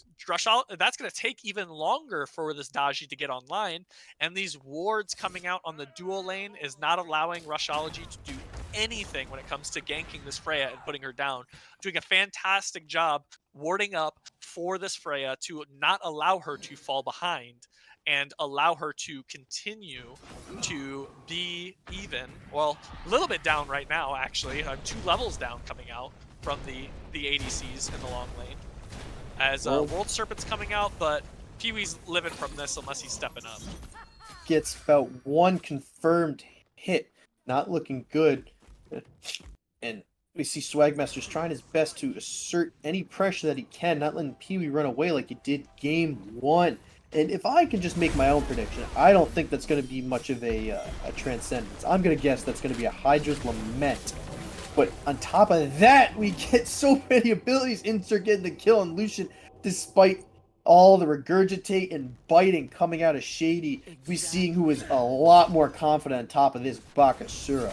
that's going to take even longer for this Daji to get online, and these wards coming out on the dual lane is not allowing Rushology to do anything when it comes to ganking this Freya and putting her down. Doing a fantastic job warding up for this Freya to not allow her to fall behind and allow her to continue to be even. Well, a little bit down right now, actually. 2 levels down coming out from the ADCs in the long lane. As World Serpent's coming out, but PeeWee's living from this unless he's stepping up. Gets about 1 confirmed hit. Not looking good. And we see SwagMaster's trying his best to assert any pressure that he can, not letting PeeWee run away like he did game 1. And if I can just make my own prediction, I don't think that's going to be much of a transcendence. I'm going to guess that's going to be a Hydra's Lament. But on top of that, we get so many abilities. Insert getting the kill on Lucian, despite all the regurgitate and biting coming out of Shady. We seeing who is a lot more confident on top of this Bakasura.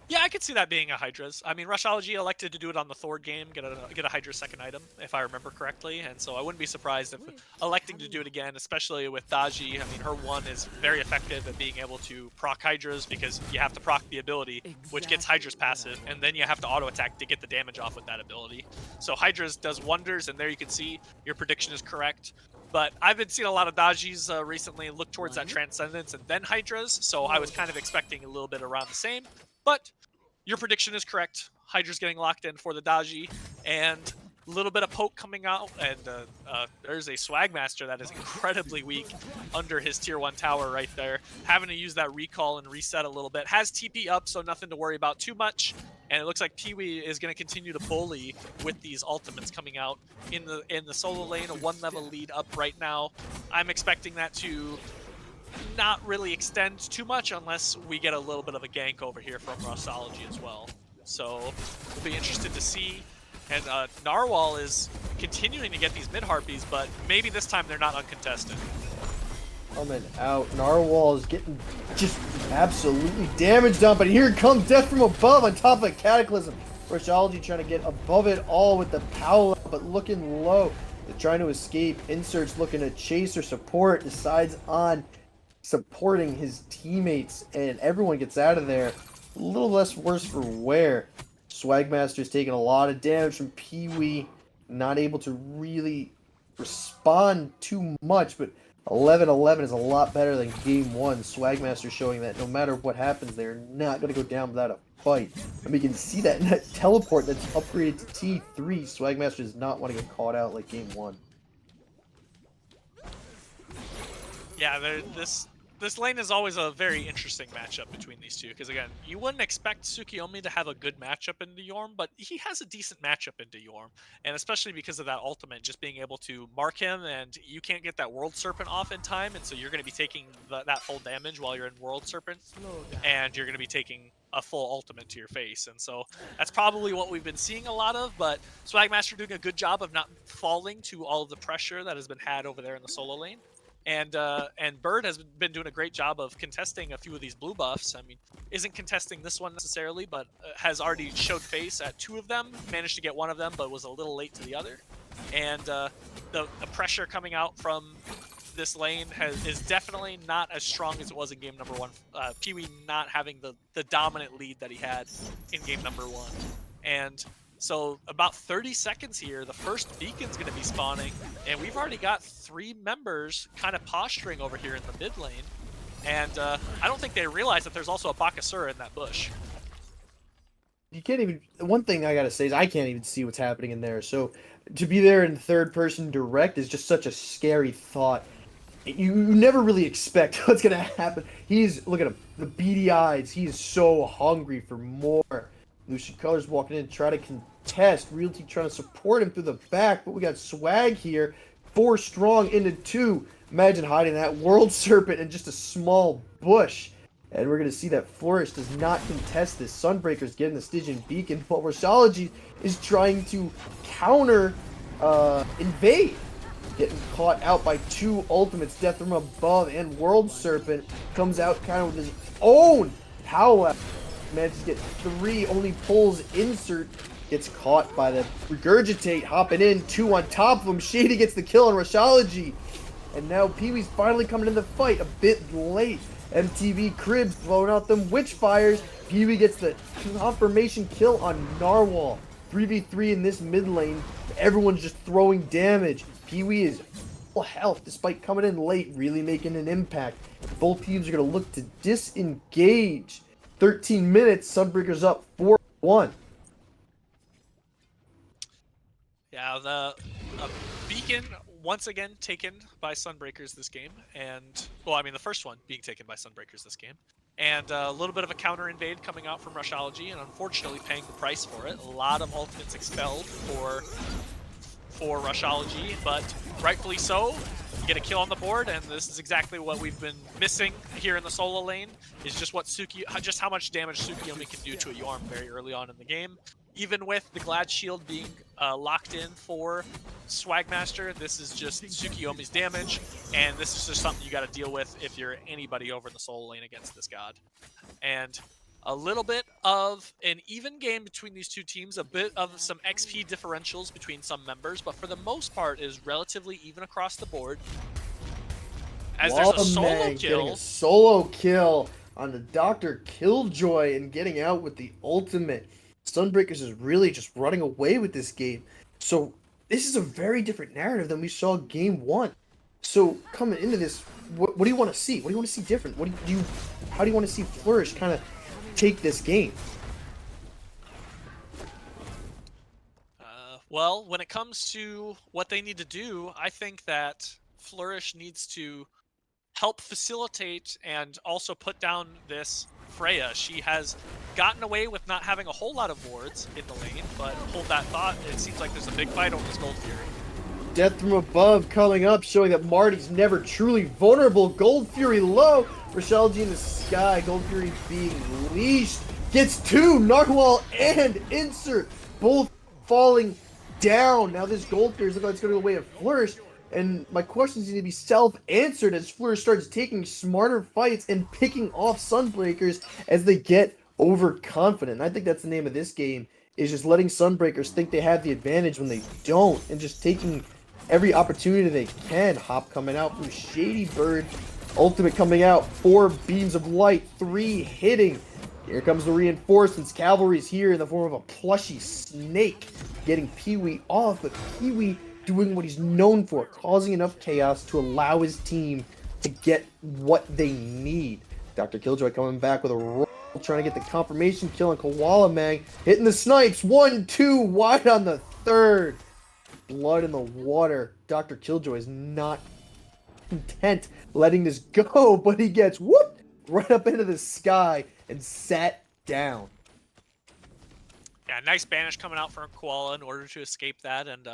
Yeah, I could see that being a Hydra's. I mean, Rushology elected to do it on the Thor game, get a Hydra second item, if I remember correctly, and so I wouldn't be surprised if electing to do it again, especially with Daji. I mean, her 1 is very effective at being able to proc Hydras because you have to proc the ability, which gets Hydra's passive, and then you have to auto-attack to get the damage off with that ability. So Hydra's does wonders, and there you can see your prediction is correct. But I've been seeing a lot of Dajis recently look towards that Transcendence and then Hydra's, so I was kind of expecting a little bit around the same. But your prediction is correct. Hydra's getting locked in for the Daji, and a little bit of poke coming out, and there's a SwagMaster that is incredibly weak under his tier 1 tower right there, having to use that recall and reset a little bit. Has TP up, so nothing to worry about too much, and it looks like PeeWee is going to continue to bully with these ultimates coming out in the solo lane. A 1 level lead up right now. I'm expecting that to not really extend too much unless we get a little bit of a gank over here from Rushology as well. So we'll be interested to see. And Narwhal is continuing to get these mid-harpies, but maybe this time they're not uncontested. Coming out. Narwhal is getting just absolutely damaged on, but here comes Death from above on top of a Cataclysm. Rushology trying to get above it all with the Powell, but looking low. They're trying to escape. Insert's looking to chase or support. Decides on supporting his teammates, and everyone gets out of there. A little less worse for wear. SwagMaster's taking a lot of damage from PeeWee, not able to really respond too much, but 11-11 is a lot better than game 1. SwagMaster showing that no matter what happens, they're not going to go down without a fight. And we can see that in that teleport that's upgraded to T3. SwagMaster does not want to get caught out like game 1. Yeah, this lane is always a very interesting matchup between these two, because again, you wouldn't expect Tsukiyomi to have a good matchup into Yorm, but he has a decent matchup into Yorm, and especially because of that ultimate, just being able to mark him, and you can't get that World Serpent off in time, and so you're going to be taking that full damage while you're in World Serpent, and you're going to be taking a full ultimate to your face, and so that's probably what we've been seeing a lot of, but SwagMaster doing a good job of not falling to all of the pressure that has been had over there in the solo lane. And Bird has been doing a great job of contesting a few of these blue buffs. I mean, isn't contesting this one necessarily, but has already showed face at 2 of them, managed to get 1 of them, but was a little late to the other. And the pressure coming out from this lane is definitely not as strong as it was in game number 1. PeeWee not having the dominant lead that he had in game number 1. And so about 30 seconds here, the first beacon's going to be spawning, and we've already got 3 members kind of posturing over here in the mid lane. And I don't think they realize that there's also a Bakasura in that bush. You can't even... One thing I gotta say is I can't even see what's happening in there. So to be there in third person direct is just such a scary thought. You never really expect what's going to happen. Look at him, the beady eyes. He is so hungry for more. LUCENTCOLORS walking in, try to contest. Realty trying to support him through the back, but we got Swag here. 4 strong into 2. Imagine hiding that World Serpent in just a small bush. And we're going to see that Flourish does not contest this. Sunbreakers getting the Stygian Beacon, while Rushology is trying to counter invade. Getting caught out by 2 ultimates, Death from Above and World Serpent. Comes out kind of with his own power. Manages to get 3, only pulls Insert, gets caught by the Regurgitate, hopping in, 2 on top of him. Shady gets the kill on Rushology, and now PeeWee's finally coming in the fight a bit late. MTV Cribs throwing out them witch fires. PeeWee gets the confirmation kill on Narwhal. 3v3 in this mid lane. Everyone's just throwing damage. PeeWee is full health despite coming in late, really making an impact. Both teams are going to look to disengage. 13 minutes, Sunbreakers up 4-1. Yeah, the beacon once again taken by Sunbreakers this game, and well, I mean the first one being taken by Sunbreakers this game, and a little bit of a counter invade coming out from Rushology, and unfortunately paying the price for it. A lot of ultimates expelled for Rushology, but rightfully so. You get a kill on the board, and this is exactly what we've been missing here in the solo lane. Is just just how much damage Tsukiyomi can do to a Yarm very early on in the game. Even with the Glad Shield being locked in for SwagMaster, this is just Tsukiyomi's damage, and this is just something you got to deal with if you're anybody over in the solo lane against this god. And a little bit of an even game between these two teams, a bit of some XP differentials between some members, but for the most part is relatively even across the board. As there's a solo kill. Getting a solo kill on the DRkILlxJOY and getting out with the ultimate. Sunbreakers is really just running away with this game. So this is a very different narrative than we saw game one. So coming into this, what do you want to see? What do you want to see different? How do you want to see Flourish kind of take this game? Well, when it comes to what they need to do, I think that Flourish needs to help facilitate and also put down this Freya. She has gotten away with not having a whole lot of wards in the lane, but hold that thought, it seems like there's a big fight on this Gold Fury. Death from above coming up, showing that Marty's never truly vulnerable. Gold Fury low. Rushology in the sky. Gold Fury being leashed. Gets two. Narwhal and Insert both falling down. Now this Gold Fury is looking like it's going to go away of Flourish. And my questions need to be self-answered as Flourish starts taking smarter fights and picking off Sunbreakers as they get overconfident. And I think that's the name of this game, is just letting Sunbreakers think they have the advantage when they don't, and just taking every opportunity they can. Hop coming out from ShadyByrd. Ultimate coming out. 4 beams of light. 3 hitting. Here comes the reinforcements. Cavalry's here in the form of a plushy snake. Getting PeeWee off, but PeeWee doing what he's known for, causing enough chaos to allow his team to get what they need. DRkILlxJOY coming back with a roll, trying to get the confirmation kill on KoalaMang. Hitting the snipes. 1-2 wide on the third. Blood in the water. DRkILlxJOY is not content letting this go, but he gets whooped right up into the sky and sat down. Yeah, nice banish coming out from Koala in order to escape that. And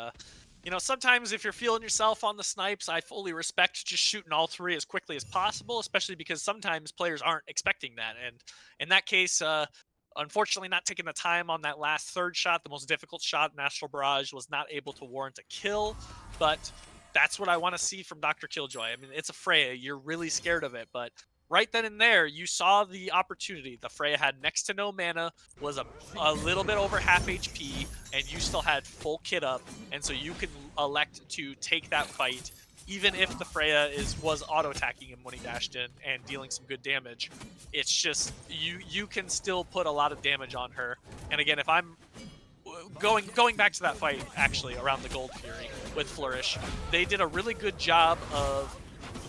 you know, sometimes if you're feeling yourself on the snipes, I fully respect just shooting all 3 as quickly as possible, especially because sometimes players aren't expecting that. And in that case, unfortunately not taking the time on that last third shot, the most difficult shot in Astral Barrage, was not able to warrant a kill. But that's what I want to see from DRkILlxJOY. I mean, it's a Freya. You're really scared of it, but right then and there, you saw the opportunity. The Freya had next to no mana, was a little bit over half HP, and you still had full kit up, and so you can elect to take that fight, even if the Freya was auto-attacking him when he dashed in and dealing some good damage. It's just, you can still put a lot of damage on her. And again, if I'm going back to that fight, actually, around the Gold Fury with Flourish, they did a really good job of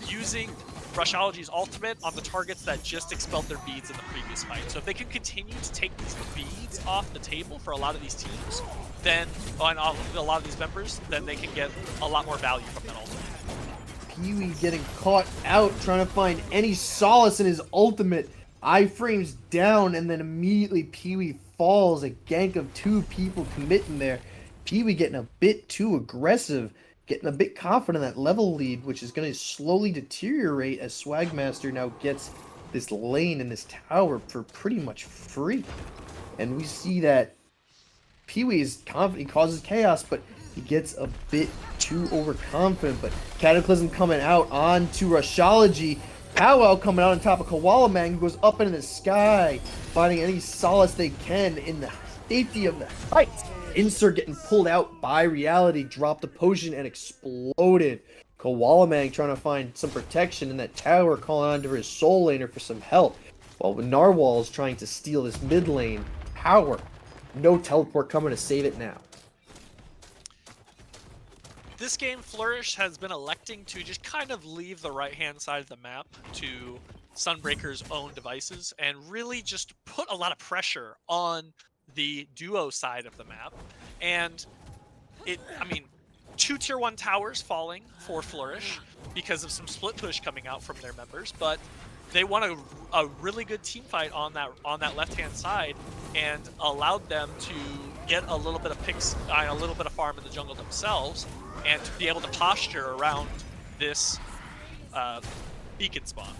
using Rushology's ultimate on the targets that just expelled their beads in the previous fight. So if they can continue to take these beads off the table for a lot of these teams, then on a lot of these members, then they can get a lot more value from that ultimate. PeeWee getting caught out, trying to find any solace in his ultimate. Iframes down, and then immediately PeeWee falls. A gank of 2 people committing there. PeeWee getting a bit too aggressive, getting a bit confident in that level lead, which is going to slowly deteriorate as SwagMaster now gets this lane and this tower for pretty much free. And we see that PeeWee is confident, he causes chaos, but he gets a bit too overconfident. But Cataclysm coming out onto Rushology. Powwow coming out on top of KoalaMang, who goes up into the sky, finding any solace they can in the safety of the heights. Insert getting pulled out by Reality, dropped the potion and exploded. KoalaMang trying to find some protection in that tower, calling on to his soul laner for some help. While Narwhal is trying to steal this mid lane power. No teleport coming to save it now. This game, Flourish has been electing to just kind of leave the right-hand side of the map to Sunbreakers' own devices and really just put a lot of pressure on the duo side of the map. And I mean, 2 tier 1 towers falling for Flourish because of some split push coming out from their members, but they won a really good team fight on that left-hand side and allowed them to get a little bit of picks, a little bit of farm in the jungle themselves, and to be able to posture around this beacon spawn.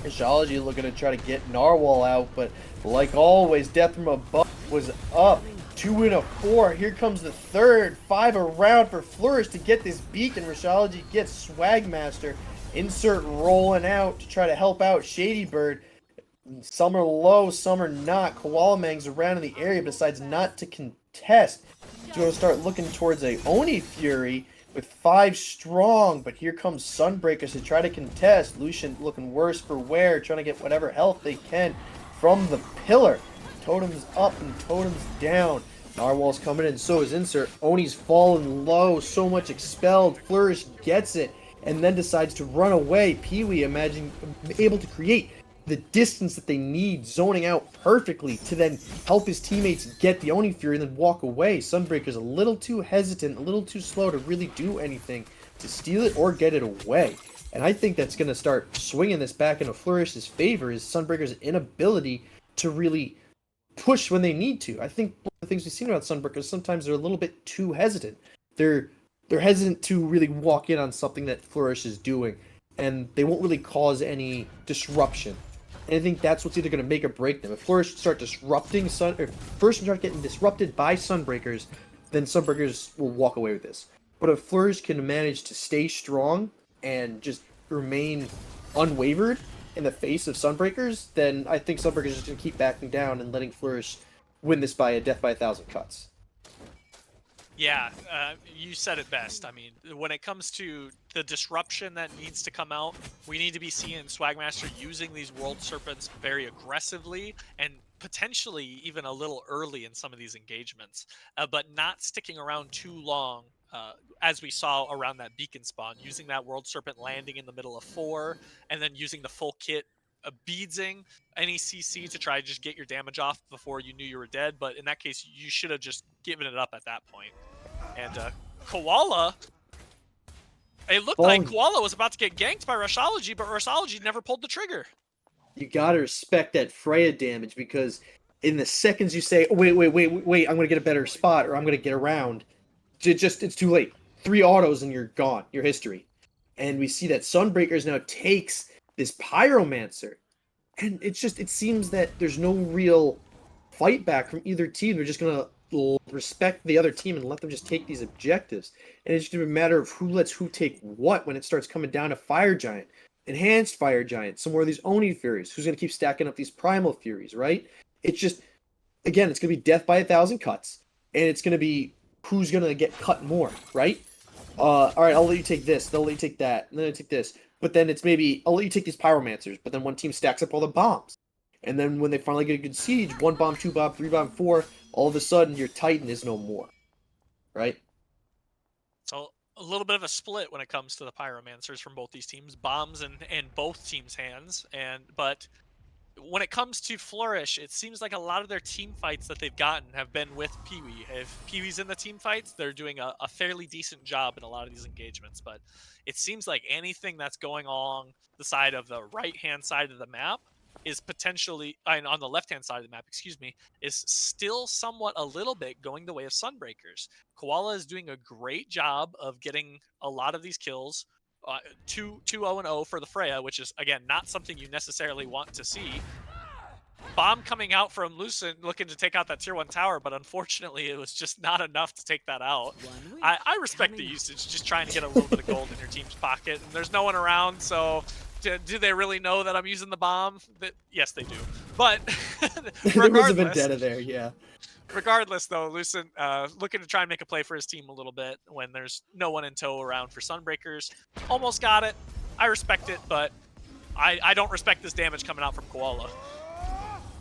Rushology looking to try to get Narwhal out, but like always, death from above was up. 2 and a 4. Here comes the third. 5 around for Flourish to get this beacon. Rushology gets SwagMaster. Insert rolling out to try to help out ShadyByrd. Some are low, some are not. KoalaMang's around in the area, decides not to contest. He's going to start looking towards a Oni Fury with 5 strong, but here comes Sunbreakers to try to contest. Lucian looking worse for wear, trying to get whatever health they can from the pillar. Totems up and totems down. Narwhal's coming in, so is Insert. Oni's fallen low, so much expelled. Flourish gets it, and then decides to run away. PeeWee, imagine, able to create the distance that they need, zoning out perfectly to then help his teammates get the Oni Fury and then walk away. Sunbreaker's a little too hesitant, a little too slow to really do anything to steal it or get it away. And I think that's going to start swinging this back into Flourish's favor, is Sunbreaker's inability to really push when they need to. I think one of the things we've seen about Sunbreakers, sometimes they're a little bit too hesitant. They're hesitant to really walk in on something that Flourish is doing, and they won't really cause any disruption. And I think that's what's either going to make or break them. If Flourish start disrupting first start getting disrupted by Sunbreakers, then Sunbreakers will walk away with this. But if Flourish can manage to stay strong and just remain unwavered in the face of Sunbreakers, then I think Sunbreakers is just going to keep backing down and letting Flourish win this by a death by 1,000 cuts. Yeah, you said it best. I mean, when it comes to the disruption that needs to come out, we need to be seeing SwagMaster using these World Serpents very aggressively and potentially even a little early in some of these engagements, but not sticking around too long, as we saw around that beacon spawn, using that World Serpent landing in the middle of 4, and then using the full kit, beadsing any CC to try to just get your damage off before you knew you were dead, but in that case, you should have just given it up at that point. And Koala, it looked like Koala was about to get ganked by Rushology, but Rushology never pulled the trigger. You gotta respect that Freya damage, because in the seconds you say, oh, wait, I'm gonna get a better spot, or I'm gonna get around, it's too late. 3 autos and you're gone. Your history. And we see that Sunbreakers now takes this Pyromancer, and it seems that there's no real fight back from either team. They're just gonna respect the other team and let them just take these objectives, and it's just a matter of who lets who take what when it starts coming down to Fire Giant, Enhanced Fire Giant, some more of these Oni Furies, who's gonna keep stacking up these Primal Furies, right? It's just, again, it's gonna be death by 1,000 cuts, and it's gonna be who's gonna get cut more, right? All right, I'll let you take this, they'll let you take that, and then I take this. But then it's maybe, I'll let you take these Pyromancers, but then one team stacks up all the bombs. And then when they finally get a good siege, 1 bomb, 2 bomb, 3 bomb, 4, all of a sudden your Titan is no more. Right? So a little bit of a split when it comes to the Pyromancers from both these teams. Bombs in both teams' hands. But when it comes to Flourish, it seems like a lot of their team fights that they've gotten have been with PeeWee. If PeeWee's in the team fights, they're doing a fairly decent job in a lot of these engagements. But it seems like anything that's going along the side of the right-hand side of the map is potentially, on the left-hand side of the map, excuse me, is still somewhat a little bit going the way of Sunbreakers. Koala is doing a great job of getting a lot of these kills. 2-0-0 for the Freya, which is, again, not something you necessarily want to see. Bomb coming out from Lucent looking to take out that tier 1 tower, but unfortunately it was just not enough to take that out. I respect the usage, just trying to get a little bit of gold in your team's pocket, and there's no one around, so do they really know that I'm using the bomb? Yes, they do. But there was a vendetta there, yeah. Regardless, though, Lucent looking to try and make a play for his team a little bit when there's no one in tow around for Sunbreakers. Almost got it. I respect it, but I don't respect this damage coming out from Koala.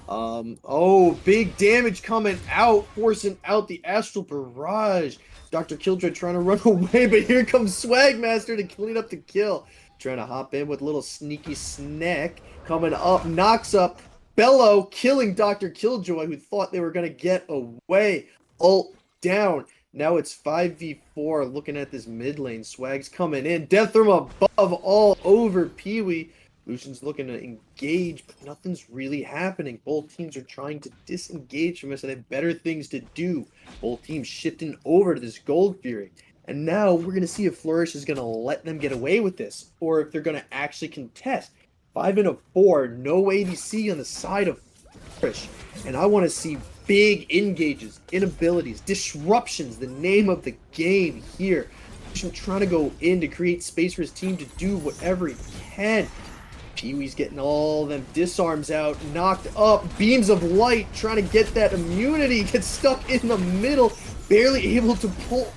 Oh, big damage coming out, forcing out the Astral Barrage. DRkILlxJOY trying to run away, but here comes SwagMaster to clean up the kill. Trying to hop in with a little sneaky snack. Coming up, knocks up Bello, killing DRkILlxJOY, who thought they were going to get away. Ult down. Now it's 5v4. Looking at this mid lane. Swag's coming in. Death from above all over PeeWee. Lucian's looking to engage, but nothing's really happening. Both teams are trying to disengage from us and have better things to do. Both teams shifting over to this Gold Fury. And now we're going to see if Flourish is going to let them get away with this, or if they're going to actually contest. 5 and a 4, no ADC on the side of Flourish. And I want to see big engages, inabilities, disruptions, the name of the game here. Lucian trying to go in to create space for his team to do whatever he can. PeeWee's getting all them disarms out, knocked up, beams of light, trying to get that immunity, gets stuck in the middle, barely able to pull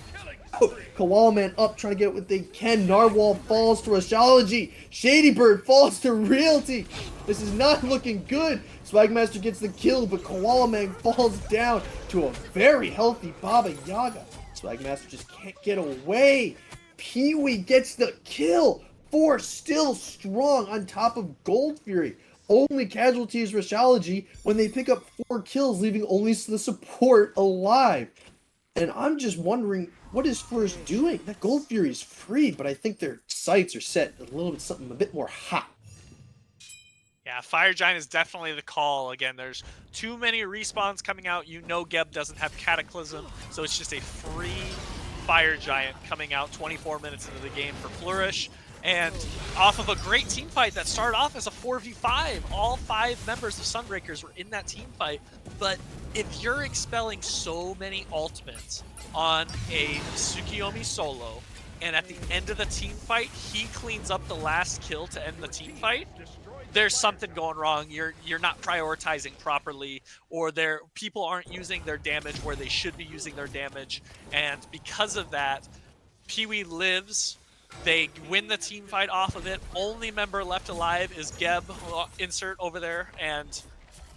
KoalaMang up, trying to get what they can. Narwhal falls to Rushology, ShadyByrd falls to Realty. This is not looking good. SwagMaster gets the kill, but KoalaMang falls down to a very healthy Baba Yaga. SwagMaster just can't get away. PeeWee gets the kill. 4 still strong on top of Gold Fury. Only casualty is Rushology when they pick up 4 kills, leaving only the support alive. And I'm just wondering, what is Flourish doing? That Gold Fury is free, but I think their sights are set a little bit something a bit more hot. Yeah, Fire Giant is definitely the call. Again, there's too many respawns coming out. You know Geb doesn't have Cataclysm, so it's just a free Fire Giant coming out 24 minutes into the game for Flourish. And off of a great team fight that started off as a 4v5, all 5 members of Sunbreakers were in that team fight. But if you're expelling so many ultimates on a Tsukiyomi solo, and at the end of the team fight, he cleans up the last kill to end the team fight, there's something going wrong. You're not prioritizing properly, or people aren't using their damage where they should be using their damage. And because of that, PeeWee lives. They win the team fight off of it. Only member left alive is Geb, insert over there. And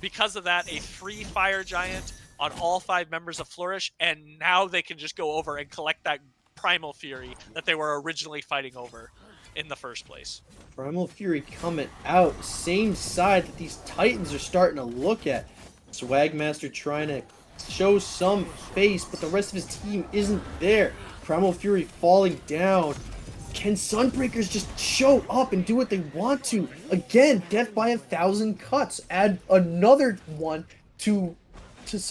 because of that, a free Fire Giant on all 5 members of Flourish. And now they can just go over and collect that Primal Fury that they were originally fighting over in the first place. Primal Fury coming out. Same side that these Titans are starting to look at. SwagMaster trying to show some face, but the rest of his team isn't there. Primal Fury falling down. Can Sunbreakers just show up and do what they want to? Again, death by 1,000 cuts. Add another one against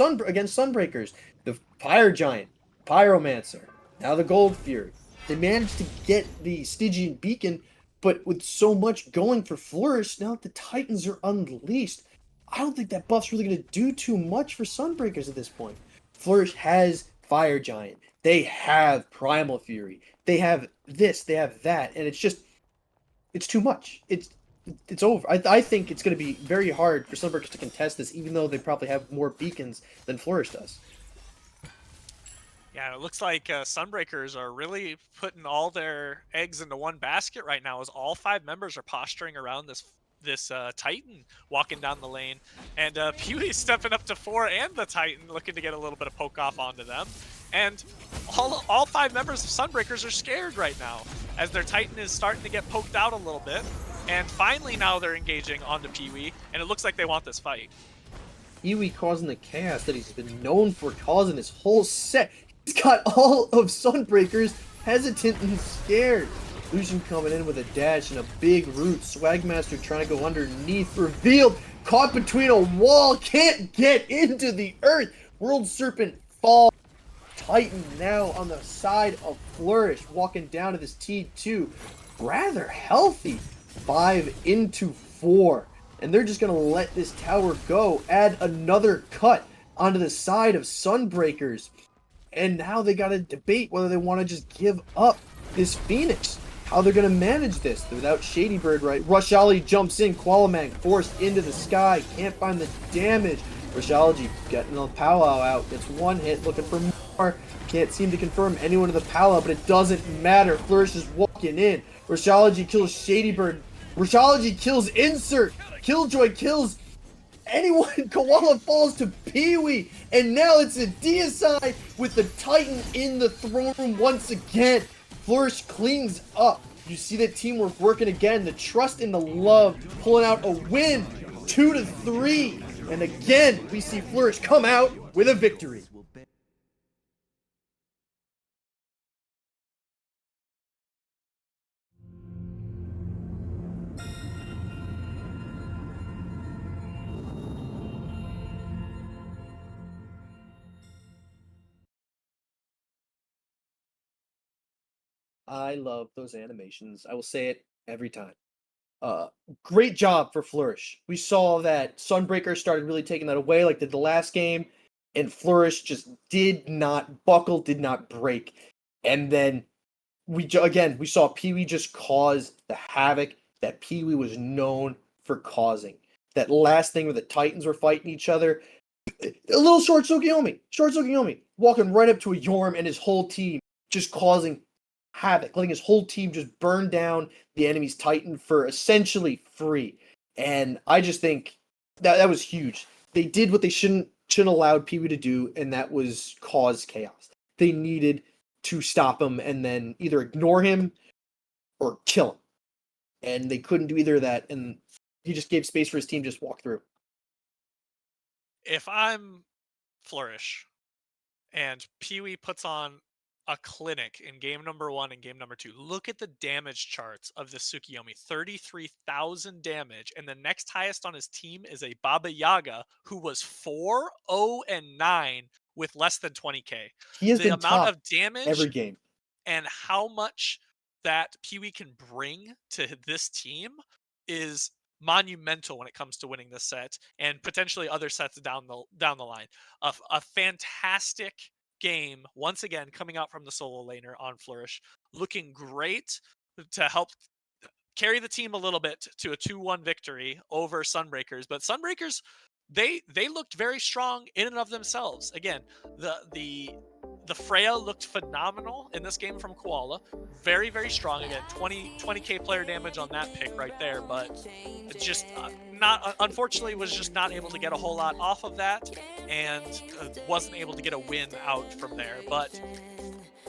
Sunbreakers. The Fire Giant, Pyromancer, now the Gold Fury. They managed to get the Stygian Beacon, but with so much going for Flourish, now that the Titans are unleashed, I don't think that buff's really going to do too much for Sunbreakers at this point. Flourish has Fire Giant. They have Primal Fury. They have this, they have that, and it's too much. It's over. I think it's going to be very hard for Sunbreakers to contest this, even though they probably have more beacons than Flourish does. Yeah, it looks like Sunbreakers are really putting all their eggs into one basket right now, as all 5 members are posturing around this Titan walking down the lane, and PeeWee's stepping up to 4 and the Titan, looking to get a little bit of poke off onto them. And all 5 members of Sunbreakers are scared right now, as their Titan is starting to get poked out a little bit. And finally now they're engaging onto PeeWee, and it looks like they want this fight. PeeWee causing the chaos that he's been known for causing his whole set. He's got all of Sunbreakers hesitant and scared. Lucian coming in with a dash and a big root. SwagMaster trying to go underneath. Revealed. Caught between a wall. Can't get into the earth. World Serpent fall. Titan now on the side of Flourish. Walking down to this T2. Rather healthy. 5 into 4. And they're just going to let this tower go. Add another cut onto the side of Sunbreakers. And now they got to debate whether they want to just give up this Phoenix. How they're going to manage this without ShadyByrd, right? Rushology jumps in. KoalaMang forced into the sky. Can't find the damage. Rushology getting a powwow out. Gets one hit, looking for more. Can't seem to confirm anyone in the powwow, but it doesn't matter. Flourish is walking in. Rushology kills ShadyByrd. Rushology kills Insert. Killjoy kills anyone. Koala falls to PeeWee. And now it's a DSI with the Titan in the throne room once again. Flourish cleans up. You see that teamwork working again. The trust and the love pulling out a win. 2-3. And again, we see Flourish come out with a victory. I love those animations. I will say it every time. Great job for Flourish. We saw that Sunbreakers started really taking that away like did the last game, and Flourish just did not buckle, did not break. And then we saw PeeWee just cause the havoc that PeeWee was known for causing. That last thing where the Titans were fighting each other. A little short Tsukiyomi, walking right up to a Yorm and his whole team, just causing havoc, letting his whole team just burn down the enemy's Titan for essentially free. And I just think that was huge. They did what they shouldn't allowed PeeWee to do, and that was cause chaos. They needed to stop him and then either ignore him or kill him. And they couldn't do either of that, and he just gave space for his team to just walk through. If I'm Flourish and PeeWee puts on a clinic in game number 1 and game number 2, look at the damage charts of the Tsukiyomi. 33,000 damage, and the next highest on his team is a Baba Yaga who was 4-0-9 with less than 20k. He has The been amount top of damage every game. and how much that PeeWee can bring to this team is monumental when it comes to winning this set and potentially other sets down the line. A fantastic game once again coming out from the solo laner on Flourish, looking great to help carry the team a little bit to a 2-1 victory over Sunbreakers. But Sunbreakers, they looked very strong in and of themselves. Again, the Freya looked phenomenal in this game from Koala. Very, very strong. Again, 20k player damage on that pick right there, but just unfortunately was just not able to get a whole lot off of that, and wasn't able to get a win out from there. But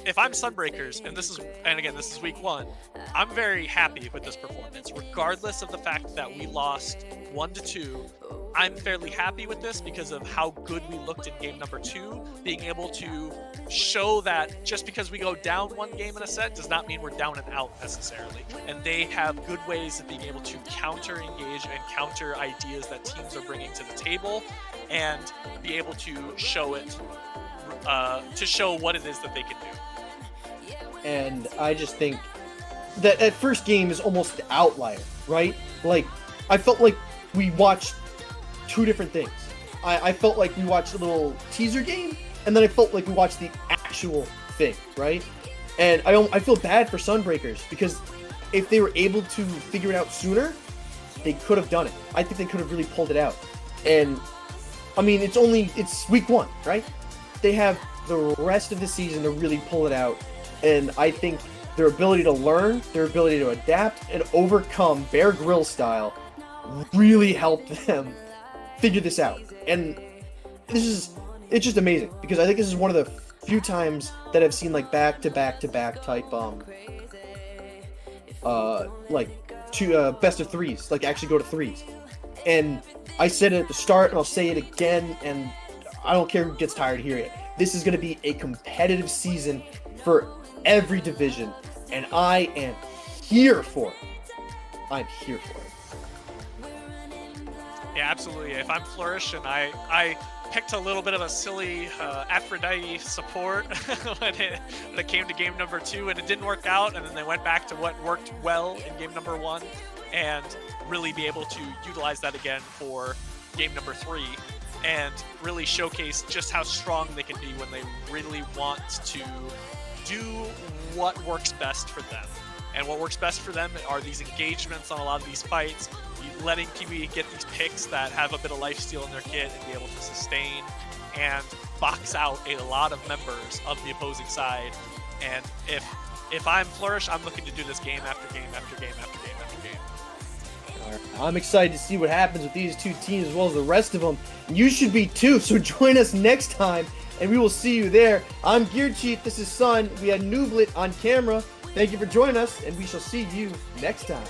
if I'm Sunbreakers, and again, this is week 1, I'm very happy with this performance, regardless of the fact that we lost 1-2. I'm fairly happy with this because of how good we looked in game number 2, being able to show that just because we go down one game in a set does not mean we're down and out necessarily. And they have good ways of being able to counter engage and counter ideas that teams are bringing to the table, and be able to show it, to show what it is that they can do. And I just think that first game is almost the outlier, right? Like, I felt like we watched 2 different things. I felt like we watched a little teaser game, and then I felt like we watched the actual thing, right? And I feel bad for Sunbreakers, because if they were able to figure it out sooner, they could have done it. I think they could have really pulled it out. And I mean, it's week 1, right? They have the rest of the season to really pull it out. And I think their ability to learn, their ability to adapt and overcome Bear Grylls style really helped them figure this out. And it's just amazing, because I think this is one of the few times that I've seen like back-to-back-to-back type like 2 best of 3s, like actually go to 3s. And I said it at the start, and I'll say it again, and I don't care who gets tired of hearing it. This is going to be a competitive season for every division, and I am here for it. I'm here for it. Yeah, absolutely. If I'm Flourish and I picked a little bit of a silly Aphrodite support when it came to game number 2, and it didn't work out, and then they went back to what worked well in game number 1, and really be able to utilize that again for game number 3, and really showcase just how strong they can be when they really want to do what works best for them. And what works best for them are these engagements on a lot of these fights, letting PeeWee get these picks that have a bit of lifesteal in their kit and be able to sustain and box out a lot of members of the opposing side. And if I'm Flourish, I'm looking to do this game after game after game after game after game. All right. I'm excited to see what happens with these two teams as well as the rest of them. You should be too, so join us next time, and we will see you there. I'm GearChief, this is Suun. We had iNooblet on camera. Thank you for joining us, and we shall see you next time.